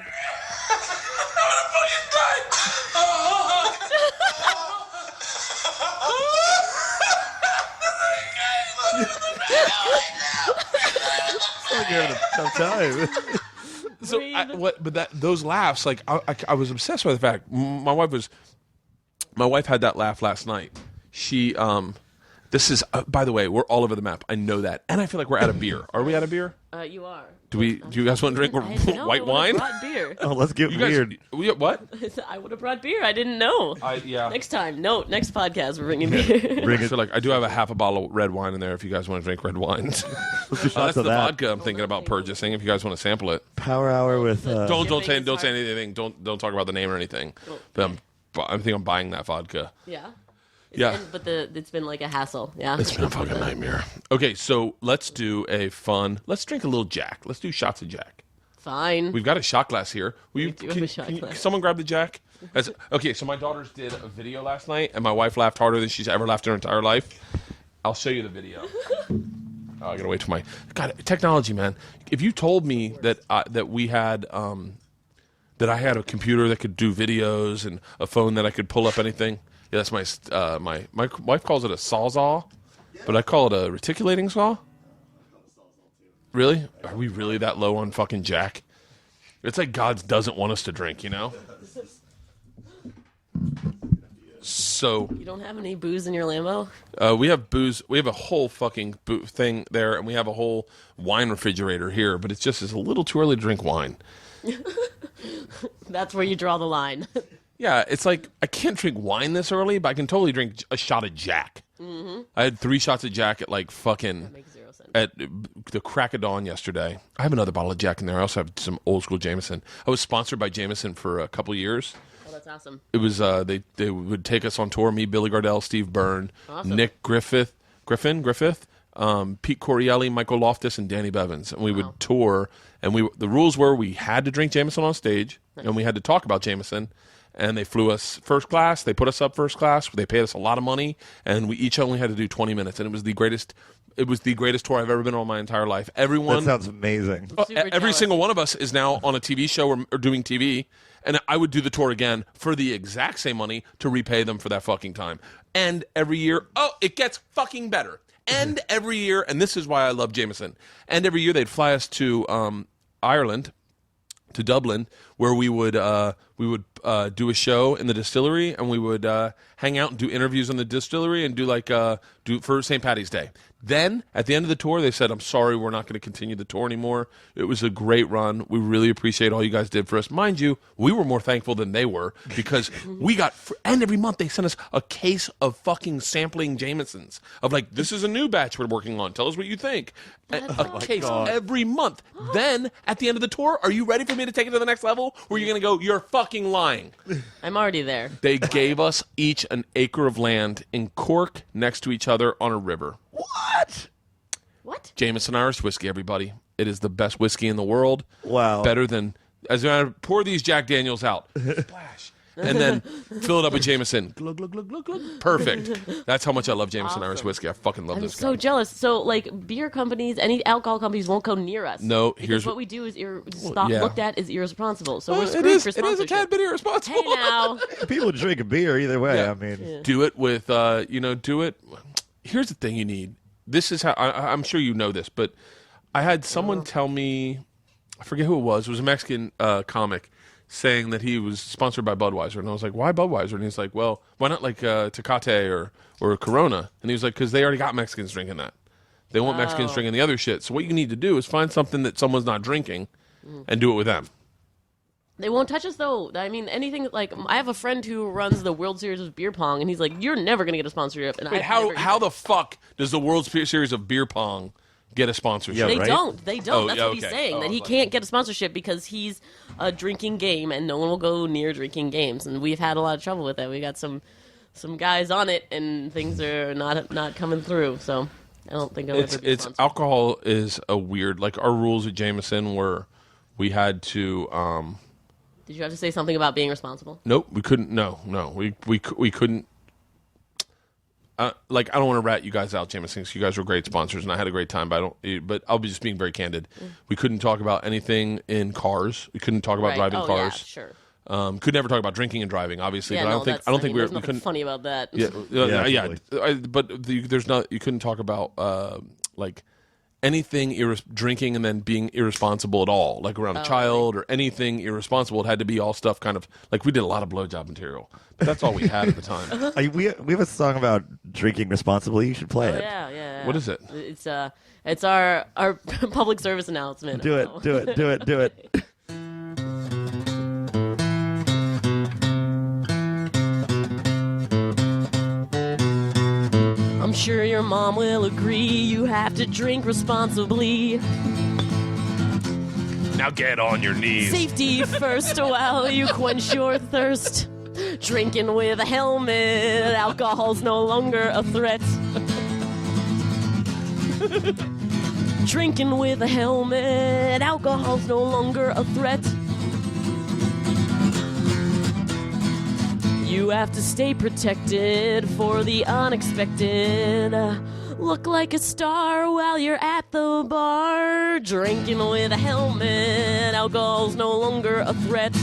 C: You're having a tough time.
A: So those laughs, like I was obsessed by the fact my wife had that laugh last night. She this is by the way, we're all over the map. I know that, and I feel like we're out of beer. Are we out of beer?
D: You are.
A: Do you guys want to drink white wine?
D: Brought beer.
C: Oh, let's get
A: You guys,
C: weird.
A: what?
D: I would have brought beer. I didn't know.
A: Yeah.
D: Next time. No, next podcast we're bringing beer.
C: Bring
A: I
C: it.
A: feel like I do have a half a bottle of red wine in there if you guys want to drink red wines.
C: Let's do
A: That's
C: shots
A: the
C: of that.
A: vodka I'm thinking about purchasing. If you guys want to sample it,
C: Power hour with.
A: don't
D: Shipping
A: say
D: is hard.
A: anything. Don't talk about the name or anything. But I think I'm buying that vodka.
D: Yeah.
A: Yeah.
D: But it's been like a hassle. Yeah.
A: It's been a fucking nightmare. Okay, so let's do let's drink a little Jack. Let's do shots of Jack.
D: Fine.
A: We've got a shot glass here.
D: do have a shot glass.
A: Can someone grab the Jack? Okay, so my daughters did a video last night, and my wife laughed harder than she's ever laughed in her entire life. I'll show you the video. Oh, I gotta wait till my God technology, man. If you told me that we had that I had a computer that could do videos and a phone that I could pull up anything, yeah, that's my wife calls it a sawzall, but I call it a reticulating saw. Really? Are we really that low on fucking Jack? It's like God doesn't want us to drink, you know? So
D: You don't have any booze in your Lambo?
A: we have booze. We have a whole fucking thing there, and we have a whole wine refrigerator here. But it's a little too early to drink wine.
D: That's where you draw the line.
A: Yeah, it's like I can't drink wine this early, but I can totally drink a shot of Jack. Mm-hmm. I had 3 shots of Jack at like fucking
D: That makes 0 sense.
A: at the crack of dawn yesterday. I have another bottle of Jack in there. I also have some old school Jameson. I was sponsored by Jameson for a couple years.
D: Oh, that's awesome.
A: It was they would take us on tour. Me, Billy Gardell, Steve Byrne,
D: Awesome.
A: Nick Griffin, Pete Corielli, Michael Loftus, and Danny Bevins, and we would tour. And the rules were we had to drink Jameson on stage, and we had to talk about Jameson. And they flew us first class. They put us up first class. They paid us a lot of money, and we each only had to do 20 minutes. And it was the greatest. It was the greatest tour I've ever been on my entire life. Everyone,
C: That sounds amazing.
D: Super
A: every
D: jealous.
A: single one of us is now on a TV show or doing TV, and I would do the tour again for the exact same money to repay them for that fucking time. And every year, it gets fucking better. And every year, and this is why I love Jameson. And every year they'd fly us to Ireland, to Dublin, where we would do a show in the distillery, and we would hang out and do interviews in the distillery and do for St. Paddy's Day. Then, at the end of the tour, they said, I'm sorry, we're not going to continue the tour anymore. It was a great run. We really appreciate all you guys did for us. Mind you, we were more thankful than they were because we got, and every month they sent us a case of fucking sampling Jamesons of like, this is a new batch we're working on. Tell us what you think. A case every month. Then, at the end of the tour, are you ready for me to take it to the next level? Where you're going to go, you're fucking lying.
D: I'm already there.
A: They gave us each an acre of land in Cork next to each other on a river.
D: What?
A: Jameson Irish whiskey, everybody. It is the best whiskey in the world.
C: Wow.
A: Better than, as I pour these Jack Daniels out, splash, and then fill it up with Jameson. Glug, glug, glug, glug, glug. Perfect. That's how much I love Jameson Irish whiskey. I fucking love
D: I'm
A: this
D: so
A: guy.
D: jealous. So, like, beer companies, any alcohol companies won't go near us.
A: No,
D: because
A: here's
D: what we do is
A: yeah.
D: looked at as irresponsible. So we're
A: It
D: screwed
A: is
D: for
A: a
D: sponsorship.
A: tad bit irresponsible.
D: Hey now.
C: People drink a beer either way.
A: Yeah.
C: I mean,
A: Do it with, do it. Here's the thing you need. This is how, I'm sure you know this, but I had someone tell me, I forget who it was a Mexican comic, saying that he was sponsored by Budweiser. And I was like, why Budweiser? And he's like, well, why not like Tecate or Corona? And he was like, because they already got Mexicans drinking that. They want Mexicans drinking the other shit. So what you need to do is find something that someone's not drinking and do it with them.
D: They won't touch us, though. I mean, anything like I have a friend who runs the World Series of Beer Pong, and he's like, "You're never gonna get a sponsorship." And
A: Wait, how the fuck does the World Series of Beer Pong get a sponsorship?
C: Yeah,
D: They
C: right?
D: don't. They don't.
A: Oh,
D: That's
A: yeah,
D: what he's
A: okay.
D: saying.
A: Oh,
D: That he
A: like-
D: can't get a sponsorship because he's a drinking game, and no one will go near drinking games. And we've had a lot of trouble with that. We got some guys on it, and things are not coming through. So I don't think I'll ever be
A: It's
D: sponsored.
A: alcohol is a weird, like our rules at Jameson were we had to
D: Did you have to say something about being responsible?
A: nope, we couldn't. No, we couldn't. Like I don't want to rat you guys out, Jameson, 'cause you guys were great sponsors, and I had a great time. But I'll be just being very candid. We couldn't talk about anything in cars. We couldn't talk about
D: Right.
A: driving
D: Oh,
A: cars.
D: Yeah, sure.
A: Could never talk about drinking and driving, obviously.
D: Yeah,
A: but
D: no,
A: I don't think
D: there's
A: we
D: nothing
A: couldn't.
D: funny about that.
A: Yeah,
C: Yeah,
A: but there's not. You couldn't talk about like anything drinking and then being irresponsible at all, like around a child or anything irresponsible. It had to be all stuff kind of like we did a lot of blowjob material, but that's all we had at the time.
C: we have a song about drinking responsibly. You should play
D: Oh,
C: it.
D: yeah.
A: What is it?
D: It's our public service announcement.
C: Do it. Do it. Do it. Do it.
D: I'm sure your mom will agree you have to drink responsibly.
A: Now get on your knees.
D: Safety first while you quench your thirst. Drinking with a helmet, alcohol's no longer a threat. Drinking with a helmet, alcohol's no longer a threat. You have to stay protected for the unexpected. Look like a star while you're at the bar. Drinking with a helmet. Alcohol's no longer a threat.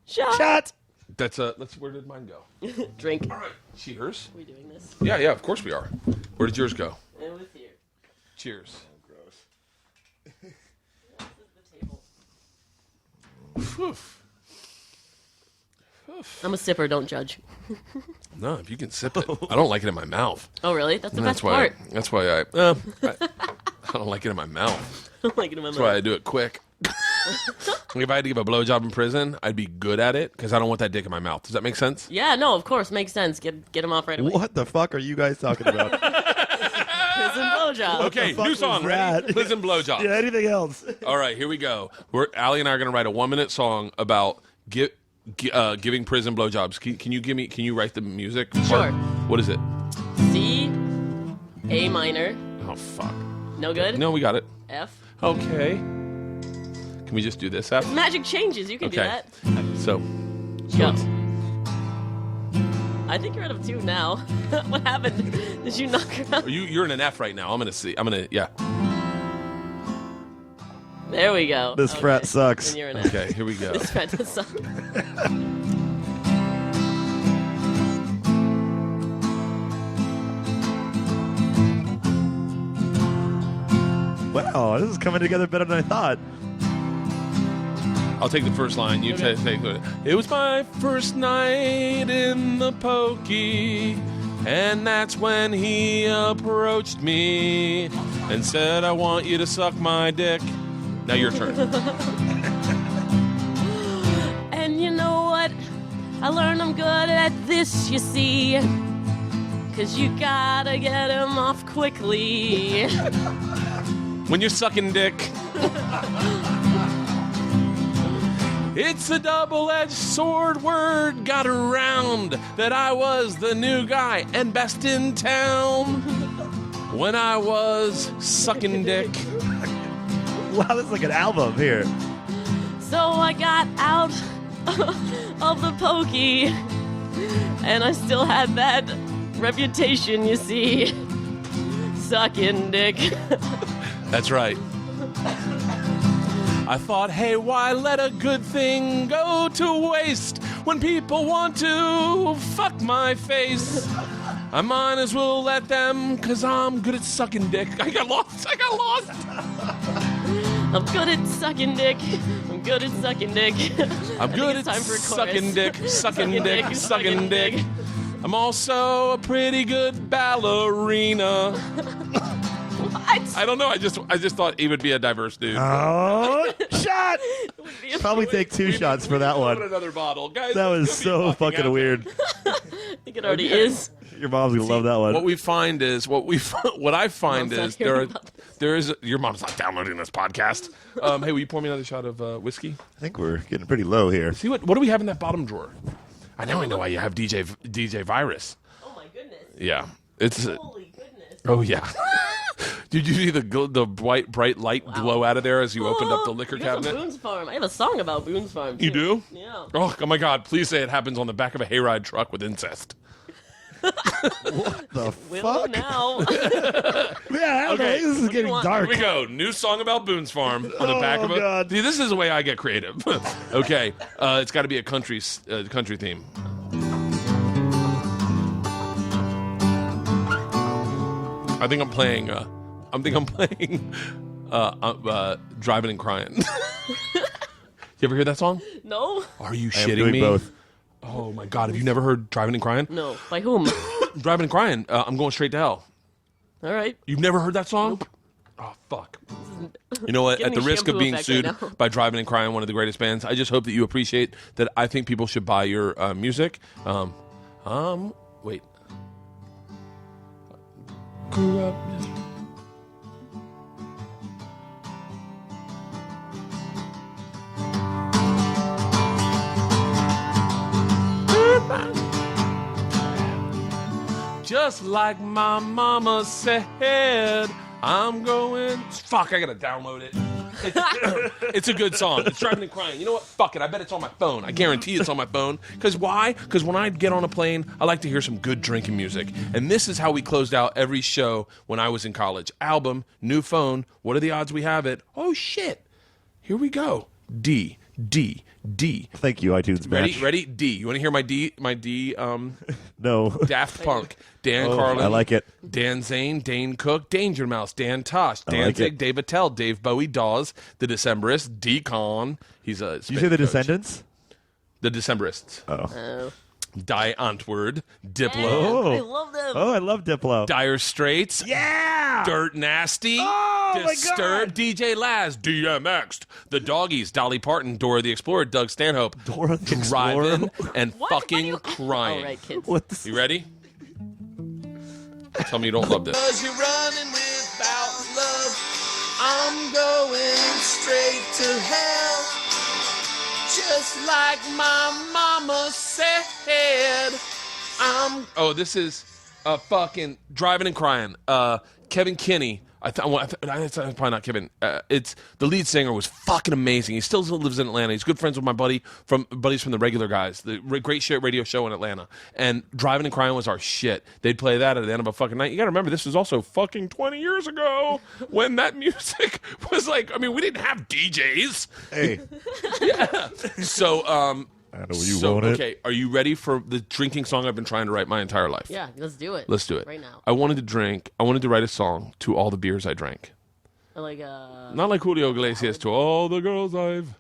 D: Shot.
A: That's where did mine go?
D: Drink.
A: All right. Cheers.
D: Are we doing this?
A: Yeah, of course we are. Where did yours go?
D: It was here.
A: Cheers.
D: This is the table.
A: Whew.
D: I'm a sipper, don't judge.
A: No, if you can sip it. I don't like it in my mouth.
D: Oh, really? That's the best part.
A: That's why I don't like it in my mouth.
D: I don't like it in my
A: That's
D: mouth.
A: why I do it quick. If I had to give a blowjob in prison, I'd be good at it because I don't want that dick in my mouth. Does that make sense?
D: Yeah, no, of course. Makes sense. Get him off right away.
C: What the fuck are you guys talking about?
D: Prison blowjob.
A: Okay,
C: fuck
A: new
C: was
A: song. Ready?
C: that?
A: Prison blowjob.
C: Yeah, anything else?
A: All right, here we go. Allie and I are going to write a 1-minute song about giving prison blowjobs. Can you write the music part?
D: Sure.
A: What is it?
D: C, A minor.
A: Oh, fuck.
D: No good?
A: No, we got it.
D: F.
A: Okay. Can we just do this after?
D: Magic changes. You can do
A: Okay.
D: that.
A: So
D: Go.
A: it's-
D: I think you're out of 2 now. What happened? Did you knock her out?
A: you're in an F right now. Yeah.
D: There we go.
C: This frat sucks.
D: Then you're in F.
A: Okay, here we go.
D: This frat does suck.
C: Wow, this is coming together better than I thought.
A: I'll take the first line. You
D: Okay.
A: take it. It was my first night in the pokey, and that's when he approached me and said, "I want you to suck my dick." Now your turn.
D: And you know what? I learned I'm good at this, you see. 'Cause you gotta get him off quickly.
A: When you're sucking dick, it's a double-edged sword. Word got around that I was the new guy and best in town when I was sucking dick.
C: Wow, this is like an album here.
D: So I got out of the pokey. And I still had that reputation, you see. Sucking dick.
A: That's right. I thought, hey, why let a good thing go to waste when people want to fuck my face? I might as well let them, 'cause I'm good at sucking dick. I got lost.
D: I'm good at sucking dick. I'm good at sucking dick.
A: I'm good at
D: time for a
A: sucking
D: chorus.
A: dick, sucking dick. I'm also a pretty good ballerina.
D: What?
A: I don't know. I just thought he would be a diverse dude.
C: Oh, shot! Probably take 2 shots for that
A: Open
C: one.
A: another bottle, guys.
C: That was
A: it's gonna
C: so
A: be
C: fucking
A: out
C: weird.
D: I think it already
A: Okay.
D: is.
C: Your mom's gonna love that one.
A: What we find is what I find
D: Mom's not
A: is
D: hearing about this.
A: there is your mom's not downloading this podcast. Hey, will you pour me another shot of whiskey?
C: I think we're getting pretty low here.
A: See what do we have in that bottom drawer? I know why you have DJ Virus.
D: Oh my goodness.
A: Yeah, it's
D: Holy goodness.
A: oh yeah. Did you see the white bright light glow out of there as you opened up the liquor
D: You have a
A: cabinet?
D: Boone's Farm. I have a song about Boone's Farm.
A: You
D: too.
A: do?
D: Yeah.
A: Oh my God! Please say it happens on the back of a hayride truck with incest.
C: The
D: Willow
C: fuck?
D: now.
C: Yeah,
A: Okay.
C: this is getting
D: want?
C: dark.
A: Here we go. New song about Boone's Farm on the back
C: Oh,
A: of it.
C: God.
A: See, this is the way I get creative. Okay, it's got to be a country theme. I think I'm playing. Driving and Crying. You ever hear that song?
D: No?
A: Are you
C: I am
A: shitting
C: doing
A: me?
C: both.
A: Oh my God! Have you never heard Driving and Crying?
D: No. By whom?
A: Driving and Crying. I'm going straight to hell.
D: All right.
A: You've never heard that song? Oh, fuck. You know what?
D: Give
A: At
D: me
A: the risk of
D: shampoo
A: being
D: effect
A: sued
D: right now.
A: by Driving and Crying, one of the greatest bands, I just hope that you appreciate that. I think people should buy your music. Wait. Grew up. Just like my mama said, I'm going. Fuck, I gotta download it. It's a good song. It's driving and crying. You know what? Fuck it. I bet it's on my phone. I guarantee it's on my phone. Because why? Because when I get on a plane, I like to hear some good drinking music. And this is how we closed out every show when I was in college. Album, new phone. What are the odds we have it? Oh, shit. Here we go. D.
C: Thank you, iTunes match.
A: Ready? D. You want to hear my D?
C: No.
A: Daft Punk. Dan Carlin.
C: I like it.
A: Dan Zane, Dane Cook, Danger Mouse, Dan Tosh, Danzig,
C: it.
A: Dave Attell, Dave Bowie, Dawes, The Decemberists, Deacon. He's a
C: Did you say the
A: coach.
C: Descendants?
A: The Decemberists.
D: Oh.
A: Die Antwoord, Diplo,
C: Oh.
D: I love them.
C: Oh, I love Diplo.
A: Dire Straits,
C: Yeah!
A: Dirt Nasty,
C: Oh, my
A: Disturbed,
C: God.
A: DJ Laz, DMX, The Doggies, Dolly Parton, Dora the Explorer, Doug Stanhope,
C: Dora the Explorer.
A: Driving and
D: What?
A: fucking
D: Why do you-
A: crying.
D: All right, kids.
C: What the...
A: You ready? Tell me you don't love this.
E: Cause you're running without love. I'm going straight to hell. Just like my mama said.
A: Oh, this is fucking Driving and Crying. Kevin Kinney. It's probably not Kevin. It's the lead singer was fucking amazing. He still lives in Atlanta. He's good friends with my buddies from the Regular Guys, the great radio show in Atlanta. And Driving and Crying was our shit. They'd play that at the end of a fucking night. You got to remember, this was also fucking 20 years ago when that music was like. I mean, we didn't have DJs.
C: Hey,
A: Yeah. So
C: I know you want it.
A: okay, are you ready for the drinking song I've been trying to write my entire life?
D: Yeah, let's do it.
A: Let's do it.
D: Right now.
A: I wanted to write a song to all the beers I drank.
D: Like,
A: Not like Julio Iglesias to all the girls I've...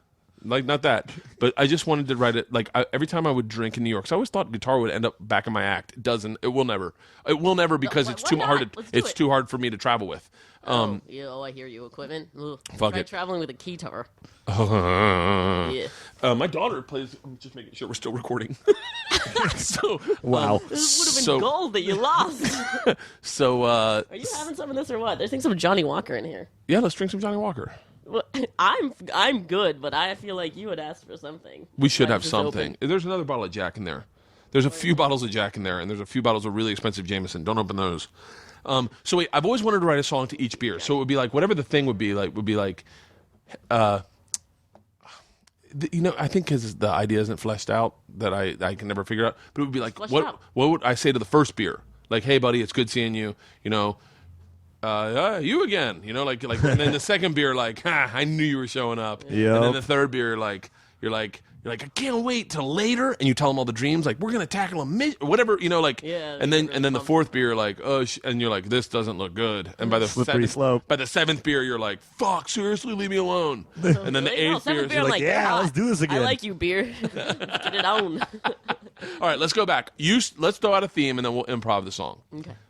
A: Like, not that. But I just wanted to write it, like, every time I would drink in New York, so I always thought guitar would end up back in my act. It doesn't. It will never. It will never because
D: why-
A: it's
D: why
A: too
D: not?
A: hard
D: Let's
A: to,
D: do
A: it's
D: it.
A: too hard for me to travel with.
D: I hear you. Equipment. Ugh.
A: Fuck
D: Try
A: it.
D: traveling with a guitar. Yeah.
A: My daughter plays... I'm just making sure we're still recording. So...
C: Wow.
D: This would have been
A: So-
D: gold that you lost.
A: So,
D: Are you having some of this or what? There's some Johnny Walker in here.
A: yeah, let's drink some Johnny Walker.
D: Well, I'm good, but I feel like you would ask for something.
A: We should
D: Why
A: have
D: is this
A: something.
D: open?
A: There's another bottle of Jack in there. There's a few bottles of Jack in there, and there's a few bottles of really expensive Jameson. Don't open those. So wait, I've always wanted to write a song to each beer. So it would be like whatever the thing would be like. I think because the idea isn't fleshed out that I can never figure out. But it would be like
D: Flesh it
A: what
D: out.
A: would I say to the first beer? Like, hey buddy, it's good seeing you. You know. You again, you know, like, and then the second beer, like, I knew you were showing up.
C: Yep.
A: And then the third beer, like, you're like, I can't wait till later, and you tell them all the dreams, like, we're gonna tackle a whatever, you know, like,
D: Yeah,
A: and then
D: really
A: the fourth beer, like, and you're like, this doesn't look good, and by the
C: Slippery slope.
A: by the seventh bear, you're like, fuck, seriously, leave me alone, and then the
D: Wait, no,
A: eighth
D: seventh
A: beer,
D: beer,
A: is
D: I'm
A: like,
C: yeah,
D: "Ah,
C: let's do this again."
D: I like you, beer. Let's get it on.
A: all right, let's go back. Let's throw out a theme, and then we'll improv the song.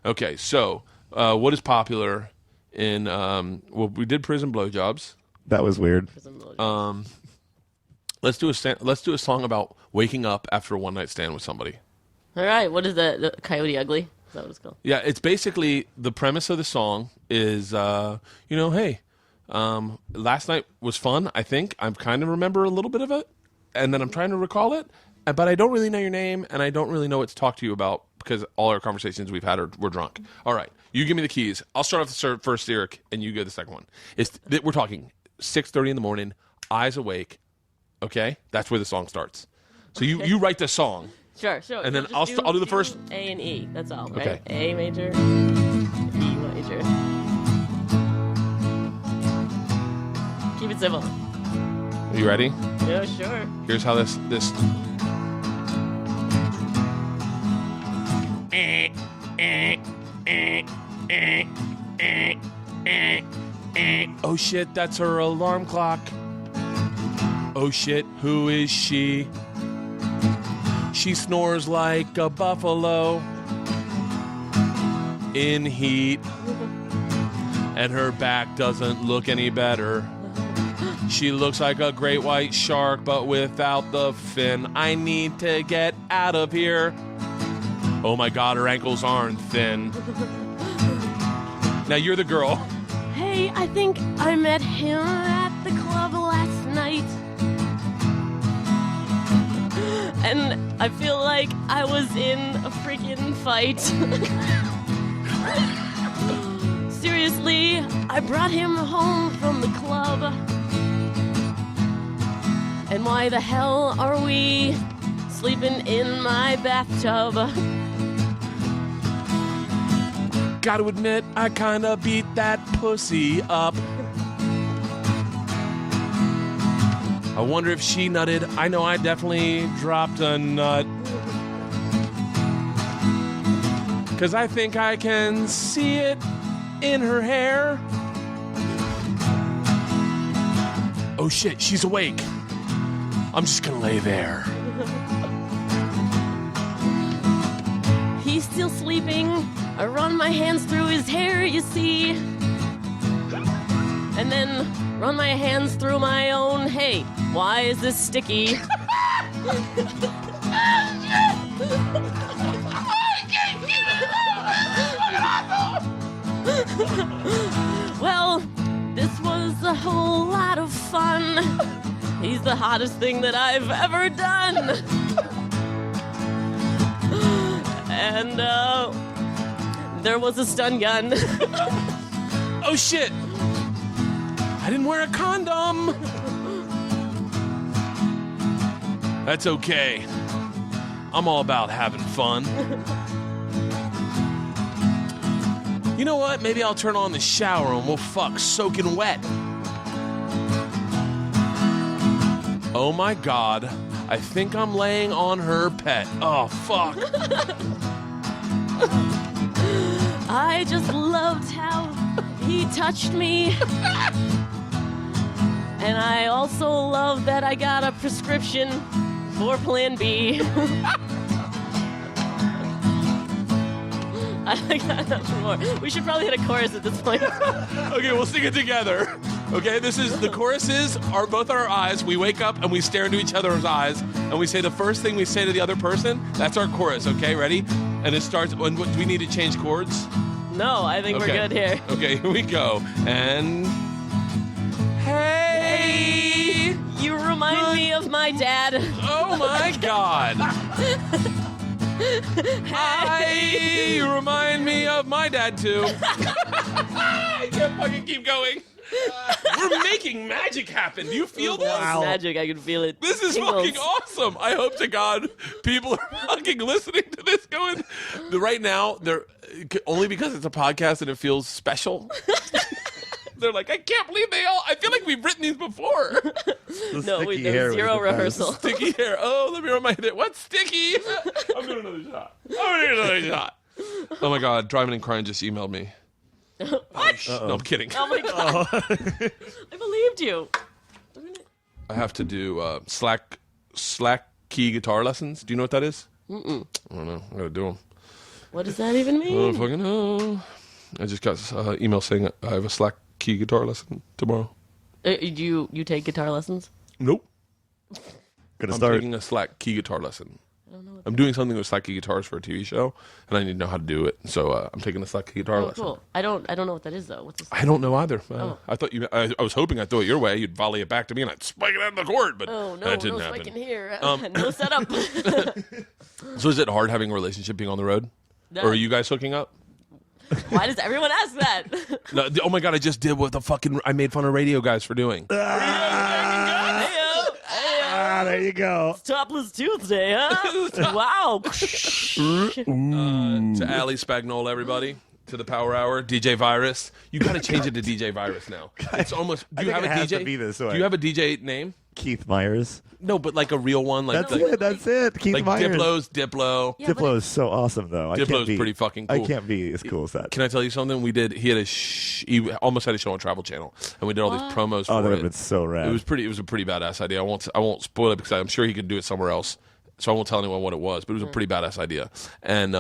A: Okay. So, what is popular in? We did prison blowjobs.
C: That was weird.
A: Let's do a song about waking up after a one night stand with somebody.
D: All right, what is the Coyote Ugly? Is that what it's called?
A: Yeah, it's basically the premise of the song is, hey, last night was fun. I think I kind of remember a little bit of it, and then I'm trying to recall it, but I don't really know your name, and I don't really know what to talk to you about because all our conversations we've had we're drunk. All right, you give me the keys. I'll start off the first lyric, and you go the second one. We're talking 6:30 in the morning, eyes awake. Okay, that's where the song starts. So you write the song.
D: Sure.
A: And then
D: Just
A: I'll do the first-
D: A and E. That's all, right?
A: Okay.
D: A major, E major. Keep it simple.
A: Are you ready?
D: Yeah, sure.
A: Here's how this. Oh shit, that's her alarm clock. Oh shit, who is she? She snores like a buffalo in heat, and her back doesn't look any better. She looks like a great white shark, but without the fin. I need to get out of here. Oh my god, her ankles aren't thin. Now you're the girl.
D: Hey, I think I met him at the club last night. And I feel like I was in a freaking fight. Seriously. seriously, I brought him home from the club. And why the hell are we sleeping in my bathtub?
A: Gotta admit, I kinda beat that pussy up. I wonder if she nutted. I know I definitely dropped a nut. 'Cause I think I can see it in her hair. Oh shit, she's awake. I'm just gonna lay there.
D: He's still sleeping. I run my hands through his hair, you see. And then run my hands through my own. Hey, why is this sticky? Well, this was a whole lot of fun. He's the hottest thing that I've ever done. And, there was a stun gun.
A: Oh shit! I didn't wear a condom! That's okay. I'm all about having fun. You know what? Maybe I'll turn on the shower and we'll fuck soaking wet. Oh my god. I think I'm laying on her pet. Oh, fuck.
D: I just loved how he touched me. And I also love that I got a prescription for Plan B. I got nothing more. We should probably hit a chorus at this point.
A: Okay, we'll sing it together. Okay, this is the choruses are both our eyes. We wake up and we stare into each other's eyes and we say the first thing we say to the other person. That's our chorus. Okay, ready? And it starts. Do we need to change chords?
D: No, I think we're good here.
A: Okay, here we go. And hey,
D: you remind me of my dad.
A: Oh my God. Hi, you remind me of my dad too. I can't fucking keep going. We're making magic happen. Do you feel this?
D: Wow. Magic, I can feel it.
A: This is fucking awesome. I hope to God people are fucking listening to this going. Right now, they're only because it's a podcast and it feels special. They're like, I can't believe they all. I feel like we've written these before.
D: No, we did zero rehearsal.
A: Sticky hair. Oh, let me remind you. What's sticky? I'm doing another shot. Oh my God, Driving and Crying just emailed me.
D: What?
A: No, I'm kidding.
D: Oh my God. I believed you.
A: I have to do slack key guitar lessons. Do you know what that is?
D: Mm-mm.
A: I don't know. I gotta do them.
D: What does that even mean?
A: I don't fucking know. I just got an email saying I have a slack key guitar lesson tomorrow.
D: You take guitar lessons?
A: Nope.
C: I'm
A: taking a slack key guitar lesson. I'm doing something with slack key guitars for a TV show, and I need to know how to do it. So I'm taking a slack key guitar lesson.
D: Cool. I don't know what that is though. What's this?
A: I don't know either. I thought you. I was hoping I'd throw it your way. You'd volley it back to me, and I'd spike it out of the cord. But that didn't happen.
D: Spiking here. No setup.
A: So is it hard having a relationship being on the road, or are you guys hooking up?
D: Why does everyone ask that?
A: No, oh my God! I just did what I made fun of radio guys for doing.
C: There you go.
D: It's Topless Tuesday, huh? Wow.
A: To Ali Spagnola, everybody. To the Power Hour, DJ Virus. You got to change it to DJ Virus now. It's almost. Do you have a DJ?
C: To be this way.
A: Do you have a DJ name?
C: Keith Myers.
A: No, but like a real one. Like
C: That's it. Keith
A: like
C: Myers.
A: Diplo.
D: Yeah,
C: Diplo is so awesome, though.
A: Diplo's pretty fucking cool.
C: I can't be as cool as that.
A: Can I tell you something? He had he almost had a show on Travel Channel, and we did all these promos for
C: that
A: it.
C: would have been so rad.
A: It was a pretty badass idea. I won't spoil it because I'm sure he could do it somewhere else. So I won't tell anyone what it was, but it was a pretty badass idea. And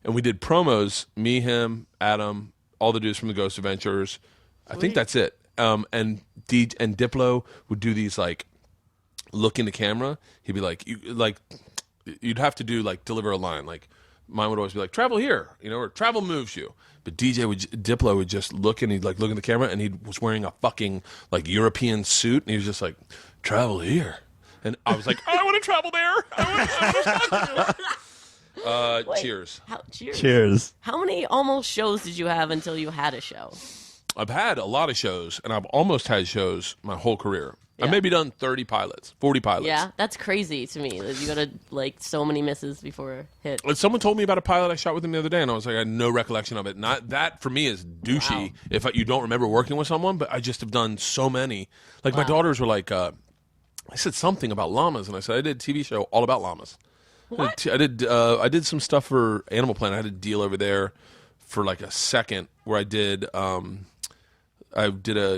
A: we did promos, me, him, Adam, all the dudes from the Ghost Adventures. I think that's it. And Diplo would do these like look in the camera. He'd be like, you'd have to do like deliver a line. Like mine would always be like, travel here, or travel moves you. But Diplo would just look and he'd like look in the camera and he was wearing a fucking like European suit and he was just like, travel here. And I was like, I want to travel there. I want to
D: Wait,
A: Cheers.
D: Cheers.
C: Cheers.
D: How many almost shows did you have until you had a show?
A: I've had a lot of shows, and I've almost had shows my whole career.
D: Yeah.
A: I've maybe done 30 pilots, 40 pilots.
D: Yeah, that's crazy to me. That you gotta like so many misses before hit.
A: Someone told me about a pilot I shot with him the other day, and I was like, I had no recollection of it. Not that for me is douchey if you don't remember working with someone, but I just have done so many. Like my daughters were like, I said something about llamas, and I said I did a TV show all about llamas.
D: What?
A: I did some stuff for Animal Planet. I had a deal over there for like a second where I did a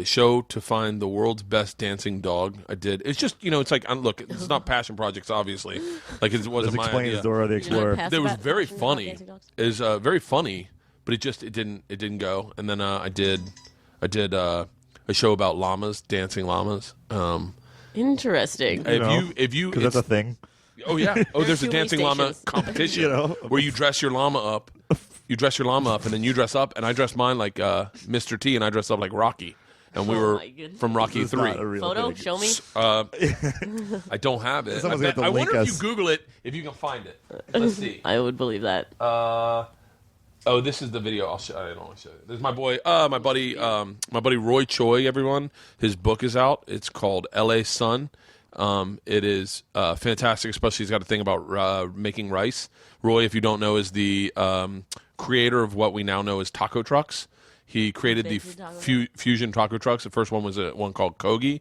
A: show to find the world's best dancing dog. It's just, it's like, look, it's not passion projects, obviously. Like, it wasn't my
C: Explains
A: idea.
C: Dora the Explorer.
A: It was very funny. It was very funny, but it didn't go. And then I did a show about llamas, dancing llamas.
D: Interesting.
A: If you,
C: because that's a thing.
A: Oh yeah. Oh, there's a
D: Two
A: dancing
D: stations.
A: llama competition where you dress your llama up. You dress your llama up, and then you dress up, and I dress mine like Mr. T, and I dress up like Rocky, and we were
D: my goodness.
A: from Rocky
C: This is
A: 3.
C: not a real
D: Photo?
C: thing.
D: Show me.
A: I don't have it.
C: Someone's gonna have to
A: I
C: link
A: wonder if
C: us.
A: you Google it, if you can find it. Let's see.
D: I would believe that.
A: This is the video. I don't want to show you. There's my boy, my buddy Roy Choi. Everyone, his book is out. It's called L.A. Sun. It is fantastic, especially he's got a thing about making rice. Roy, if you don't know, is the creator of what we now know as taco trucks. He created the fusion taco trucks. The first one was one called Kogi,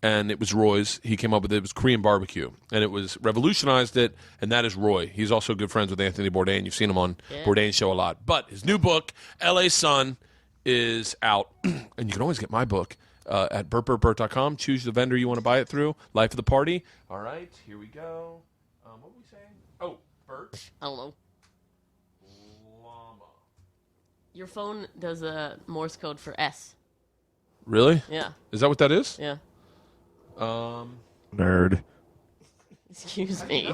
A: and it was Roy's. He came up with it. It was Korean barbecue, and it was revolutionized it. And that is Roy. He's also good friends with Anthony Bourdain. You've seen him on Bourdain's show a lot. But his new book, L.A. Sun, is out, and you can always get my book at bertbertbert.com. Choose the vendor you want to buy it through. Life of the Party. All right, here we go. What were we saying? Oh, Bert.
D: I don't know.
A: Llama.
D: Your phone does a Morse code for S.
A: Really?
D: Yeah.
A: Is that what that is?
D: Yeah.
C: Nerd.
D: Excuse me.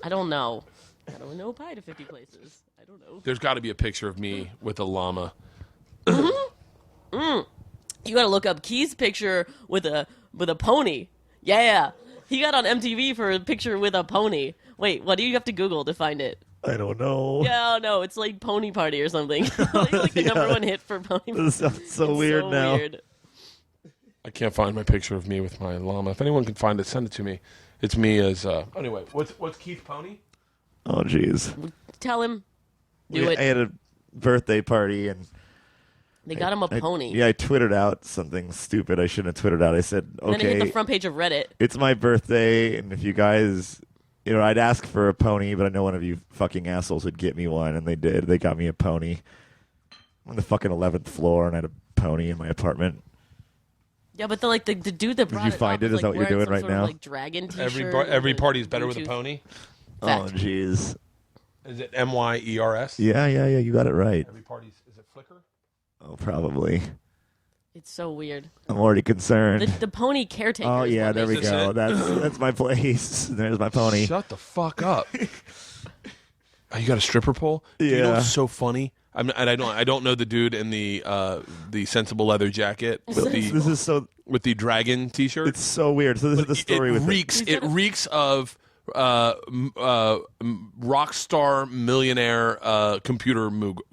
D: I don't know. I don't know pi to 50 places. I don't know.
A: There's got to be a picture of me with a llama.
D: You gotta look up Key's picture with a pony. Yeah. He got on MTV for a picture with a pony. Wait, what do you have to Google to find it?
C: I don't know.
D: Yeah, no, it's like Pony Party or something. like the number one hit for Pony Party.
C: This sounds so
D: It's
C: weird
D: so
C: now.
D: Weird.
A: I can't find my picture of me with my llama. If anyone can find it, send it to me. It's me as anyway. What's Keith's pony?
C: Oh, jeez.
D: Tell him. Do
C: I
D: it.
C: had a birthday party and
D: They got him a pony.
C: Yeah, I twittered out something stupid. I shouldn't have twittered out. I said,
D: And then it hit
C: okay,
D: the front page of Reddit.
C: it's my birthday, and if you guys, I'd ask for a pony, but I know one of you fucking assholes would get me one, and they did. They got me a pony. I'm on the fucking 11th floor, and I had a pony in my apartment.
D: Yeah, but the dude that brought
C: you find
D: it
C: it?
D: up
C: Is that what you're
D: wearing
C: doing
D: some
C: right
D: sort of,
C: now?
D: like dragon t-shirt.
A: Every
D: with
A: party is better with a
D: Bluetooth.
A: pony.
C: Oh,
D: Fact.
C: jeez.
A: Is it MYERS?
C: Yeah, you got it right.
A: Every party's is it Flickr?
C: Oh, probably.
D: It's so weird.
C: I'm already concerned.
D: The pony caretaker.
C: Oh,
D: is
C: yeah,
D: what
C: there we
D: makes
A: Is
D: it-
A: this
C: go.
A: it?
C: That's my place. There's my pony.
A: Shut the fuck up. Oh, you got a stripper pole? Do you know
C: Yeah.
A: what's so funny? I don't know the dude in the sensible leather jacket with
C: This is so.
A: with the dragon T-shirt.
C: It's so weird. So this is the story
A: it
C: with
A: reeks. It reeks of rock star millionaire computer mogul.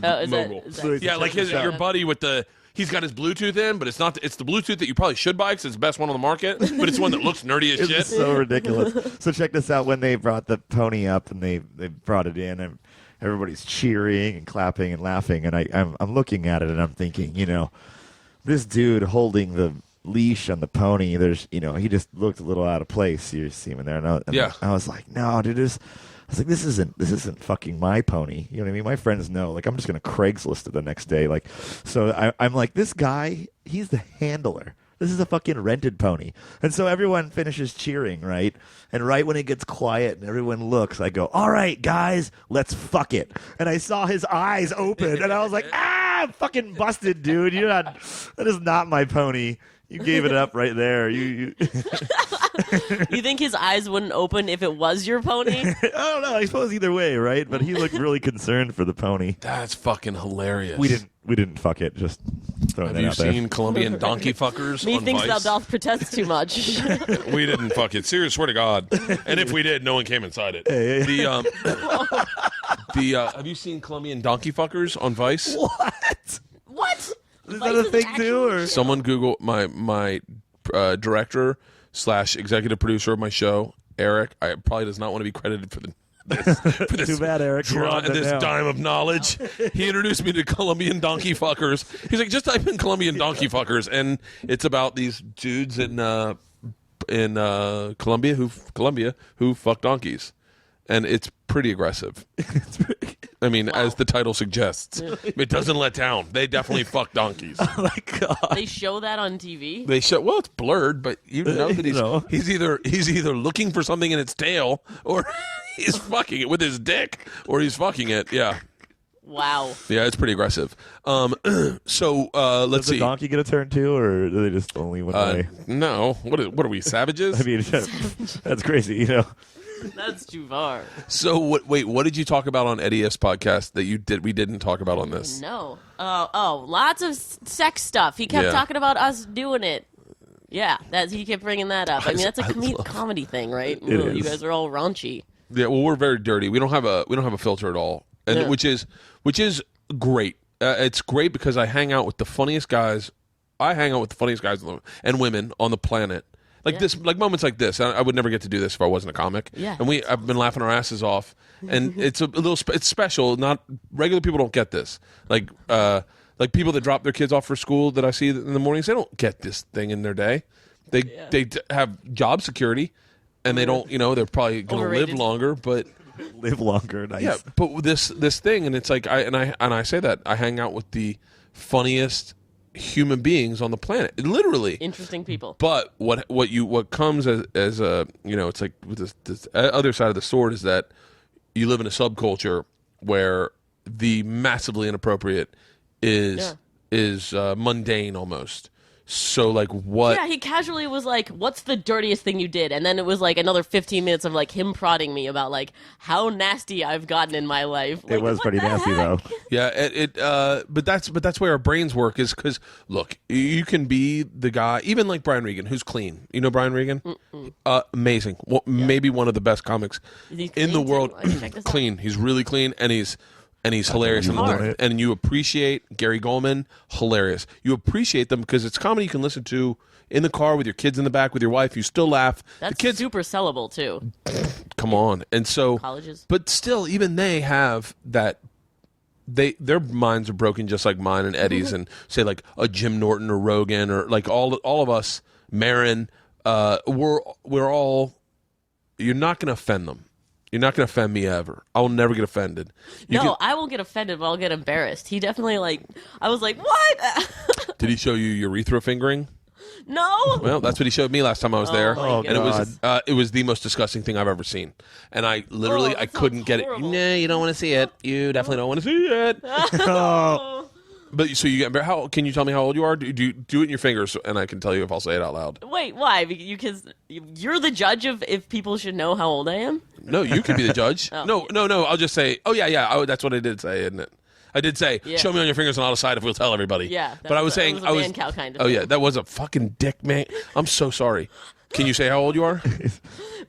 D: Is
A: mogul.
D: that
A: Yeah, like your buddy with the. He's got his Bluetooth in, but it's not. It's the Bluetooth that you probably should buy because it's the best one on the market. But it's one that looks nerdy as
C: It's
A: shit.
C: so ridiculous. So check this out. When they brought the pony up and they brought it in, and everybody's cheering and clapping and laughing, and I'm looking at it and I'm thinking, this dude holding the leash on the pony, he just looked a little out of place. You see him in there, and
A: Yeah.
C: I was like, no, dude, I was like, this isn't fucking my pony. You know what I mean? My friends know. Like, I'm just gonna Craigslist it the next day. Like, so I'm like, this guy, he's the handler. This is a fucking rented pony. And so everyone finishes cheering, right? And right when it gets quiet and everyone looks, I go, all right, guys, let's fuck it. And I saw his eyes open, and I was like, I'm fucking busted, dude. That is not my pony. You gave it up right there. You
D: You think his eyes wouldn't open if it was your pony?
C: I don't know. I suppose either way, right? But he looked really concerned for the pony.
A: That's fucking hilarious.
C: We didn't fuck it. Just throwing
A: Have
C: that
A: you
C: out there.
A: seen Colombian donkey fuckers
D: Me
A: on
D: thinks thou
A: Vice?
D: doth protest too much.
A: We didn't fuck it. Serious, swear to God. And if we did, no one came inside it.
C: Hey.
A: Have you seen Colombian donkey fuckers on Vice?
D: What?
C: Is that a thing too? Or
A: Someone Google my director / executive producer of my show, Eric. I probably does not want to be credited for this.
C: Too bad, Eric. You're on it
A: This
C: now.
A: dime of knowledge. He introduced me to Colombian donkey fuckers. He's like, just type in Colombian donkey fuckers, and it's about these dudes in Colombia who fuck donkeys, and it's pretty aggressive. I mean, as the title suggests, it doesn't let down. They definitely fuck donkeys.
C: Oh my God.
D: They show that on TV?
A: They show, well, it's blurred, but you know that
C: know.
A: he's either looking for something in its tail, or he's fucking it with his dick, or he's fucking it. Yeah,
D: Wow.
A: yeah, it's pretty aggressive. So let's
C: Does the
A: see.
C: donkey get a turn too, or do they just only one way?
A: No, what are we, savages?
C: I mean, that's crazy, you know.
D: That's too far.
A: So what did you talk about on Eddie F's podcast that we didn't talk about on this?
D: No. Lots of sex stuff. He kept
A: Yeah.
D: talking about us doing it. Yeah, he kept bringing that up. I mean, that's a
A: love-
D: comedy thing, right?
C: It
D: You
C: is.
D: guys are all raunchy.
A: Yeah, well, we're very dirty. We don't have a filter at all, and
D: Yeah.
A: which is great. It's great because I hang out with the funniest guys. I hang out with the funniest guys and women on the planet. Like this, like moments like this. I would never get to do this if I wasn't a comic.
D: Yeah.
A: And I've been laughing our asses off, and it's a little. It's special. Not regular people don't get this. Like people that drop their kids off for school that I see in the mornings. They don't get this thing in their day. They have job security, and they don't. They're probably going to live
D: Overrated.
A: longer, but.
C: Live longer. Nice.
A: Yeah, but this thing, and it's like I say that I hang out with the funniest human beings on the planet, literally.
D: Interesting people.
A: But what comes as a it's like with this other side of the sword is that you live in a subculture where the massively inappropriate is mundane almost. So like what?
D: Yeah, he casually was like, "What's the dirtiest thing you did?" And then it was like another 15 minutes of like him prodding me about like how nasty I've gotten in my life.
C: It
D: Like,
C: was
D: what
C: pretty
D: the
C: nasty
D: heck?
C: though.
A: Yeah, but that's where our brains work is because look, you can be the guy, even like Brian Regan, who's clean. You know Brian Regan? Amazing. Well, maybe one of the best comics
D: Is he
A: in the
D: clean, too?
A: world.
D: I should check this out.
A: Clean. He's really clean, and he's hilarious.
C: you want it.
A: And you appreciate Gary Goldman, hilarious. You appreciate them because it's comedy you can listen to in the car with your kids in the back with your wife. You still laugh.
D: That's
A: the kids,
D: super sellable too.
A: come on. And so,
D: Colleges.
A: but still, even they have that. Their minds are broken just like mine and Eddie's, and say like a Jim Norton or Rogan or like all of us, Marin. We're all. You're not going to offend them. You're not going to offend me ever. I will never get offended.
D: I won't get offended, but I'll get embarrassed. He definitely I was like, what?
A: Did he show you urethra fingering?
D: No.
A: Well, that's what he showed me last time I was there,
D: my
A: and it was the most disgusting thing I've ever seen. And I literally
D: that
A: I
D: sounds
A: couldn't get
D: horrible.
A: it. Nah, you don't want to see it. You definitely don't want to see it. But so you get embarrassed. How can you tell me how old you are? Do it in your fingers, and I can tell you if I'll say it out loud.
D: Wait, why? Because you're the judge of if people should know how old I am?
A: No, you can be the judge.
D: Oh.
A: No. I'll just say, oh yeah. Oh, that's what I did say, isn't it? I did say,
D: Yeah.
A: show me on your fingers and I'll decide if we'll tell everybody.
D: Yeah,
A: but I was saying,
D: it was a man cow kind of
A: Oh
D: thing.
A: yeah, that was a fucking dick, man. I'm so sorry. Can you say how old you are?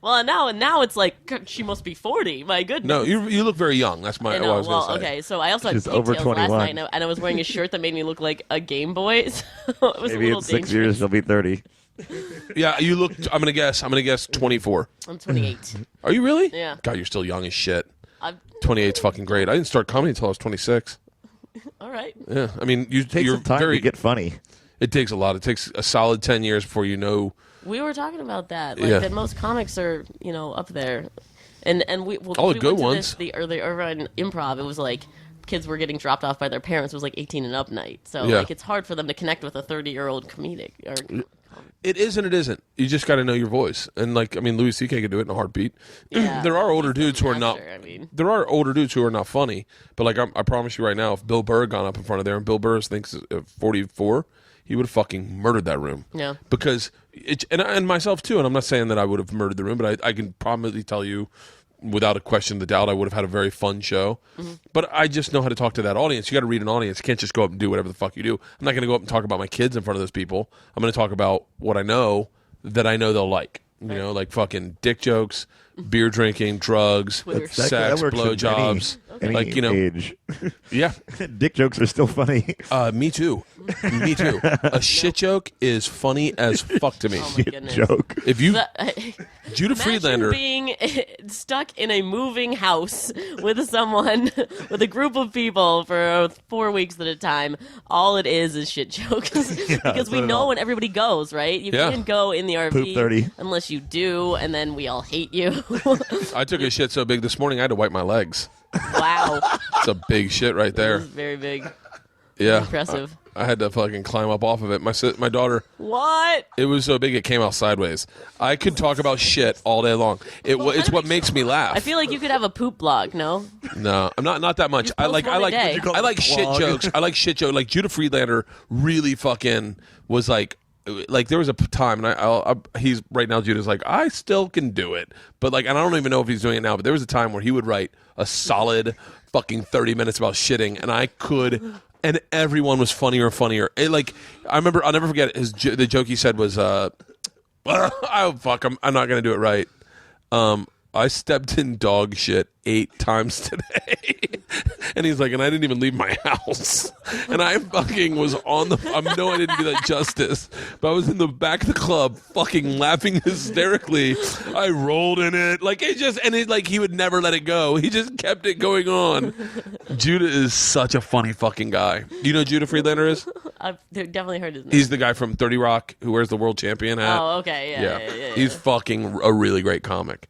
D: Well, now it's like God, she must be 40. My goodness.
A: No, you look very young. That's
D: I
A: what I
D: know.
A: was
D: Well,
A: going to say.
D: okay. So I also had
C: She's over
D: pigtails last
C: 21.
D: night, and I was wearing a shirt that made me look like a Game Boy. So it was a
C: Maybe
D: little
C: in 6
D: dangerous.
C: years he'll be 30.
A: Yeah, you look. I'm gonna guess 24.
D: I'm 28.
A: Are you really?
D: Yeah.
A: God, you're still young as shit.
D: I'm
A: 28's fucking great. I didn't start comedy until I was 26.
D: all right.
A: Yeah, I mean,
C: Takes
A: you're
C: some time
A: very.
C: to get funny.
A: It takes a lot. It takes a solid 10 years before you know.
D: We were talking about that. Like
A: Yeah.
D: that most comics are, up there. And we
A: All the
D: we
A: good
D: went to
A: ones.
D: This, the Irvine Improv, it was like kids were getting dropped off by their parents. It was like 18 and up night. So
A: Yeah.
D: like it's hard for them to connect with a 30-year-old comedic or
A: It is and it isn't. You just got to know your voice. And like, I mean, Louis C.K. could do it in a heartbeat.
D: Yeah.
A: There are older dudes who are not.
D: master, I mean.
A: There are older dudes who are not funny. But like, I promise you right now, if Bill Burr gone up in front of there and Bill Burr thinks 44, he would have fucking murdered that room.
D: Yeah.
A: Because and myself too. And I'm not saying that I would have murdered the room, but I can probably tell you, without a question of the doubt, I would have had a very fun show. But I just know how to talk to that audience. You got to read an audience. You can't just go up and do whatever the fuck you do. I'm not going to go up and talk about my kids in front of those people. I'm going to talk about what I know that I know they'll like. You know, like fucking dick jokes, beer drinking, drugs,
D: Twitter.
A: sex,
C: that works in
A: blowjobs.
C: any
A: Like, you know,
C: age.
A: yeah.
C: Dick jokes are still funny.
A: Me too. Me too. A shit joke is funny as fuck to me.
D: Oh my goodness.
C: Joke.
A: If you
D: That-
A: Judah
D: Imagine
A: Friedlander,
D: being stuck in a moving house with someone, with a group of people for 4 weeks at a time. All it is shit jokes. Because we
C: not at
D: know
C: all.
D: when everybody goes, right? You
A: Yeah.
D: can't go in the RV
C: Poop 30.
D: unless you do, and then we all hate you.
A: I took a shit so big this morning I had to wipe my legs.
D: Wow.
A: It's a big shit right
D: That
A: there.
D: is very big.
A: Yeah,
D: Impressive.
A: I had to fucking climb up off of it. My daughter,
D: What?
A: it was so big it came out sideways. I could talk about shit all day long. It's what makes me laugh.
D: I feel like you could have a poop blog, no?
A: No, I'm not that much.
D: You
A: I
D: post
A: like
D: one a day.
C: call
A: I
C: it
A: like
C: a
A: shit
C: blog?
A: jokes. I like shit jokes. Like Judah Friedlander really fucking was like there was a time, and he's right now. Judah's like, I still can do it, but like, and I don't even know if he's doing it now. But there was a time where he would write a solid fucking 30 minutes about shitting, and I could, and everyone was funnier and funnier. Like I remember, I'll never forget the joke he said was, oh fuck, I'm not gonna do it right. I stepped in dog shit 8 times today. And he's like, and I didn't even leave my house. And I fucking was on I know I didn't do that justice, but I was in the back of the club fucking laughing hysterically. I rolled in it. Like, like, he would never let it go. He just kept it going on. Judah is such a funny fucking guy. Do you know who Judah Friedlander is?
D: I've definitely heard his name.
A: He's the guy from 30 Rock who wears the world champion hat.
D: Oh, okay. Yeah.
A: He's fucking a really great comic.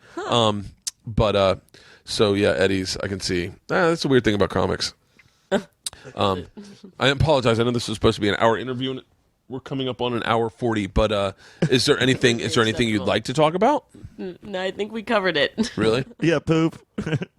A: So yeah, Eddie's, I can see. That's the weird thing about comics. I apologize. I know this was supposed to be an hour interview, and we're coming up on an hour 40. But is there anything you'd like to talk about?
D: No, I think we covered it.
A: Really?
C: Yeah, poop,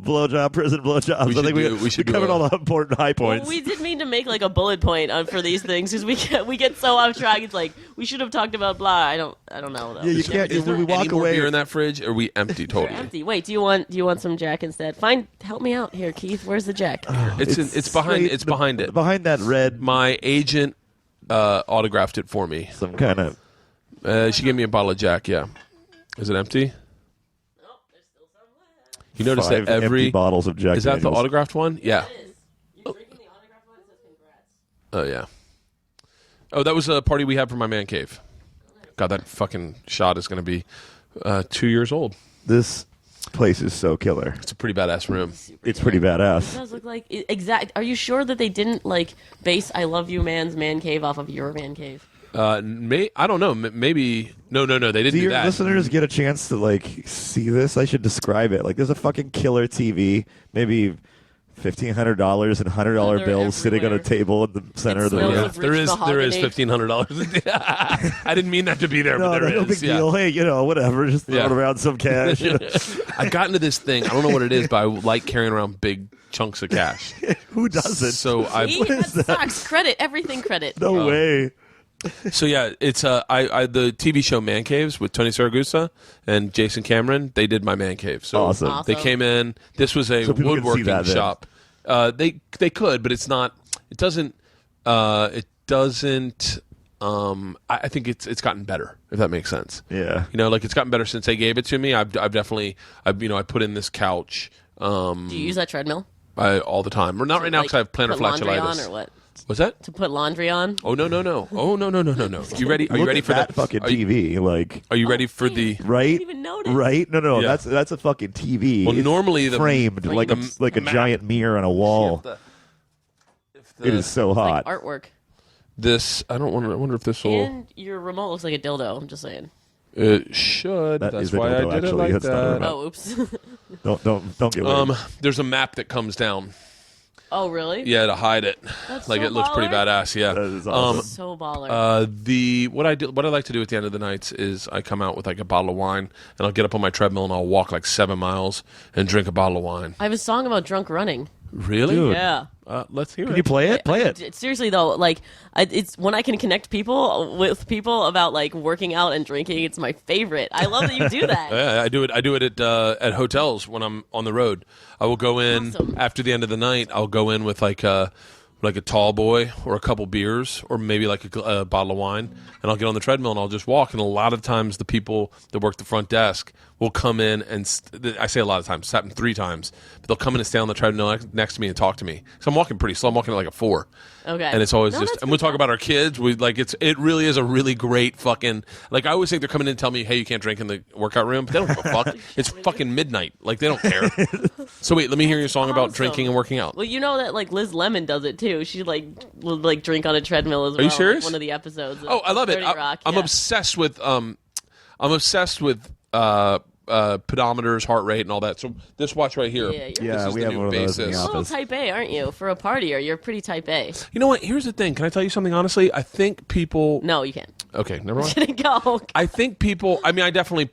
C: blowjob, prison blowjobs.
A: We
C: I think
A: should
C: we
A: do
C: covered
A: a-
C: all the important high
D: Well,
C: points.
D: we did mean to make like a bullet point for these things because we get so off track. It's like we should have talked about blah. I don't know though.
C: Yeah, you can't.
A: Is there
C: When we walk
A: any more
C: away,
A: beer in that fridge? Or are we empty totally?
D: Empty. Wait, do you want some Jack instead? Help me out here, Keith. Where's the Jack?
A: It's behind.
C: straight-
A: It's behind it.
C: Behind that red,
A: My agent autographed it for me.
C: some kind of.
A: She gave me a bottle of Jack. Yeah. Is it empty? You notice
C: 5
A: that every
C: empty bottles of Jack
A: is that the
C: Daniels.
A: autographed one? Yeah.
D: You drinking the autograph one? It says congrats.
A: Oh yeah. Oh, that was a party we had for my man cave. God, that fucking shot is going to be 2 years old.
C: This place is so killer.
A: It's a pretty badass room.
C: It's pretty
D: It
C: badass.
D: does look like exact. Are you sure that they didn't like base "I Love You Man's Man Cave" off of your man cave?
A: I don't know. Maybe no. They didn't
C: Do
A: do
C: your
A: that.
C: listeners get a chance to like see this? I should describe it. Like, there's a fucking killer TV, maybe $1,500 and $100
D: They're
C: bills sitting on a
D: everywhere.
C: table in the center
D: It
C: of the
D: smells
C: room.
D: of
A: There
D: rich
A: is
D: mahogany.
A: $1,500. I didn't mean that to be there,
C: No,
A: but there
C: no
A: is.
C: big
A: Yeah.
C: deal. Hey, whatever. Just
A: Yeah.
C: throwing around some cash.
A: I got into this thing. I don't know what it is, but I like carrying around big chunks of cash.
C: Who doesn't?
A: So
D: That sucks. Credit everything. Credit.
C: No way.
A: So yeah, it's the TV show Man Caves with Tony Saragusa and Jason Cameron. They did my man cave. So
C: Awesome.
A: they came in. This was a
C: So people can see
A: woodworking
C: that then.
A: shop. They could, but it's not. It doesn't. It doesn't. I think it's gotten better, if that makes sense.
C: Yeah.
A: Like it's gotten better since they gave it to me. I've definitely. I put in this couch.
D: Do you use that treadmill?
A: All the time. Or not right now because I have plantar
D: put laundry on
A: fasciitis.
D: or what?
A: What's that?
D: To put laundry on?
A: Oh no. Oh no. You ready? Are you
C: Look
A: ready
C: at
A: for
C: that fucking
A: Are you,
C: TV? Like,
A: are you ready for the?
C: right?
D: I didn't even notice.
C: Right? No.
A: Yeah.
C: That's a fucking TV.
A: Well,
C: It's
A: normally the
C: framed like a
A: map.
C: giant mirror on a wall. It is so hot.
D: Like artwork.
A: This I don't wonder. I wonder if this will.
D: And your remote looks like a dildo. I'm just saying.
A: It should.
C: That
A: That's
C: is a
A: why
C: dildo,
A: I did
C: actually.
A: it like
C: That's not a
A: that.
C: remote.
D: Oh, oops.
C: Don't get worried.
A: There's a map that comes down.
D: Oh, really?
A: Yeah, to hide it.
D: That's
A: Like
D: so
A: it looks pretty
D: baller.
A: badass. Yeah.
C: That is awesome.
D: So baller.
A: What I like to do at the end of the nights is I come out with like a bottle of wine and I'll get up on my treadmill and I'll walk like 7 miles and drink a bottle of wine.
D: I have a song about drunk running.
A: Really?
C: Dude.
D: Yeah.
A: Let's hear
C: Can
A: it.
C: you play it? Play it.
D: Seriously though, like it's when I can connect people with people about like working out and drinking. It's my favorite. I love that you do that.
A: Yeah, I do it. I do it at hotels when I'm on the road. I will go in
D: Awesome.
A: after the end of the night. I'll go in with like a tall boy or a couple beers or maybe like a bottle of wine, and I'll get on the treadmill and I'll just walk. And a lot of times the people that work the front desk will come in and I say a lot of times, it's happened 3 times, but they'll come in and stay on the treadmill next to me and talk to me. So I'm walking pretty slow. I'm walking at like a 4.
D: Okay.
A: And it's always
D: No,
A: just,
D: that's
A: and we'll talk
D: good.
A: about our kids. It really is a really great fucking, like I always think they're coming in and tell me, hey, you can't drink in the workout room, but they don't give a fuck. It's fucking midnight. Like they don't care. So wait, let me hear your song about
D: Awesome.
A: drinking and working out.
D: Well, you know that like Liz Lemon does it too. She like will like drink on a treadmill as well.
A: you serious?
D: Like, one of the episodes. Of
A: Oh, I love it.
D: 30 Rock.
A: I'm
D: yeah.
A: obsessed with pedometers, heart rate, and all that. So this watch right here.
D: Yeah, you're
C: Yeah,
A: this is
C: we
A: the
C: have
A: new
C: one of those in the
A: basis.
D: a little
C: office.
D: type A, aren't you? For a partier, you're pretty type A.
A: You know what? Here's the thing. Can I tell you something honestly? I think people.
D: No, you can't.
A: Okay, never mind.
D: Didn't go.
A: I think people. I mean, I definitely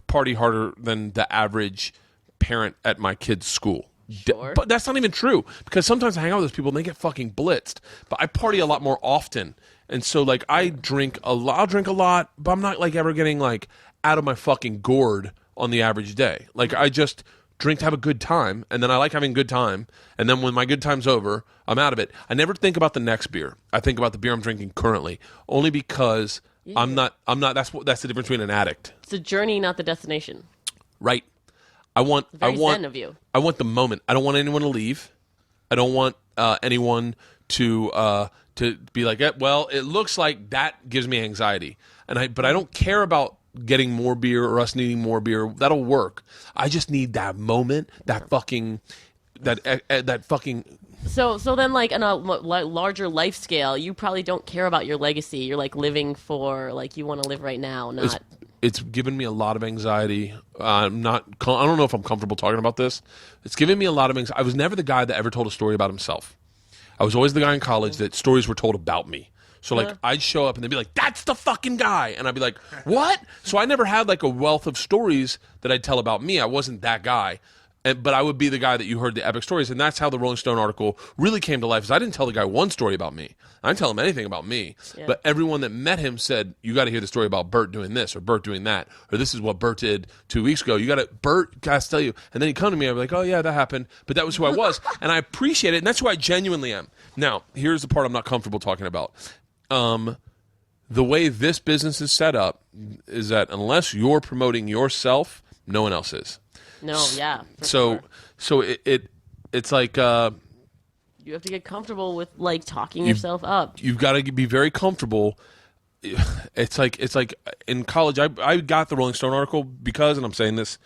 A: party harder than the average parent at my kid's school.
D: Sure.
A: But that's not even true because sometimes I hang out with those people and they get fucking blitzed. But I party a lot more often, and so like I drink a lot. I'll drink a lot, but I'm not like ever getting like out of my fucking gourd on the average day. Like I just drink to have a good time, and then I like having a good time, and then when my good time's over, I'm out of it. I never think about the next beer. I think about the beer I'm drinking currently, only because I'm not. That's the difference between an addict,
D: It's a journey, not the destination.
A: right? I want
D: Zen of you.
A: I want the moment. I don't want anyone to leave. I don't want anyone to be like, well, it looks like that gives me anxiety, but I don't care about getting more beer or us needing more beer. That'll work. I just need that moment, that fucking.
D: So then, like, on a larger life scale, you probably don't care about your legacy. You're, like, living for, like, you want to live right now, not...
A: It's given me a lot of anxiety. I don't know if I'm comfortable talking about this. It's given me a lot of anxiety. I was never the guy that ever told a story about himself. I was always the guy in college that stories were told about me. So, like, I'd show up and they'd be like, that's the fucking guy. And I'd be like, what? So I never had, like, a wealth of stories that I'd tell about me. I wasn't that guy. But I would be the guy that you heard the epic stories. And that's how the Rolling Stone article really came to life, is I didn't tell the guy one story about me. I didn't tell him anything about me.
D: Yeah.
A: But everyone that met him said, you got to hear the story about Bert doing this or Bert doing that. Or this is what Bert did 2 weeks ago. Bert, guys, tell you. And then he'd come to me. I'd be like, oh, yeah, that happened. But that was who I was. And I appreciate it. And that's who I genuinely am. Now, here's the part I'm not comfortable talking about. The way this business is set up is that unless you're promoting yourself, no one else is.
D: No, yeah.
A: So it's like
D: You have to get comfortable with, like, talking yourself up.
A: you've got to be very comfortable. It's like in college, I got the Rolling Stone article because, and I'm saying this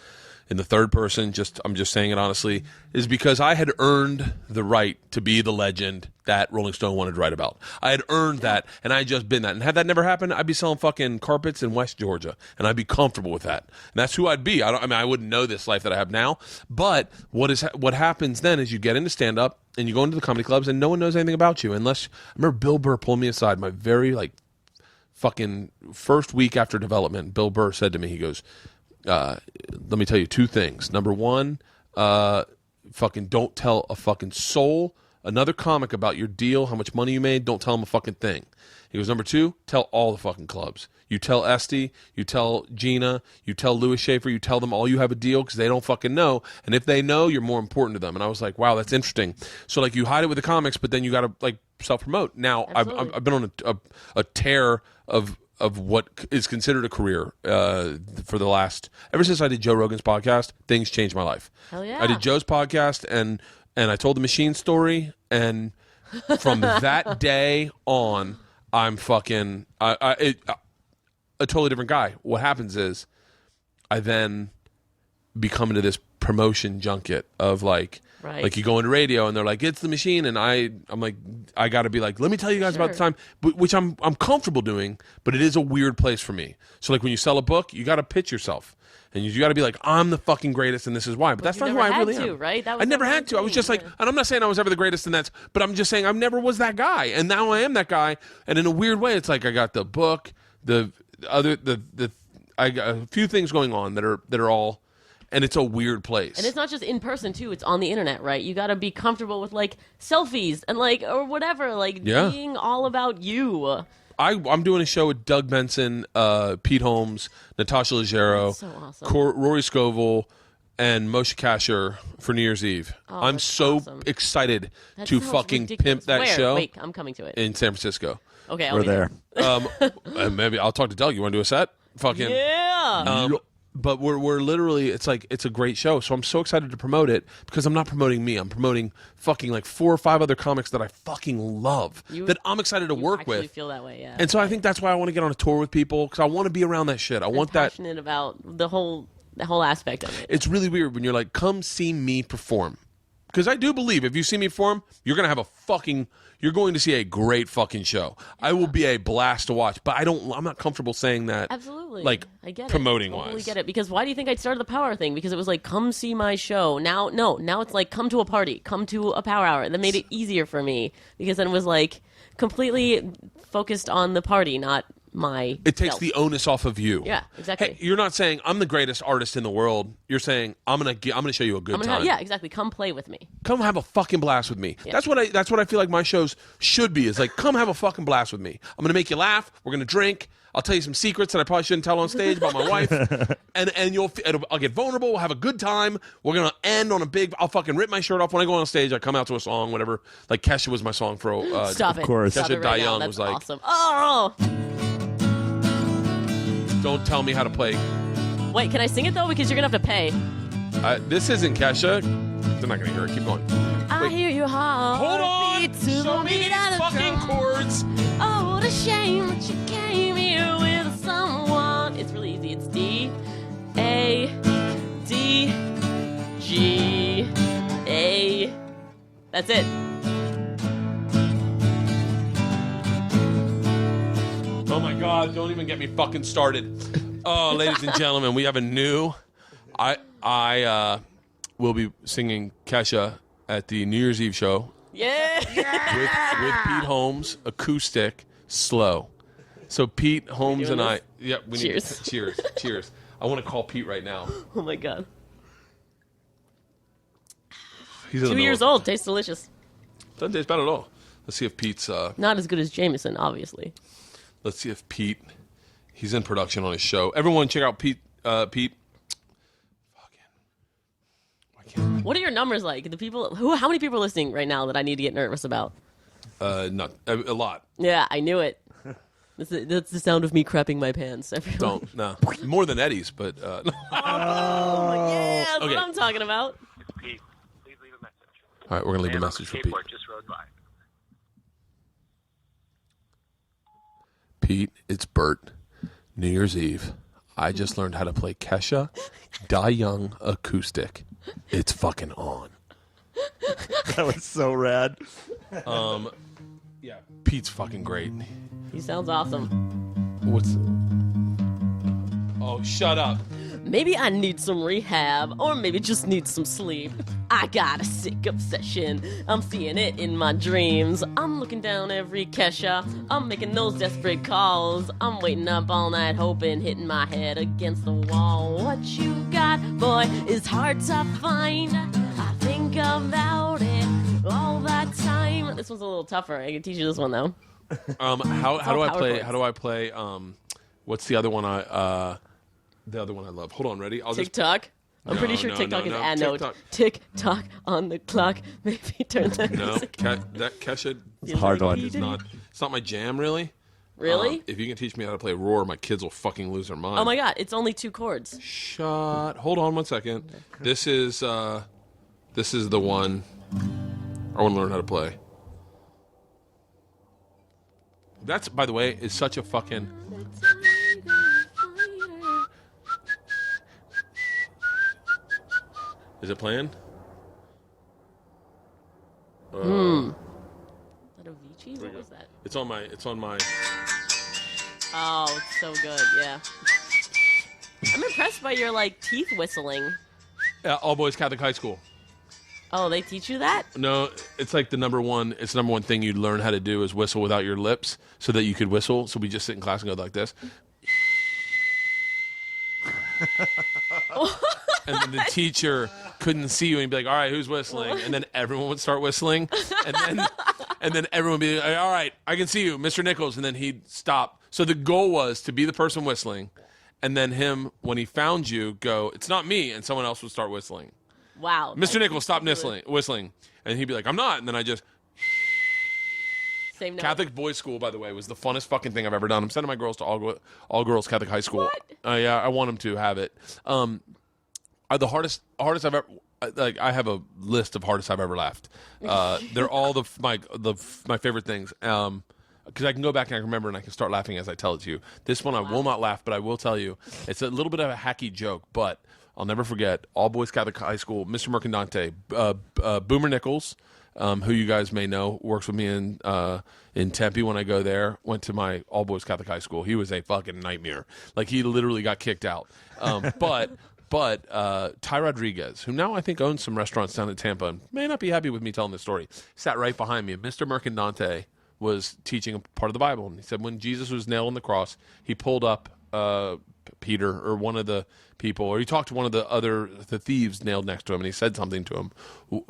A: in the third person, I'm just saying it honestly, is because I had earned the right to be the legend that Rolling Stone wanted to write about. I had earned that, and I had just been that. And had that never happened, I'd be selling fucking carpets in West Georgia, and I'd be comfortable with that. And that's who I'd be. I wouldn't know this life that I have now. But what happens then is you get into stand-up, and you go into the comedy clubs, and no one knows anything about you. Unless, I remember Bill Burr pulling me aside, my very, like, fucking first week after development, Bill Burr said to me, he goes, let me tell you 2 things. Number 1, fucking don't tell a fucking soul, another comic, about your deal, how much money you made. Don't tell them a fucking thing. He goes, number 2, tell all the fucking clubs. You tell Esty, you tell Gina, you tell Louis Schaefer, you tell them all you have a deal because they don't fucking know. And if they know, you're more important to them. And I was like, wow, that's interesting. So, like, you hide it with the comics, but then you got to, like, self-promote. Now, I've been on a tear of what is considered a career for the last, ever since I did Joe Rogan's podcast, things changed my life.
D: Hell yeah.
A: I did Joe's podcast and I told the machine story, and from that day on, I'm fucking a totally different guy. What happens is I then become into this promotion junket of like you go into radio and they're like, it's the machine, and I'm like, I got to be like, let me tell you guys about the time, which I'm comfortable doing, but it is a weird place for me. So like when you sell a book, you got to pitch yourself. And you got to be like, I'm the fucking greatest, and this is why. But that's not who I really am.
D: Right?
A: I never had to. I was just like, and I'm not saying I was ever the greatest, but I'm just saying I never was that guy, and now I am that guy. And in a weird way, it's like I got the book, I got a few things going on that are all, and it's a weird place.
D: And it's not just in person too; it's on the internet, right? You got to be comfortable with like selfies and like or whatever, like being all about you.
A: I'm doing a show with Doug Benson, Pete Holmes, Natasha Leggero,
D: so awesome.
A: Rory Scovel, and Moshe Kasher for New Year's Eve. I'm so excited to fucking pimp that show.
D: Wait, I'm coming to it.
A: In San Francisco.
D: Okay,
C: We're there.
A: And maybe I'll talk to Doug. You want to do a set? Fucking
D: Yeah.
A: But we're literally, it's a great show. So I'm so excited to promote it because I'm not promoting me. I'm promoting fucking like 4 or 5 other comics that I fucking love that I'm excited to work with.
D: I feel that way, yeah.
A: And so I think that's why I want to get on a tour with people because I want to be around that shit. I'm
D: passionate about the whole aspect of it.
A: It's really weird when you're like, come see me perform. Because I do believe if you see me perform, you're going to see a great fucking show. Yeah. I will be a blast to watch, but I'm not comfortable saying that.
D: Absolutely.
A: Like,
D: I get
A: promoting
D: it.
A: wise.
D: Totally get it. Because why do you think I started the Power Hour thing? Because it was like, come see my show. Now it's like, come to a party, come to a Power Hour. That made it easier for me because then it was like completely focused on the party, not my
A: It takes the onus off of you.
D: Yeah, exactly.
A: Hey, you're not saying I'm the greatest artist in the world. You're saying I'm gonna show you a good time.
D: Yeah, exactly. Come play with me.
A: Come have a fucking blast with me.
D: Yeah.
A: That's what I feel like my shows should be. Is like, come have a fucking blast with me. I'm gonna make you laugh. We're gonna drink. I'll tell you some secrets that I probably shouldn't tell on stage about my wife, and I'll get vulnerable. We'll have a good time. We're gonna end on a big. I'll fucking rip my shirt off when I go on stage. I come out to a song, whatever. Like Kesha was my song for.
D: Stop it.
C: Of course.
D: Stop
A: Kesha
D: it right now.
A: Dayan
D: That's
A: was like,
D: awesome. Oh.
A: Don't tell me how to play.
D: Wait, can I sing it though? Because you're gonna have to pay.
A: This isn't Kesha. They're not gonna hear it. Keep going.
D: I hear your heart.
A: Hold on.
D: Beat to
A: Show
D: the
A: me
D: beat
A: these
D: of the
A: fucking
D: drum.
A: chords.
D: Oh, what a shame that you came here with someone. It's really easy. It's D, A, D, G, A. That's it.
A: Oh my God! Don't even get me fucking started. Oh, ladies and gentlemen, we have a new. I will be singing Kesha at the New Year's Eve show
D: Yeah.
A: with Pete Holmes, acoustic, slow. So Pete Holmes
D: doing
A: and I.
D: this?
A: Yeah, we
D: Cheers.
A: need cheers. Cheers. I want to call Pete right now.
D: Oh my God.
A: He's in the
D: 2 years
A: middle.
D: old. Tastes delicious.
A: Doesn't taste bad at all. Let's see if Pete's.
D: Not as good as Jameson, obviously.
A: Let's see if Pete. He's in production on his show. Everyone, check out Pete. Pete.
D: What are your numbers like? The people how many people are listening right now that I need to get nervous about?
A: Not a lot.
D: Yeah, I knew it. That's the sound of me crapping my pants. Everyone.
A: Don't no more than Eddie's, but
D: Oh, yeah, that's
A: Okay.
D: what I'm talking about.
E: Pete, please leave a message.
A: all right, we're gonna leave a
E: Man on
A: message for
E: the
A: Pete.
E: skateboard just rode by.
A: Pete, it's Bert. New Year's Eve. I just learned how to play Kesha, Die Young acoustic. It's fucking on.
C: That was so rad.
A: Yeah, Pete's fucking great.
D: He sounds awesome.
A: What's? Oh, shut up.
D: Maybe I need some rehab, or maybe just need some sleep. I got a sick obsession. I'm seeing it in my dreams. I'm looking down every Kesha. I'm making those desperate calls. I'm waiting up all night, hoping, hitting my head against the wall. What you got, boy, is hard to find. I think about it all that time. This one's a little tougher. I can teach you this one though.
A: How do
D: all
A: I
D: power
A: play?
D: chords.
A: How do I play? What's the other one? The other one I love. Hold on, ready? I'll
D: TikTok. I'm
A: No,
D: pretty sure
A: no,
D: TikTok
A: no,
D: is
A: no.
D: a note.
A: TikTok.
D: Tick tock on the clock. Maybe turn the
A: No,
D: music.
A: that Kesha
C: Hard one.
A: is not. It's not my jam, really.
D: Really?
A: If you can teach me how to play Roar, my kids will fucking lose their mind.
D: Oh my god, it's only 2 chords.
A: Shut. Hold on 1 second. This is the one I want to learn how to play. That's, by the way, is such a fucking. Is it playing?
D: Is that Avicii? What was that?
A: It's on my.
D: Oh, it's so good, yeah. I'm impressed by your, like, teeth whistling.
A: All Boys Catholic High School.
D: Oh, they teach you that?
A: No, it's like the number one. It's the number one thing you'd learn how to do is whistle without your lips, so that you could whistle. So we just sit in class and go like this. And then the teacher couldn't see you and he'd be like, all right, who's whistling? And then everyone would start whistling. And then everyone would be like, all right, I can see you, Mr. Nichols. And then he'd stop. So the goal was to be the person whistling. And then him, when he found you, go, it's not me. And someone else would start whistling.
D: Wow.
A: Mr. Nichols, stop whistling. And he'd be like, I'm not. And then I just...
D: Same note.
A: Catholic boys' school, by the way, was the funnest fucking thing I've ever done. I'm sending my girls to all girls Catholic high school.
D: What?
A: Yeah, I want them to have it. The hardest I've ever, like, I have a list of hardest I've ever laughed. They're all my favorite things. Because I can go back and I can remember and I can start laughing as I tell it to you. This one I will not laugh, but I will tell you. It's a little bit of a hacky joke, but I'll never forget. All boys Catholic high school, Mr. Mercandante, Boomer Nichols, who you guys may know, works with me in Tempe when I go there, went to my all boys Catholic high school. He was a fucking nightmare. Like, he literally got kicked out. But Ty Rodriguez, who now I think owns some restaurants down in Tampa, and may not be happy with me telling this story, sat right behind me. And Mr. Mercandante was teaching a part of the Bible. And he said when Jesus was nailed on the cross, he pulled up Peter or one of the people, or he talked to one of the thieves nailed next to him, and he said something to him.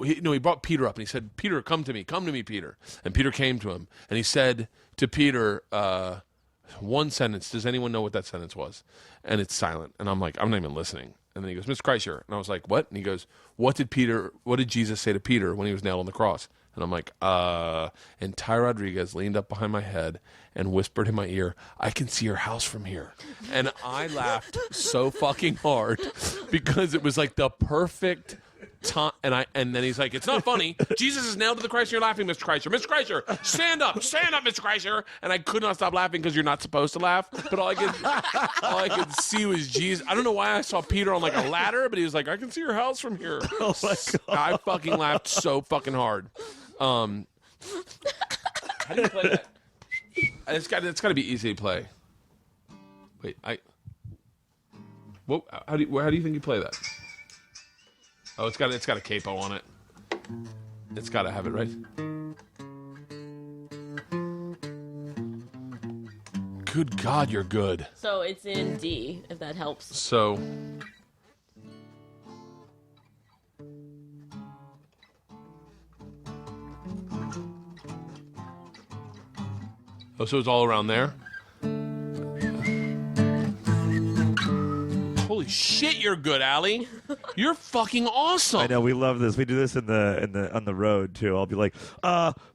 A: He brought Peter up, and he said, Peter, come to me, Peter. And Peter came to him, and he said to Peter, one sentence. Does anyone know what that sentence was? And it's silent. And I'm like, I'm not even listening. And then he goes, Mr. Kreischer. And I was like, what? And he goes, what did Jesus say to Peter when he was nailed on the cross? And I'm like, and Ty Rodriguez leaned up behind my head and whispered in my ear, I can see your house from here. And I laughed so fucking hard because it was like the perfect time. And then he's like, it's not funny. Jesus is nailed to the cross and you're laughing, Mr. Kreischer. Mr. Kreischer, stand up, Mr. Kreischer. And I could not stop laughing because you're not supposed to laugh. But all I could see was Jesus. I don't know why I saw Peter on like a ladder, but he was like, I can see your house from here.
C: Oh my God.
A: I fucking laughed so fucking hard. How do you play that? It's got to be easy to play. Wait, how do you think you play that? Oh, it's got a capo on it. It's got to have it right. Good God, you're good.
D: So it's in D, if that helps.
A: So. Oh, so it's all around there? Holy shit, you're good, Allie. You're fucking awesome.
C: I know, we love this. We do this on the road too. I'll be like,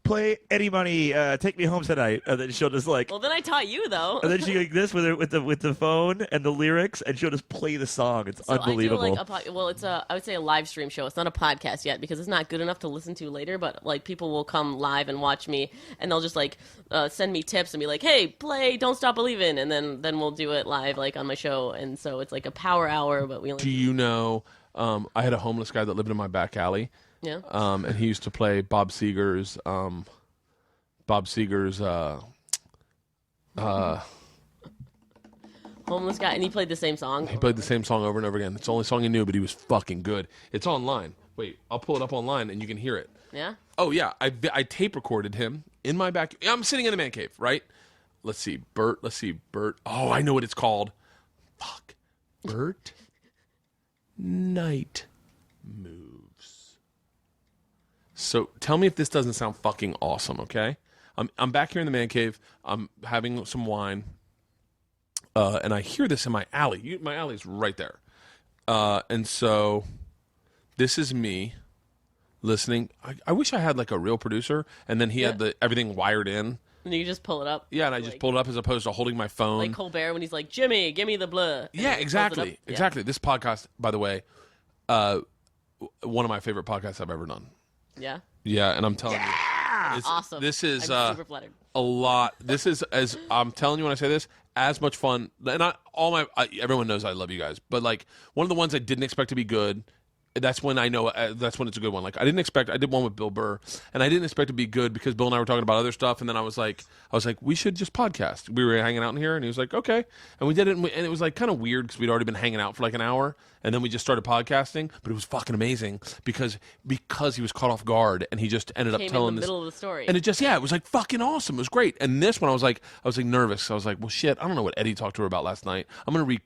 C: play Eddie Money, Take Me Home Tonight, and then she'll just like.
D: Well, then I taught you though.
C: And then she like this with the phone and the lyrics, and she'll just play the song. It's unbelievable.
D: I do like I would say a live stream show. It's not a podcast yet because it's not good enough to listen to later. But like people will come live and watch me, and they'll just like send me tips and be like, "Hey, play Don't Stop Believin'," and then we'll do it live like on my show. And so it's like a power hour, but we only.
A: Do you know? I had a homeless guy that lived in my back alley.
D: Yeah.
A: And he used to play Bob Seger's.
D: Homeless guy, and he played the same song.
A: He played the same song over and over again. It's the only song he knew, but he was fucking good. It's online. Wait, I'll pull it up online and you can hear it.
D: Yeah.
A: Oh yeah, I tape recorded him in my back. I'm sitting in the man cave, right? Let's see, Bert. Oh, I know what it's called. Fuck, Bert. Night moves. So tell me if this doesn't sound fucking awesome, okay? I'm back here in the man cave. I'm having some wine, and I hear this in my alley. My alley's right there, and so this is me listening. I wish I had like a real producer, and then he had everything wired in.
D: And you just pull it up.
A: Yeah, and I just pulled it up as opposed to holding my phone.
D: Like Colbert when he's like, Jimmy, give me the blah.
A: Yeah, exactly. Exactly. This podcast, by the way, one of my favorite podcasts I've ever done.
D: Yeah?
A: Yeah, and I'm telling you. It's,
D: awesome.
A: This is
D: I'm super flattered.
A: A lot. This is, as I'm telling you when I say this, as much fun. And everyone knows I love you guys. But like one of the ones I didn't expect to be good, that's when I know that's when it's a good one. Like I did one with Bill Burr, and I didn't expect it to be good because Bill and I were talking about other stuff, and then I was like, we should just podcast. We were hanging out in here, and he was like, okay, and we did it, and it was like kind of weird because we'd already been hanging out for like an hour, and then we just started podcasting, but it was fucking amazing because he was caught off guard, and he just ended up telling
D: in the middle of the story,
A: and it was like fucking awesome. It was great. And this one, I was like nervous. I was like, well, shit, I don't know what Eddie talked to her about last night. I'm gonna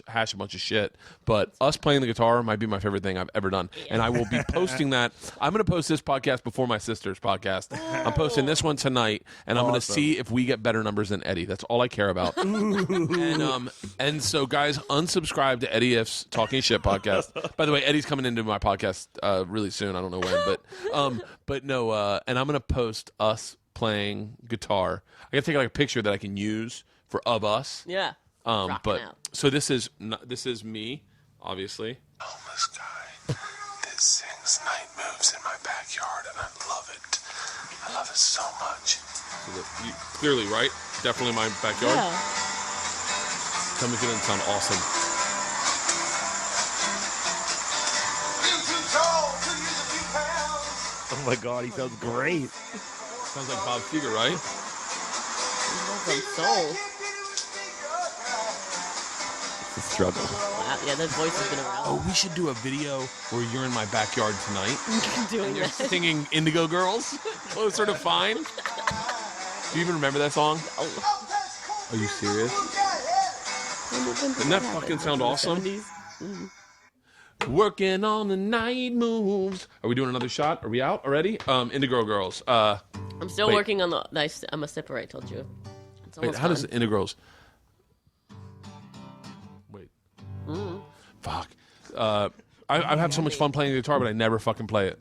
A: hash a bunch of shit, but us playing the guitar might be my favorite thing I've ever done, and I will be posting that. I'm going to post this podcast before my sister's podcast. I'm posting this one tonight, and I'm going to see if we get better numbers than Eddie. That's all I care about. And so, guys, unsubscribe to Eddie If's Talking Shit podcast. By the way, Eddie's coming into my podcast really soon. I don't know when, but no. And I'm going to post us playing guitar. I got to take like a picture that I can use of us.
D: Yeah.
A: But
D: out.
A: so this is me, obviously.
E: Homeless guy that sings night moves in my backyard, and I love it. I love it so much.
A: So clearly, right? Definitely my backyard.
D: Yeah.
A: Tell me if it doesn't sound awesome.
C: Oh my God, he sounds great.
A: Sounds like Bob Seger, right?
D: From Soul.
C: It's a struggle.
D: Wow, yeah, that voice has been around.
A: Oh, we should do a video where you're in my backyard tonight.
D: Doing
A: You're
D: that.
A: singing Indigo Girls, Closer to Fine. Do you even remember that song?
D: Oh.
A: Are you serious? Doesn't that fucking sound awesome?
D: 70s?
A: Working on the night moves. Are we doing another shot? Are we out already? Indigo Girls.
D: I'm still
A: Wait.
D: working on the. I'm a sipper. I told you. It's
A: Wait,
D: almost
A: how
D: done.
A: does Indigo Girls? Wait. Fuck. I've had so much fun playing the guitar, but I never fucking play it.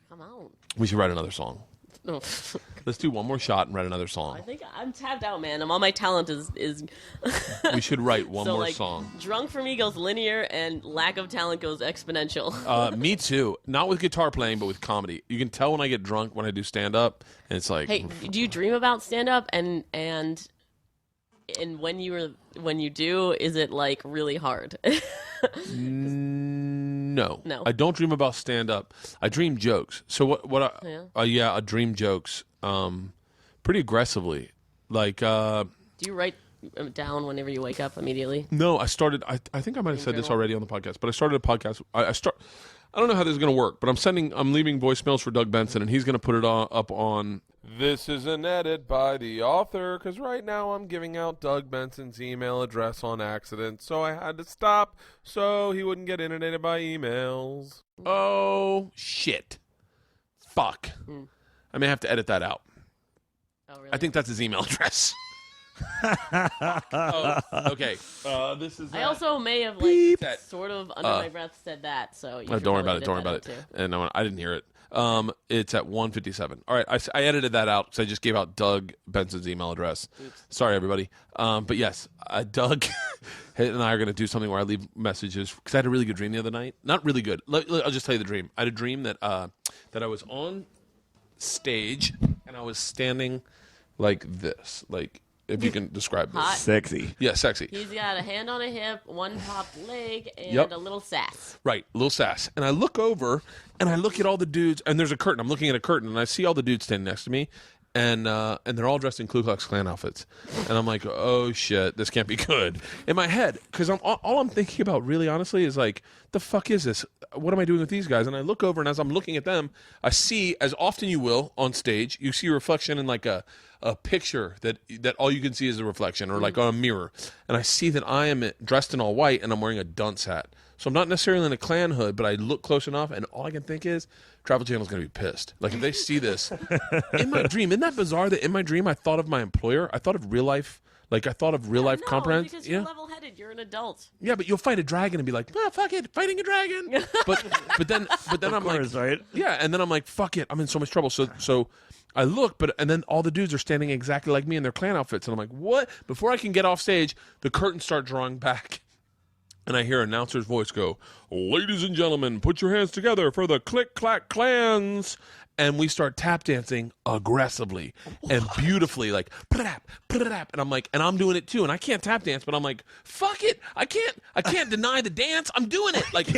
D: Come on.
A: We should write another song.
D: No.
A: Let's do one more shot and write another song.
D: I think I'm tapped out, man. All my talent is.
A: We should write one
D: So,
A: more
D: like,
A: song.
D: Drunk for me goes linear, and lack of talent goes exponential.
A: Me too. Not with guitar playing, but with comedy. You can tell when I get drunk when I do stand up, and it's like,
D: Hey, do you dream about stand up and when you do, is it like really hard?
A: no,
D: No.
A: I don't dream about stand up. I dream jokes. So what?
D: Yeah.
A: I dream jokes. Pretty aggressively. Like,
D: Do you write down whenever you wake up immediately?
A: no, I started. I think I might have said this
D: journal?
A: already on the podcast, but I started a podcast. I don't know how this is going to work, but I'm leaving voicemails for Doug Benson, and he's going to put it up on. This is an edit by the author, because right now I'm giving out Doug Benson's email address on accident, so I had to stop so he wouldn't get inundated by emails. Oh, shit. Fuck. I may have to edit that out.
D: Oh, really?
A: I think that's his email address. Okay. This is.
D: I also may have
A: That-
D: sort of under my breath said that. So you should
A: don't worry
D: probably
A: about it. Don't worry
D: edit
A: about it.
D: that out,
A: And no, I didn't hear it. It's at 1:57. All right, I edited that out because I just gave out Doug Benson's email address.
D: Oops.
A: Sorry, everybody. But yes, Doug and I are going to do something where I leave messages because I had a really good dream the other night. Not really good. I'll just tell you the dream. I had a dream that that I was on stage and I was standing like this, like if you can describe this.
D: Hot.
C: Sexy.
A: Yeah, sexy.
D: He's got a hand on a hip, one top leg, and
A: Yep.
D: a little sass.
A: Right, a little sass. And I look over and I look at all the dudes, and there's a curtain. I'm looking at a curtain, and I see all the dudes standing next to me, and they're all dressed in Ku Klux Klan outfits. And I'm like, oh shit, this can't be good. In my head, because all I'm thinking about, really honestly, is like, the fuck is this? What am I doing with these guys? And I look over, and as I'm looking at them, I see, as often you will on stage, you see a reflection in like a picture that all you can see is a reflection, or like on a mirror. And I see that I am dressed in all white, and I'm wearing a dunce hat. So I'm not necessarily in a Klan hood, but I look close enough, and all I can think is Travel Channel's going to be pissed. Like, if they see this in my dream, isn't that bizarre that in my dream I thought of my employer? I thought of real life. Like, I thought of real life
D: No,
A: comprehension.
D: because you're level-headed. You're an adult.
A: Yeah, but you'll fight a dragon and be like, ah, fuck it, fighting a dragon. but then I'm
C: course,
A: like,
C: right?
A: yeah, and then I'm like, fuck it, I'm in so much trouble. So I look, and then all the dudes are standing exactly like me in their Klan outfits, and I'm like, what? Before I can get off stage, the curtains start drawing back, and I hear an announcer's voice go, "Ladies and gentlemen, put your hands together for the Click Clack Clans." And we start tap dancing aggressively and beautifully, like, put-a-dap. And I'm like, and I'm doing it too. And I can't tap dance, but I'm like, fuck it. I can't deny the dance. I'm doing it. Like,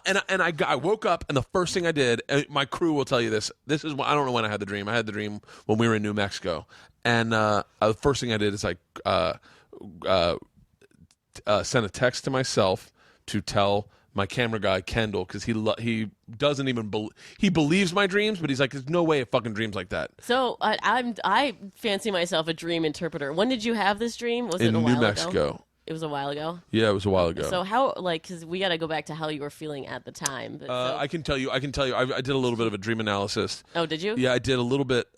A: And I woke up, and the first thing I did, my crew will tell you this. This is I don't know when I had the dream. I had the dream when we were in New Mexico. And the first thing I did is sent a text to myself to tell my camera guy Kendall, because he doesn't even he believes my dreams, but he's like, there's no way a fucking dreams like that.
D: So I fancy myself a dream interpreter. When did you have this dream? Was it a while
A: New Mexico?
D: Ago? It was a while ago.
A: Yeah, it was a while ago.
D: So how, because we got to go back to how you were feeling at the time. But
A: I can tell you. I did a little bit of a dream analysis.
D: Oh, did you?
A: Yeah, I did a little bit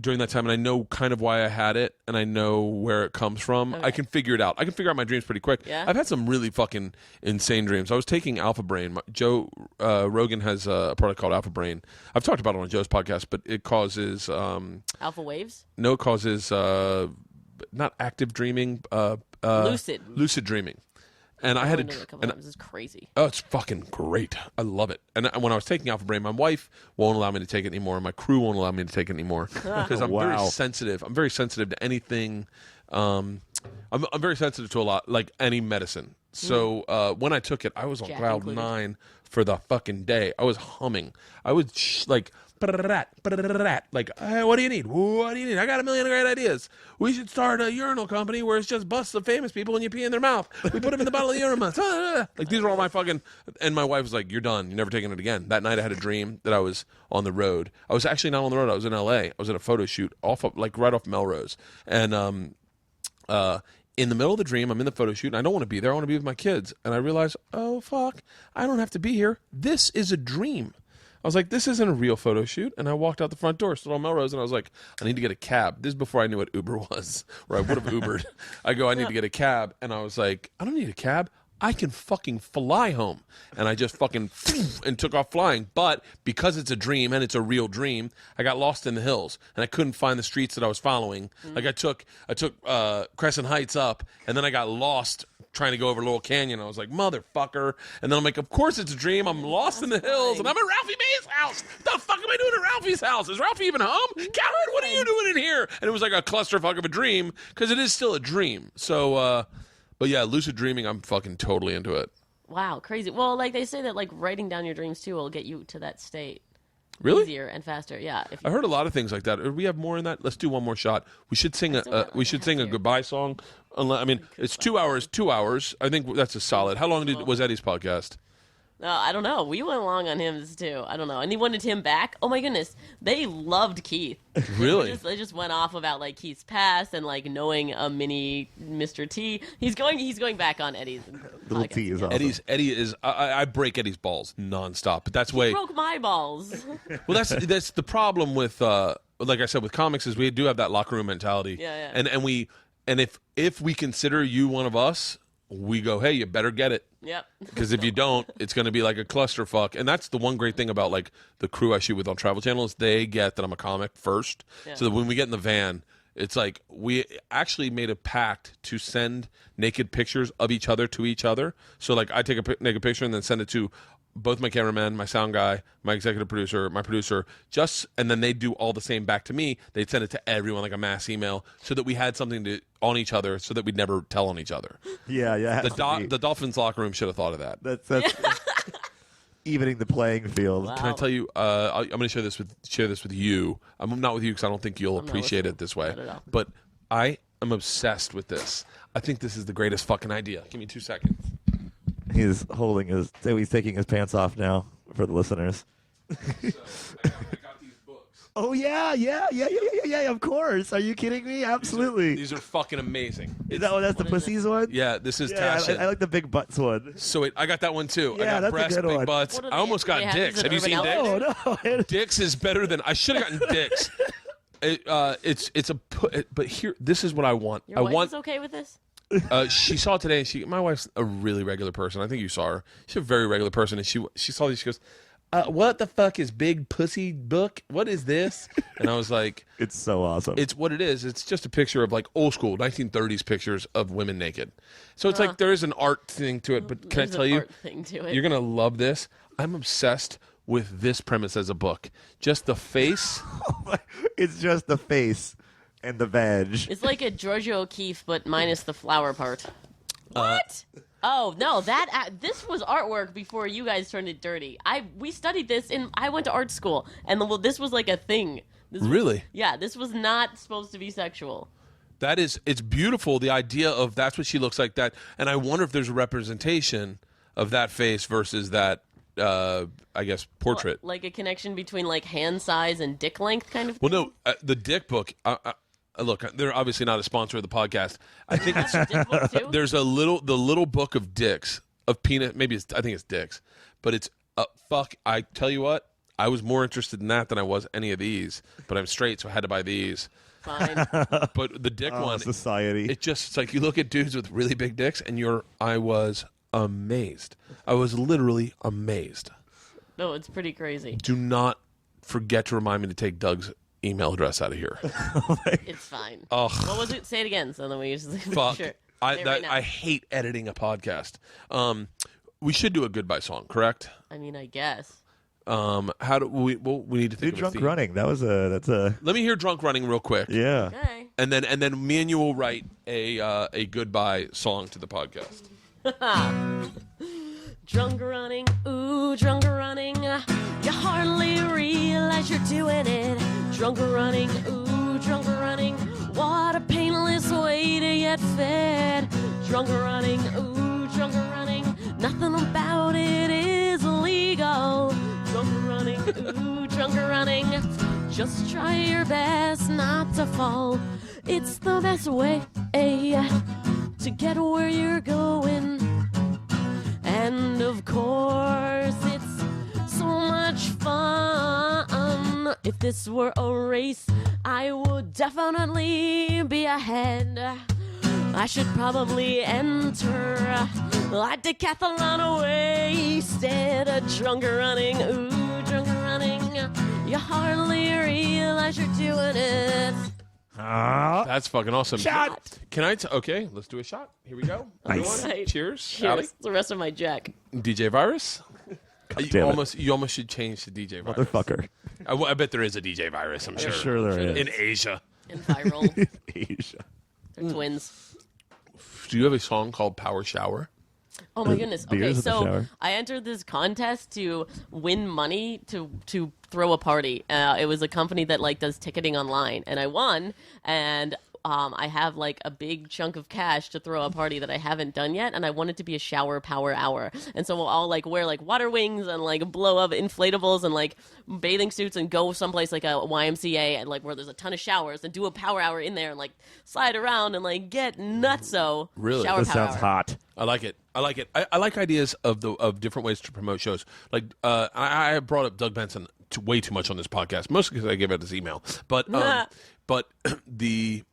A: during that time, and I know kind of why I had it, and I know where it comes from.
D: Okay.
A: I can figure it out. I can figure out my dreams pretty quick.
D: Yeah?
A: I've had some really fucking insane dreams. I was taking Alpha Brain. Joe Rogan has a product called Alpha Brain. I've talked about it on Joe's podcast, but it causes
D: Alpha waves?
A: No, it causes not active dreaming, lucid dreaming. And I had
D: this is crazy.
A: Oh, it's fucking great. I love it. And when I was taking Alpha Brain, my wife won't allow me to take it anymore. My crew won't allow me to take it anymore because I'm very sensitive. I'm very sensitive to anything. I'm very sensitive to a lot, like any medicine. So when I took it, I was on cloud 9 for the fucking day. I was humming. I was like, like, hey, what do you need? What do you need? I got a million great ideas. We should start a urinal company where it's just busts of famous people and you pee in their mouth. We put them in the bottle of urine. Like, these are all my fucking... And my wife was like, you're done. You're never taking it again. That night I had a dream that I was on the road. I was actually not on the road. I was in L.A. I was at a photo shoot right off Melrose. And in the middle of the dream, I'm in the photo shoot, and I don't want to be there. I want to be with my kids. And I realize, oh, fuck, I don't have to be here. This is a dream. I was like, this isn't a real photo shoot. And I walked out the front door, stood on Melrose, and I was like, I need to get a cab. This is before I knew what Uber was, or I would have Ubered. I need to get a cab. And I was like, I don't need a cab. I can fucking fly home. And I just fucking and took off flying. But because it's a dream and it's a real dream, I got lost in the hills and I couldn't find the streets that I was following. Like I took Crescent Heights up, and then I got lost trying to go over Laurel Canyon. I was like, motherfucker. And then I'm like, of course it's a dream. I'm lost in the hills and I'm at Ralphie May's house. The fuck am I doing at Ralphie's house? Is Ralphie even home? Coward, what are you doing in here? And it was like a clusterfuck of a dream, because it is still a dream. So, but yeah, lucid dreaming, I'm fucking totally into it.
D: Wow, crazy. Well, like they say that like writing down your dreams too will get you to that state.
A: Really?
D: Easier and faster. Yeah.
A: I heard a lot of things like that. Do we have more in that? Let's do one more shot. We should sing a goodbye song. I mean, it's 2 hours. 2 hours. I think that's a solid. How long was Eddie's podcast?
D: I don't know. We went along on him too. I don't know. And he wanted him back. Oh my goodness, they loved Keith.
A: Really?
D: They just went off about like Keith's past and like knowing a mini Mr. T. He's going back on Eddie's.
C: Little
D: podcast.
C: T is awesome.
A: Eddie is. I break Eddie's balls nonstop. But that's
D: He broke my balls.
A: Well, that's the problem with like I said with comics, is we do have that locker room mentality.
D: Yeah.
A: And if we consider you one of us, we go, hey, you better get it.
D: Yep.
A: Because if you don't, it's going to be like a clusterfuck. And that's the one great thing about like the crew I shoot with on Travel Channel, is they get that I'm a comic first. Yeah. So that when we get in the van, it's like we actually made a pact to send naked pictures of each other to each other. So like I take a naked picture and then send it to both my cameraman, my sound guy, my executive producer, my producer, and then they do all the same back to me. They'd send it to everyone like a mass email, so that we had something on each other, so that we'd never tell on each other.
C: Yeah.
A: The Dolphins locker room should have thought of that.
C: That's evening the playing field.
D: Wow.
A: Can I tell you? I'm going to share this with you. I'm not with you because I don't think you'll appreciate it this way.
D: Not at all.
A: But I am obsessed with this. I think this is the greatest fucking idea. Give me 2 seconds.
C: He's taking his pants off now for the listeners.
A: I got these books.
C: Oh yeah, of course. Are you kidding me? Absolutely.
A: These are fucking amazing.
C: That's the pussies one?
A: Yeah, this is
C: Yeah,
A: Tasha.
C: I like the big butts one.
A: So I got that one too.
C: Yeah,
A: I got
C: that's a
A: breasts,
C: good
A: big
C: one.
A: butts.
D: What are
A: I almost
D: they
A: got
D: have?
A: dicks.
D: Is it
A: Have you
D: Urban
A: seen
D: Outfitters?
A: dicks?
C: Oh no.
A: Dicks is better than I should have gotten dicks. But here, this is what I want.
D: Your wife is okay with this?
A: She saw it today. My wife's a really regular person. I think you saw her. She's a very regular person, and she saw these. She goes, what the fuck is Big Pussy Book? What is this? And I was like,
C: It's so awesome.
A: it's what it is. It's just a picture of like old school 1930s pictures of women naked. So it's like there is an art thing to it, but can I
D: There's
A: tell
D: an
A: you,
D: art thing to it.
A: you're going to love this. I'm obsessed with this premise as a book. Just the face.
C: It's just the face and the veg.
D: It's like a Georgia O'Keeffe, but minus the flower part. What? Oh no, this was artwork before you guys turned it dirty. We studied this I went to art school, and this was like a thing.
A: Really?
D: Yeah, this was not supposed to be sexual.
A: It's beautiful. The idea of that's what she looks like that. And I wonder if there's a representation of that face versus that, I guess, portrait.
D: Like a connection between like hand size and dick length kind of
A: Well,
D: thing?
A: no, the Dick Book. Look, they're obviously not a sponsor of the podcast. I think it's
D: Dick book too?
A: there's the little book of dicks of peanut. Maybe I think it's dicks, but it's fuck. I tell you what, I was more interested in that than I was any of these. But I'm straight, so I had to buy these.
D: Fine.
A: But the dick one,
C: Society.
A: it's like you look at dudes with really big dicks, and I was amazed. I was literally amazed.
D: No, it's pretty crazy.
A: Do not forget to remind me to take Doug's email address out of here.
D: It's fine.
A: Ugh.
D: What was it? Say it again, so then we just
A: Fuck.
D: sure. Say it right now.
A: I hate editing a podcast. We should do a goodbye song, correct?
D: I mean, I guess.
A: How do we? Well, we need to
C: Do
A: think of a
C: drunk
A: theme.
C: running. That's a
A: Let me hear drunk running real quick.
C: yeah.
D: Okay.
A: And then me and you will write a goodbye song to the podcast.
D: Drunk running, ooh, drunk running. You hardly realize you're doing it. Drunk running, ooh, drunk running. What a painless way to get fed. Drunk running, ooh, drunk running. Nothing about it is illegal. Drunk running, ooh, drunk running. Just try your best not to fall. It's the best way to get where you're going. And of course, it's so much fun. If this were a race, I would definitely be ahead. I should probably enter a decathlon wasted. Drunk running, ooh, drunk running. You hardly realize you're doing it.
A: That's fucking awesome.
C: Shot.
A: Can I? Okay, let's do a shot. Here we go.
C: Nice.
A: Everyone,
D: Right.
A: Cheers.
D: Cheers.
A: Allie?
D: It's the rest of my Jack.
A: DJ Virus.
C: damn
A: You
C: it.
A: almost should change to DJ Virus.
C: Motherfucker.
A: I bet there is a DJ Virus. I'm sure.
C: Sure there is.
A: In Asia.
D: And viral.
C: Asia.
D: They're twins.
A: Do you have a song called Power Shower?
D: Oh my goodness.
C: Beers
D: Okay,
C: in the
D: so
C: shower.
D: I entered this contest to win money to throw a party. It was a company that like does ticketing online, and I won. And I have like a big chunk of cash to throw a party that I haven't done yet, and I want it to be a shower power hour. And so we'll all like wear like water wings and like blow up inflatables and like bathing suits and go someplace like a YMCA and like where there's a ton of showers and do a power hour in there and like slide around and like get nutso.
A: Really?
D: Shower
C: This
D: power
C: sounds
D: hour.
C: hot.
A: I like it. I like ideas of different ways to promote shows. Like I brought up Doug Benson way too much on this podcast, mostly because I gave out his email. But the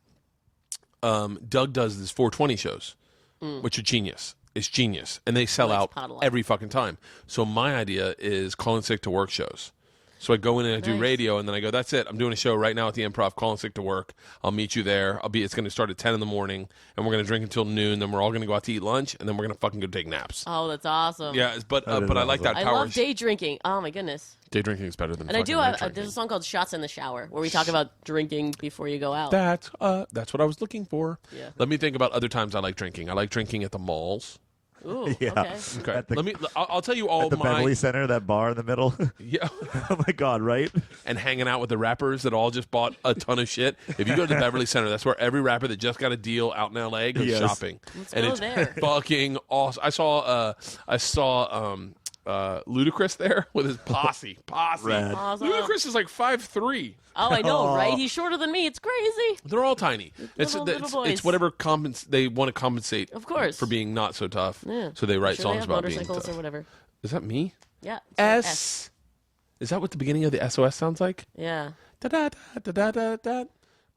A: Doug does this 420 shows, which are genius. It's genius, and they sell
D: Likes
A: out
D: pot a lot.
A: every fucking time. So my idea is calling sick to work shows. So I go in and I do
D: Nice.
A: radio, and then I go, that's it. I'm doing a show right now at the Improv, calling sick to work. I'll meet you there. It's going to start at 10 in the morning, and we're going to drink until noon. Then we're all going to go out to eat lunch, and then we're going to fucking go take naps.
D: Oh, that's awesome.
A: Yeah, but
C: That is
A: I like that
C: awesome.
D: I
A: power.
D: love day drinking. Oh my goodness.
A: Day drinking is better than.
D: And I do
A: fucking
D: have
A: night
D: there's a
A: drinking.
D: song called Shots in the Shower where we talk about drinking before you go out.
A: That's what I was looking for.
D: Yeah.
A: Let me think about other times I like drinking. I like drinking at the malls.
D: Ooh,
C: Yeah.
D: okay.
A: Okay.
C: At the-
A: I'll tell you all
C: At the
A: my
C: Beverly Center, that bar in the middle.
A: yeah,
C: Oh my god, right?
A: and hanging out with the rappers that all just bought a ton of shit. If you go to the Beverly Center, that's where every rapper that just got a deal out in LA goes
C: Yes.
A: shopping. And
D: go
A: it's
D: there.
A: fucking awesome. I saw Ludacris there with his posse.
C: Rad.
D: Awesome.
A: Ludacris is like 5'3".
D: Oh, I know,
C: Aw.
D: right? He's shorter than me. It's crazy.
A: They're all tiny.
D: Little boys.
A: It's whatever they want to compensate,
D: Of course.
A: for being not so tough.
D: Yeah.
A: So they write
D: Sure,
A: songs
D: they have
A: about being
D: motorcycles
A: tough.
D: or whatever.
A: Is that me?
D: Yeah. it's
A: S. Is that what the beginning of the SOS sounds like?
D: Yeah.
A: Da da da da da da da.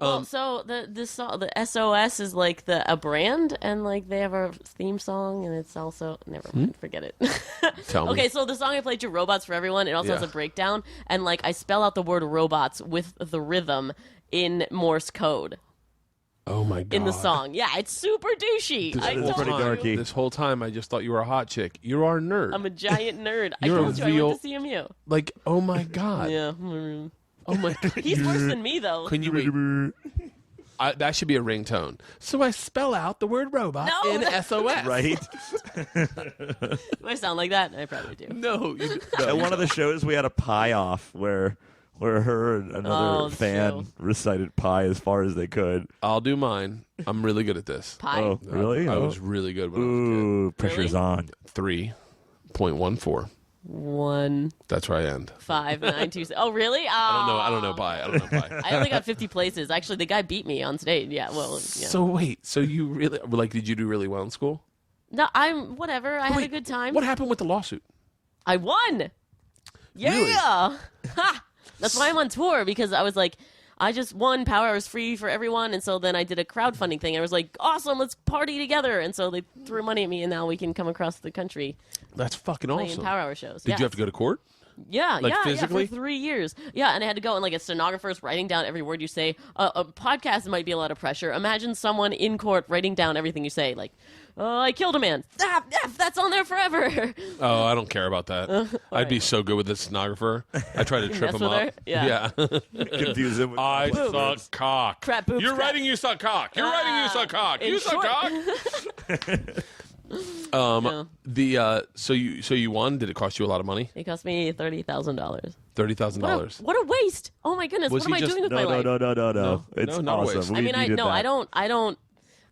D: Well, so the SOS is like a brand, and like they have a theme song, and it's also never mind, forget it.
A: Tell me.
D: Okay, so the song I played you, "Robots for Everyone," it also has a breakdown, and like I spell out the word robots with the rhythm in Morse code
A: Oh my god!
D: in the song. Yeah, it's super douchey.
A: This
D: I
A: whole
D: told
C: pretty
A: time-
C: darky.
A: This whole time, I just thought you were a hot chick. You are a nerd.
D: I'm a giant nerd. I
A: You're a
D: told you I
A: real-
D: went to CMU.
A: Like, oh my god.
D: Yeah.
A: Oh my god.
D: He's worse than me, though.
A: Can you wait? That should be a ringtone. So I spell out the word robot
D: No.
A: in SOS.
C: Right?
D: Do I sound like that? I probably do.
A: No.
C: At one of the shows, we had a pie off where her and another
D: that's
C: fan
D: true.
C: recited pie as far as they could.
A: I'll do mine. I'm really good at this.
D: Pie.
C: Oh, really?
A: I
C: Oh.
A: was really good when I was
C: Ooh, pressure's
D: Really?
C: on.
A: a kid. 3.14.
D: 1,
A: That's where I end.
D: 5, 9, 2. Oh, really?
A: I don't know pie. I don't know pie.
D: I only got 50 places. Actually, the guy beat me on stage. Yeah, well, yeah.
A: So wait. So you really like? Did you do really well in school?
D: No, I'm whatever. I had a
A: Wait,
D: good time.
A: What happened with the lawsuit?
D: I won. Yeah.
A: Really?
D: Ha! That's why I'm on tour, because I was like, I just won. Power Hour is free for everyone, and so then I did a crowdfunding thing. I was like, awesome, let's party together. And so they threw money at me, and now we can come across the country
A: That's fucking
D: playing
A: awesome.
D: Power Hour shows.
A: Did you have to go to court?
D: Yeah,
A: Like,
D: yeah,
A: physically?
D: yeah, for 3 years. Yeah, and I had to go, and like a stenographer's writing down every word you say. A podcast might be a lot of pressure. Imagine someone in court writing down everything you say, like, I killed a man. That's on there forever.
A: Oh, I don't care about that. I'd be so good with the stenographer. I try to trip
D: mess
A: him
D: with
A: up.
D: her? Yeah.
C: Confuse him with
A: I
C: words.
A: suck cock.
D: Crap, boobs,
A: You're
D: crap.
A: writing you suck cock. You're writing you suck cock.
D: in
A: You suck
D: short.
A: cock.
D: Yeah.
A: So you won. Did it cost you a lot of money?
D: It cost me $30,000.
A: $30,000.
D: What a waste! Oh my goodness,
A: Was
D: what am
A: he
D: I
A: just-
D: doing with my
C: No,
D: life?
C: no. It's
A: no, not a
C: awesome.
A: waste.
C: We
D: I mean,
C: needed that.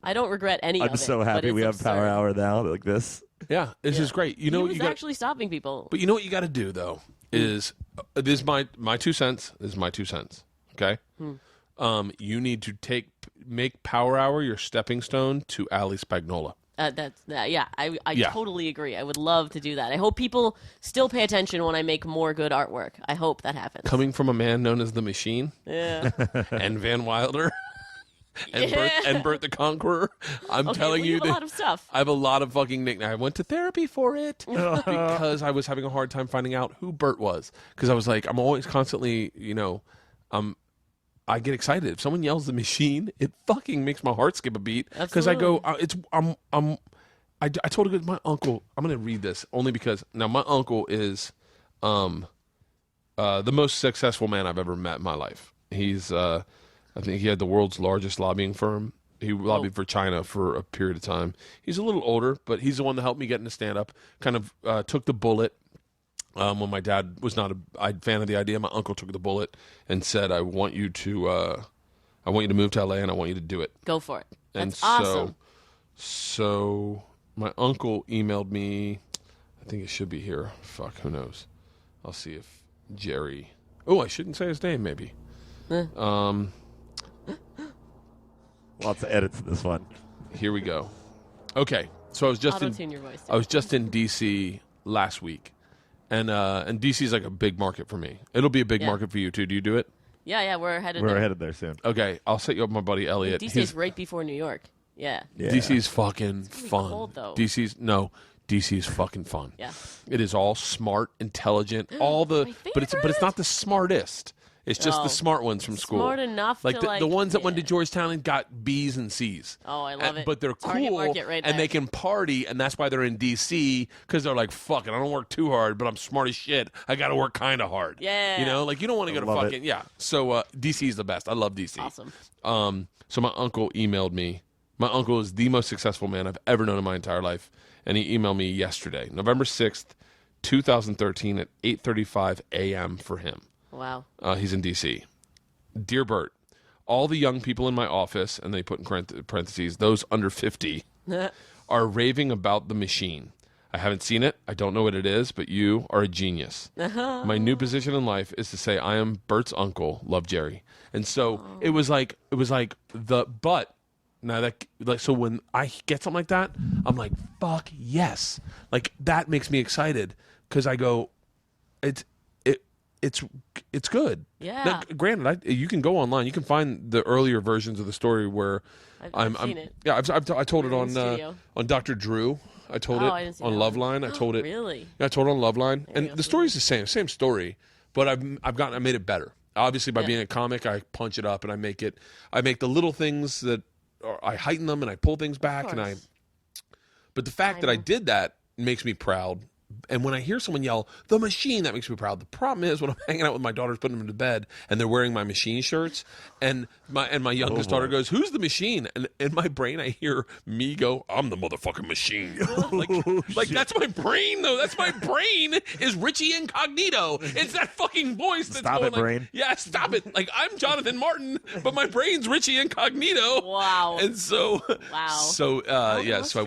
D: I don't regret any of it.
C: I'm so
D: but
C: happy
D: it's
C: we have
D: absurd.
C: Power Hour now like this.
A: Yeah, this is great. You know
D: He
A: what
D: was
A: you got.
D: actually stopping people.
A: But you know what you got to do though is this is my 2 cents. This is my 2 cents. Okay. You need to make Power Hour your stepping stone to Ali Spagnola.
D: Yeah, I
A: Yeah.
D: totally agree. I would love to do that. I hope people still pay attention when I make more good artwork. I hope that happens.
A: Coming from a man known as the Machine
D: Yeah.
A: and Van Wilder and
D: Yeah.
A: Bert the Conqueror, I'm
D: Okay,
A: telling
D: well,
A: you
D: have a
A: that
D: lot of stuff.
A: I have a lot of fucking nicknames. I went to therapy for it because I was having a hard time finding out who Bert was. Because I was like, I'm always constantly, I get excited if someone yells the Machine. It fucking makes my heart skip a beat because I go, I told my uncle. I'm going to read this only because now my uncle is the most successful man I've ever met in my life. He's I think he had the world's largest lobbying firm. He lobbied for China for a period of time. He's a little older, but he's the one that helped me get into stand-up. Kind of took the bullet when my dad was not a fan of the idea. My uncle took the bullet and said, "I want you to move to LA, and I want you to do it."
D: Go for it.
A: And
D: That's awesome.
A: So my uncle emailed me. I think it should be here. Fuck, who knows? I'll see if Jerry. Oh, I shouldn't say his name. Maybe.
C: Lots of edits in this one.
A: Here we go. Okay, so I was just
D: Auto-tune your voice.
A: I was just in DC last week, and DC is like a big market for me. It'll be a big
D: Yeah.
A: market for you too. Do you do it?
D: Yeah, we're headed
C: We're
D: there.
C: headed there soon.
A: Okay, I'll set you up with my buddy Elliot.
D: DC
A: He's-
D: is right before New York. Yeah.
C: Yeah.
A: DC's fucking fun.
D: cold, though.
A: DC's fucking fun.
D: Yeah.
A: It is all smart, intelligent, all the
D: My
A: but it's
D: favorite.
A: not the smartest. It's just
D: Oh.
A: the smart ones from school.
D: Smart enough
A: like
D: to,
A: the,
D: like,
A: the ones that went to
D: yeah.
A: Georgetown and got B's and C's.
D: Oh, I love it.
A: But they're
D: Target
A: cool
D: market right
A: and
D: there.
A: they can party, and that's why they're in DC because they're like, "Fuck it, I don't work too hard, but I'm smart as shit. I got to work kind of hard."
D: Yeah.
A: you know, like you don't want to go to
C: love
A: fucking
C: it.
A: yeah. So DC is the best. I love DC.
D: Awesome.
A: So my uncle emailed me. My uncle is the most successful man I've ever known in my entire life, and he emailed me yesterday, November 6th, 2013 at 8:35 a.m. for him.
D: Wow.
A: He's in D.C. Dear Bert, all the young people in my office, and they put in parentheses, those under 50, are raving about the Machine. I haven't seen it. I don't know what it is, but you are a genius. My new position in life is to say I am Bert's uncle. Love, Jerry. And so it was like the but. Now that like so when I get something like that, I'm like fuck yes, like that makes me excited because I go, it's good.
D: Yeah.
A: Now, granted, you can go online. You can find the earlier versions of the story where
D: I've seen it.
A: Yeah, I told it
D: in studio.
A: on Dr. Drew. I told
D: I
A: it
D: didn't see
A: on
D: that one.
A: Loveline. I told it.
D: Really?
A: Yeah, I told it on Loveline,
D: you
A: and
D: go,
A: the story's the same story, but I made it better. Obviously, by
D: Yeah.
A: being a comic, I punch it up and I make the little things that I heighten them and I pull things back But the fact that I did that makes me proud. And when I hear someone yell, "The Machine," that makes me proud. The problem is when I'm hanging out with my daughters, putting them to bed, and they're wearing my Machine shirts, and my youngest daughter goes, "Who's the Machine?" And in my brain, I hear me go, "I'm the motherfucking Machine." like that's my brain, though. That's my brain is Richie Incognito. It's that fucking voice that's
C: Stop
A: going
C: it,
A: like,
C: brain.
A: yeah, stop it. Like, I'm Jonathan Martin, but my brain's Richie Incognito.
D: Wow.
A: And so,
D: Wow.
A: so I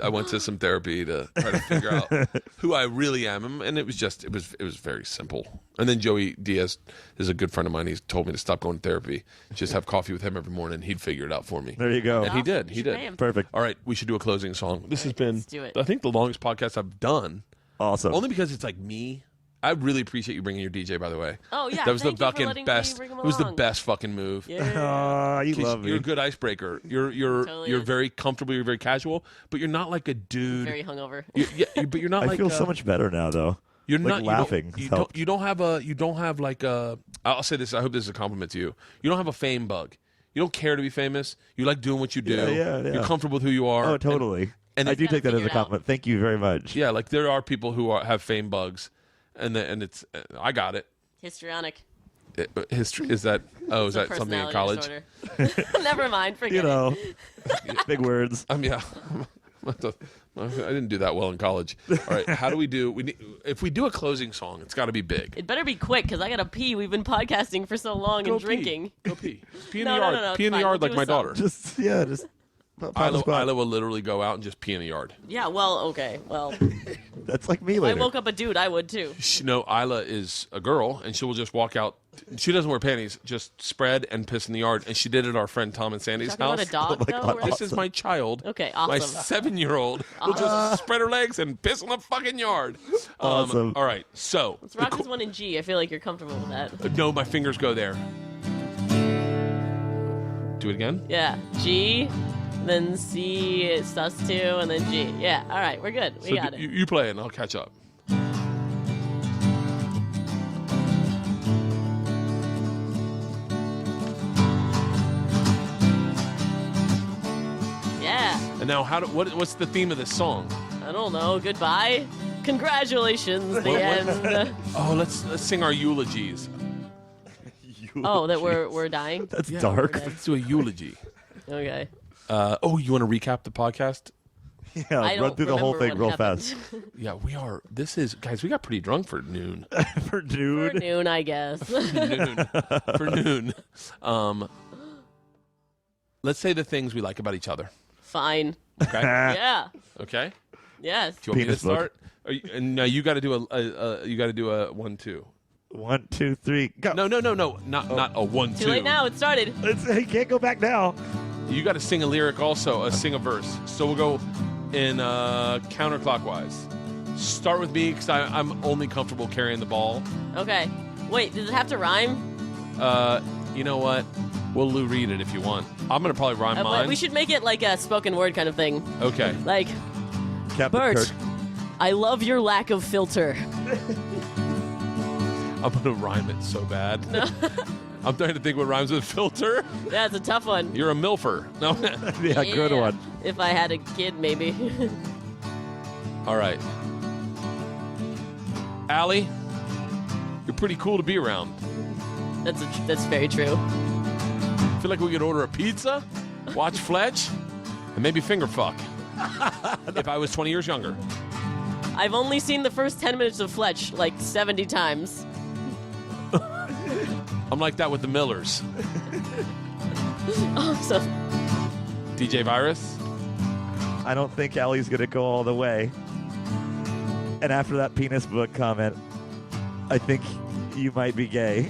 A: went to some therapy to try to figure out who I really am, and it was very simple. And then Joey Diaz is a good friend of mine. He's told me to stop going to therapy, just have coffee with him every morning. He'd figure it out for me.
C: There you go.
A: And he did.
D: You
A: He
D: should pay
A: did.
D: him.
C: Perfect.
A: All right, we should do a closing song. This has been,
D: let's do it.
A: I think, the longest podcast I've done.
C: Awesome.
A: Only because it's like me. I really appreciate you bringing your DJ, by the way.
D: Oh, yeah,
A: that was
D: thank
A: the
D: you for
A: fucking
D: letting me
A: best.
D: bring
A: It
D: him
A: was the
D: along.
A: best fucking move.
D: Yeah.
C: You love me.
A: You're a good icebreaker. You're
D: Totally is.
A: very comfortable. You're very casual, but you're not like a dude.
D: Very hungover.
A: But you're not.
C: I
A: like
C: feel so much better now, though.
A: You're
C: like
A: not
C: laughing.
A: You don't have like a. I'll say this. I hope this is a compliment to you. You don't have a fame bug. You don't care to be famous. You like doing what you do.
C: Yeah.
A: You're comfortable with who you are.
C: Oh, totally.
A: And
C: I do take that as
D: figure
C: a
D: it out.
C: compliment. Thank you very much.
A: Yeah, like there are people who have fame bugs, and it's. I got it.
D: Histrionic.
A: History is that? Oh, is
D: It's a
A: that something in
D: personality
A: college?
D: disorder. Never mind. Forget
C: You know, big words.
A: Yeah. I didn't do that well in college. All right, how do we do? If we do a closing song, it's got to be big.
D: it. It better be quick because I gotta pee. We've been podcasting for so long and drinking.
A: Go pee. Pee in
D: No,
A: the
D: no,
A: yard.
D: no,
A: Pee in the
D: it's fine.
A: yard
D: We'll
A: like
D: do
A: my
D: a song.
A: daughter.
C: Just pop on the spot.
A: Isla will literally go out and just pee in the yard.
D: Yeah. Well. Okay. Well.
C: That's like me
D: If I
C: later.
D: woke up a dude, I would too.
A: Isla is a girl, and she will just walk out. She doesn't wear panties, just spread and piss in the yard. And she did it at our friend Tom and Sandy's
D: Talking about
A: house.
D: a dog
C: my
D: though.
C: God.
D: Right?
A: This is my child.
D: Okay,
A: My
D: awesome.
A: 7-year-old will just spread her legs and piss in the fucking yard.
C: Awesome.
A: All right, so
D: Let's rock this one in G. I feel like you're comfortable with that.
A: no, my fingers go there. Do it again.
D: Yeah. G, then C, sus2, and then G. Yeah. All right. We're good. We
A: So
D: got it.
A: You play it, and I'll catch up.
D: Yeah.
A: And now, what's the theme of this song?
D: I don't know. Goodbye. Congratulations. The end.
A: Oh, let's sing our eulogies.
D: Oh, that we're dying.
C: That's
A: Yeah,
C: dark.
A: Let's do a eulogy.
D: Okay.
A: You want to recap the podcast?
C: Yeah,
D: I
C: run
D: don't
C: through the whole
D: remember
C: thing
D: what
C: real
D: happened.
C: fast.
A: Yeah, we are. Guys, we got pretty drunk for noon.
C: For
D: For
C: dude.
D: noon, I guess.
A: For noon. Let's say the things we like about each other.
D: Fine.
A: Okay.
D: Yeah.
A: Okay.
D: Yes.
A: Do you want me to
C: Penis book.
A: start? And now you got to do a 1 2.
C: 1, 2, 3, go.
A: No. Not a 1 2.
D: Too late now. It started.
C: You can't go back now.
A: You got to sing a lyric also, sing a verse. So we'll go in counterclockwise. Start with me because I'm only comfortable carrying the ball.
D: Okay. Wait, does it have to rhyme?
A: You know what? We'll Lou Reed it if you want. I'm gonna probably rhyme mine.
D: We should make it like a spoken word kind of thing.
A: Okay.
D: Like,
C: Captain
D: Bert,
C: Kirk.
D: I love your lack of filter.
A: I'm gonna rhyme it so bad. I'm trying to think what rhymes with filter.
D: That's a tough one.
A: You're a milfer. No.
C: Yeah, good one.
D: If I had a kid, maybe.
A: All right. Allie, you're pretty cool to be around.
D: That's very true.
A: Feel like we could order a pizza, watch Fletch, and maybe finger fuck. If I was 20 years younger.
D: I've only seen the first 10 minutes of Fletch like 70 times.
A: I'm like that with the Millers.
D: Awesome.
A: DJ Virus.
C: I don't think Allie's going to go all the way. And after that penis book comment, I think you might be gay.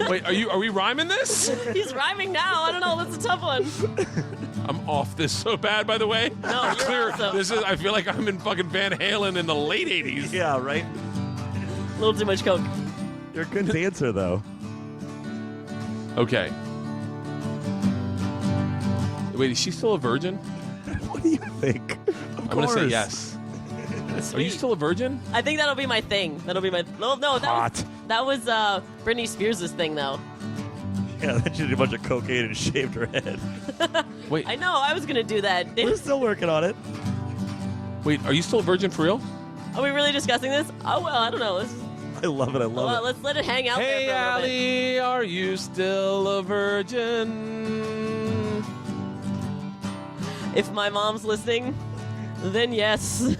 A: Wait, are we rhyming this?
D: He's rhyming now. I don't know. That's a tough one.
A: I'm off this so bad, by the way.
D: No, you're
A: Clear.
D: awesome.
A: I feel like I'm in fucking Van Halen in the late 80s.
C: Yeah, right?
D: A little too much coke.
C: You're a good dancer, though.
A: Okay. Wait, is she still a virgin?
C: What do you think?
A: I'm going to say yes. Are you still a virgin?
D: I think that'll be my thing. That'll be my. No,
C: Hot.
D: that was Britney Spears' thing, though.
C: Yeah, then she did a bunch of cocaine and shaved her head.
A: Wait,
D: I know. I was gonna do that.
C: We're still working on it.
A: wait, are you still a virgin for real?
D: Are we really discussing this? Oh well, I don't know.
C: I love it. I love it.
D: Let's let it hang out
A: Hey,
D: there for a little bit.
A: Allie, are you still a virgin?
D: If my mom's listening, then yes.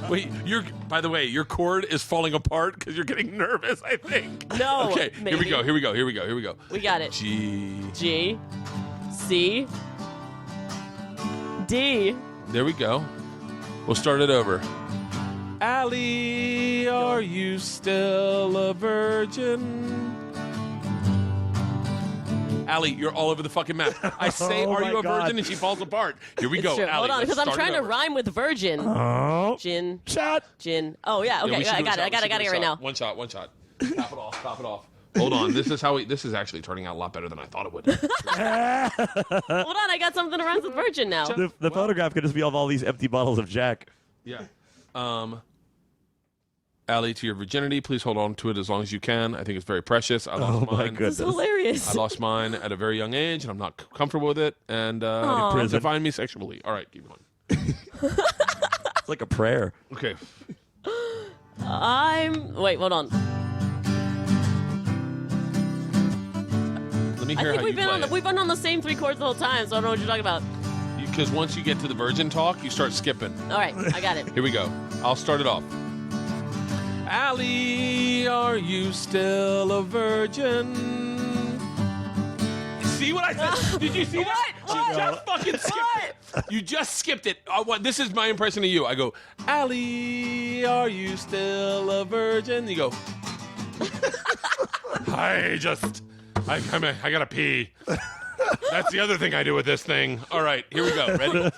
A: Wait, by the way, your cord is falling apart because you're getting nervous, I think.
D: No.
A: Okay, here we
D: maybe.
A: go, here we go, here we go, here we go.
D: We got it.
A: G.
D: G, C, D.
A: There we go. We'll start it over. Allie, are you still a virgin? Allie, you're all over the fucking map. I say,
C: Oh
A: are
C: my
A: you a
C: God.
A: virgin? And she falls apart. Here we go,
D: Sure.
A: Allie.
D: Hold on,
A: let's
D: because I'm
A: start it
D: trying to
A: over.
D: rhyme with virgin.
C: Oh.
D: Gin,
C: Shot.
D: gin. Oh yeah,
A: Yeah,
D: okay,
A: we should
D: I
A: do a
D: got it.
A: shot.
D: I got
A: We
D: it
A: should
D: right
A: do a
D: now.
A: shot. One shot. Top it off. Top it off. Hold on. This is actually turning out a lot better than I thought it would.
D: Hold on, I got something that rhymes with virgin now.
C: The photograph could just be of all these empty bottles of Jack.
A: Yeah. Allie, to your virginity, please hold on to it as long as you can. I think it's very precious. I lost
C: Oh my
A: mine.
C: goodness.
D: This is hilarious.
A: I lost mine at a very young age, and I'm not comfortable with it. And
C: Prison.
A: define me sexually. All right, keep going.
C: It's like a prayer.
A: Okay.
D: Wait, hold on.
A: Let me
D: I
A: hear
D: think
A: how
D: we've
A: you play
D: been on the same 3 chords the whole time, so I don't know what you're talking about.
A: Because once you get to the virgin talk, you start skipping.
D: All right, I got it.
A: Here we go. I'll start it off. Allie, are you still a virgin? See what I said? Did you see that?
D: What?
A: You just fucking skipped it. You just skipped it. This is my impression of you. I go, Allie, are you still a virgin? You go, I gotta pee. That's the other thing I do with this thing. All right, here we go. Ready?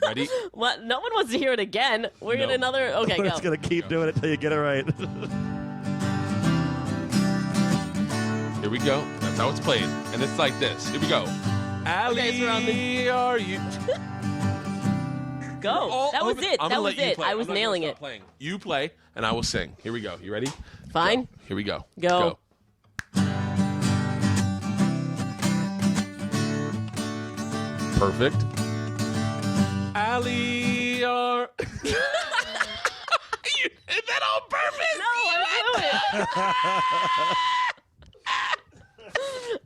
A: Ready?
D: What? No one wants to hear it again. We're
A: No.
D: gonna another. Okay,
C: We're
D: go.
C: just going to keep doing it until you get it right.
A: Here we go. That's how it's played. And it's like this. Here we go. Allie,
D: so we're on the-
A: are you...
D: Go.
A: all
D: That was
A: over-
D: it.
A: I'm
D: That
A: gonna
D: was
A: let you
D: it.
A: play.
D: I
A: I'm
D: was
A: not gonna
D: nailing
A: stop
D: it.
A: playing. You play, and I will sing. Here we go. You ready?
D: Fine.
A: Go. Here we go.
D: Go.
A: Perfect. Allie, are... You did that on purpose!
D: No, I blew it.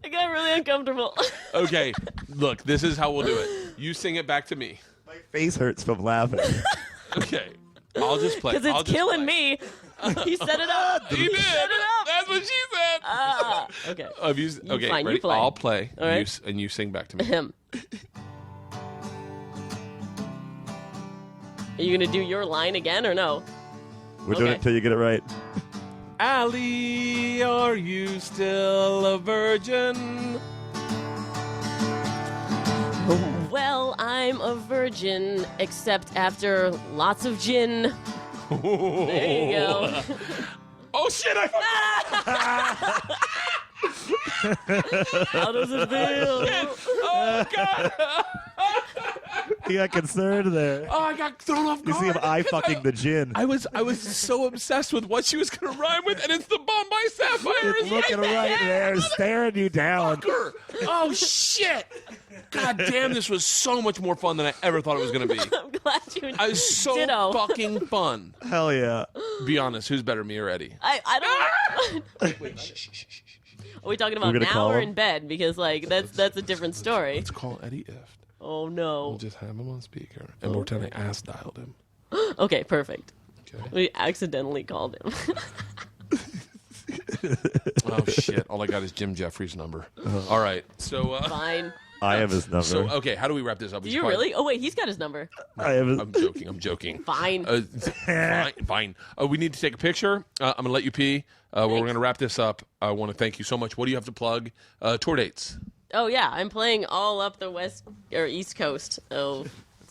D: I got really uncomfortable.
A: Okay, look, this is how we'll do it. You sing it back to me.
C: My face hurts from laughing.
A: Okay. I'll just play.
D: Because it's killing me. He set it up.
A: He did.
D: Set it up.
A: That's what she said.
D: Okay.
A: Okay,
D: fine, you
A: ready?
D: play.
A: I'll play,
D: All right.
A: and you sing back to me.
D: Him. Are you gonna do your line again or no?
C: We're doing
D: Okay.
C: it until you get it right.
A: Allie, are you still a virgin?
D: Well, I'm a virgin, except after lots of gin. There you go.
A: Oh shit! I
D: How does it feel?
A: Oh god!
C: He got concerned there.
A: Oh, I got thrown off
C: You
A: guard.
C: see him eye fucking the gin.
A: I was so obsessed with what she was going to rhyme with, and it's the Bombay Sapphire.
C: It's looking right there, staring you down.
A: Motherfucker. Oh shit! God damn, this was so much more fun than I ever thought it was going to be.
D: I'm glad you.
A: I was so
D: Ditto.
A: fucking fun.
C: Hell yeah.
A: Be honest, who's better, me or Eddie?
D: I don't.
A: Wait, shh, shh, shh, shh.
D: Are we talking
C: We're
D: about
C: gonna
D: now
C: call
D: or
C: him?
D: in bed? Because like that's a different story.
A: Let's call Eddie Ift.
D: Oh no.
A: We'll just have him on speaker, and we'll pretend I ass dialed him.
D: Okay, perfect.
A: Okay.
D: We accidentally called him.
A: Oh shit! All I got is Jim Jeffries' number. All right, so
D: Fine.
C: I have his number.
A: so okay, how do we wrap this up?
D: Do you really? Oh wait, he's got his number.
C: I have his.
A: I'm joking. I'm joking.
D: Fine.
A: Fine. We need to take a picture. I'm going to let you pee. We're
D: Thanks.
A: going to wrap this up. I want to thank you so much. What do you have to plug? Tour dates.
D: Oh yeah, I'm playing all up the west or east coast. Oh,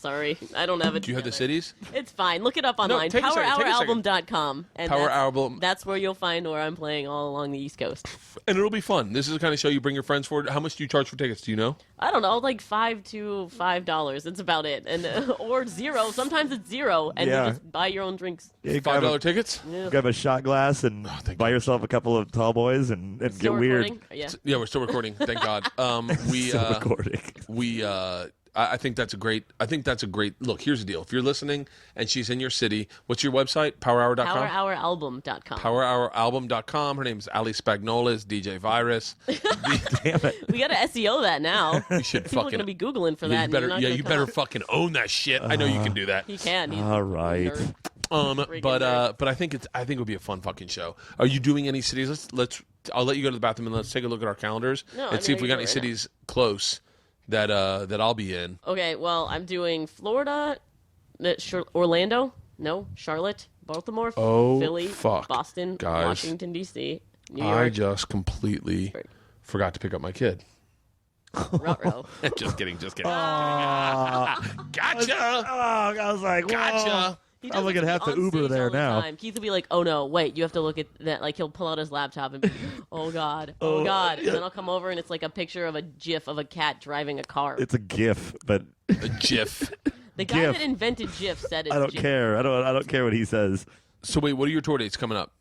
D: Sorry, I don't have it.
A: Do you have the
D: together.
A: cities?
D: It's fine. Look it up online.
A: take a second, take a second.
D: PowerHourAlbum.com. And
A: Power
D: that's,
A: Album.
D: That's where you'll find where I'm playing all along the East Coast.
A: And it'll be fun. This is the kind of show you bring your friends for. How much do you charge for tickets? Do you know?
D: I don't know, like $5 to $5. It's about it, and or zero. Sometimes it's zero, and
C: Yeah.
D: you just buy your own drinks.
C: Yeah, you
A: $5 tickets?
D: Yeah.
C: grab a shot glass and
A: thank
C: buy
A: God.
C: yourself a couple of tall boys and get
D: Still
C: weird.
D: recording? Yeah.
A: Yeah, we're still recording. Thank God.
C: Still recording.
A: I think that's a great. Look, here's the deal. If you're listening and she's in your city, what's your website? PowerHour.com.
D: PowerHourAlbum.com.
A: PowerHourAlbum.com. Her name's Ali Spagnola. Is DJ Virus.
C: Damn it.
D: We got to SEO that now.
A: You should
D: People are
A: fucking.
D: going to be Googling for that.
A: You better.
D: And
A: Yeah,
D: you're not
A: you
D: gonna
A: better
D: come up.
A: fucking own that shit. I know you can do that.
D: He can. He's
C: All
D: a
C: right.
D: nerd.
A: But I think it'll be a fun fucking show. Are you doing any cities? I'll let you go to the bathroom and let's take a look at our calendars
D: No,
A: and
D: I
A: see if
D: know
A: we got
D: you
A: any
D: do it
A: cities close that I'll be in.
D: Okay, well, I'm doing Florida, Orlando, no, Charlotte, Baltimore,
A: Oh,
D: Philly,
A: fuck,
D: Boston,
A: guys.
D: Washington, D.C., New
A: I
D: York,
A: just completely forgot to pick up my kid.
D: Ruh-roh.
A: Just kidding. Gotcha.
C: Oh, I was like,
A: Gotcha.
D: He
C: I'm
D: does it
C: gonna have to
D: on
C: Uber
D: stage
C: there
D: all the
C: now.
D: time. Keith will be like, "Oh no, wait, you have to look at that." Like he'll pull out his laptop and be, "Oh God, oh God," and then I'll come over and it's like a picture of a GIF of a cat driving a car.
C: It's a GIF, but
A: A GIF.
D: The guy
C: GIF.
D: that invented GIF said it's
C: I don't
D: GIF.
C: care. I don't care what he says.
A: So wait, what are your tour dates coming up?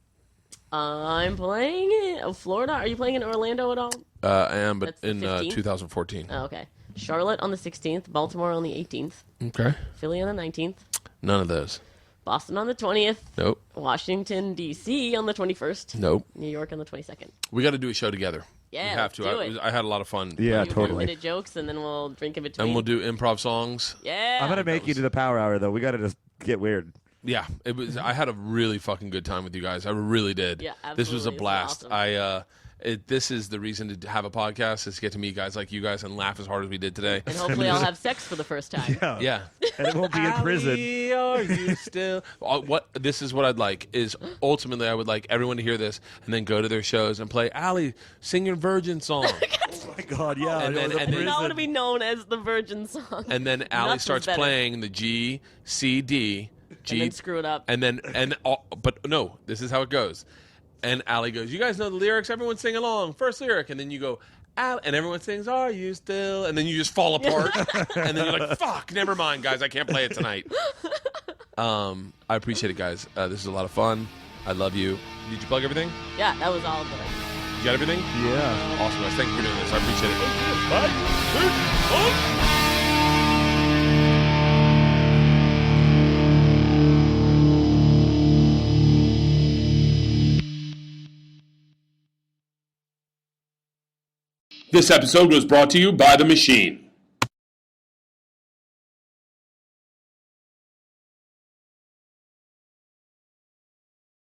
D: I'm playing in Florida. Are you playing in Orlando at all?
A: I am, but
D: That's the
A: in
D: 15th?
A: 2014.
D: Oh, okay. Charlotte on the 16th, Baltimore on the 18th,
A: Okay.
D: Philly on the 19th,
A: None of those.
D: Boston on the 20th,
A: Nope.
D: Washington, D.C. on the 21st,
A: Nope.
D: New York on the 22nd.
A: We got to do a show together.
D: Yeah,
A: we have to.
D: let's do it.
A: I had a lot of fun.
C: Yeah,
D: Do
C: totally.
D: 1-minute jokes, and then we'll drink in between.
A: And we'll do improv songs.
D: Yeah.
C: I'm gonna make you do the power hour though. We gotta just get weird.
A: Yeah, it was. I had a really fucking good time with you guys. I really did.
D: Yeah,
A: This was a
D: absolutely. This was
A: blast.
D: awesome.
A: This is the reason to have a podcast is to get to meet guys like you guys and laugh as hard as we did today.
D: And hopefully I'll have sex for the first time.
A: Yeah.
C: And it won't be in prison.
A: Ali, are you still? This is what I'd like is ultimately I would like everyone to hear this and then go to their shows and play Ali, sing your Virgin song,
C: Oh my God, yeah.
A: And then-
C: it was a
A: and then-
D: It's not
C: prison.
D: going to be known as the Virgin song.
A: and then Ali
D: Nuts is
A: starts
D: better.
A: playing the G, C, D, G,
D: And then screw it up.
A: but no, this is how it goes. And Ali goes, "You guys know the lyrics. Everyone sing along. First lyric, and then you go." And everyone sings, "Are you still?" And then you just fall apart. And then you're like, "Fuck, never mind, guys. I can't play it tonight." I appreciate it, guys. This is a lot of fun. I love you. Did you plug everything?
D: Yeah, that was all good.
A: You got everything?
C: Yeah.
A: Awesome, guys. Thank you for doing this. I appreciate it.
D: Thank you.
A: Bye. This episode was brought to you by The Machine.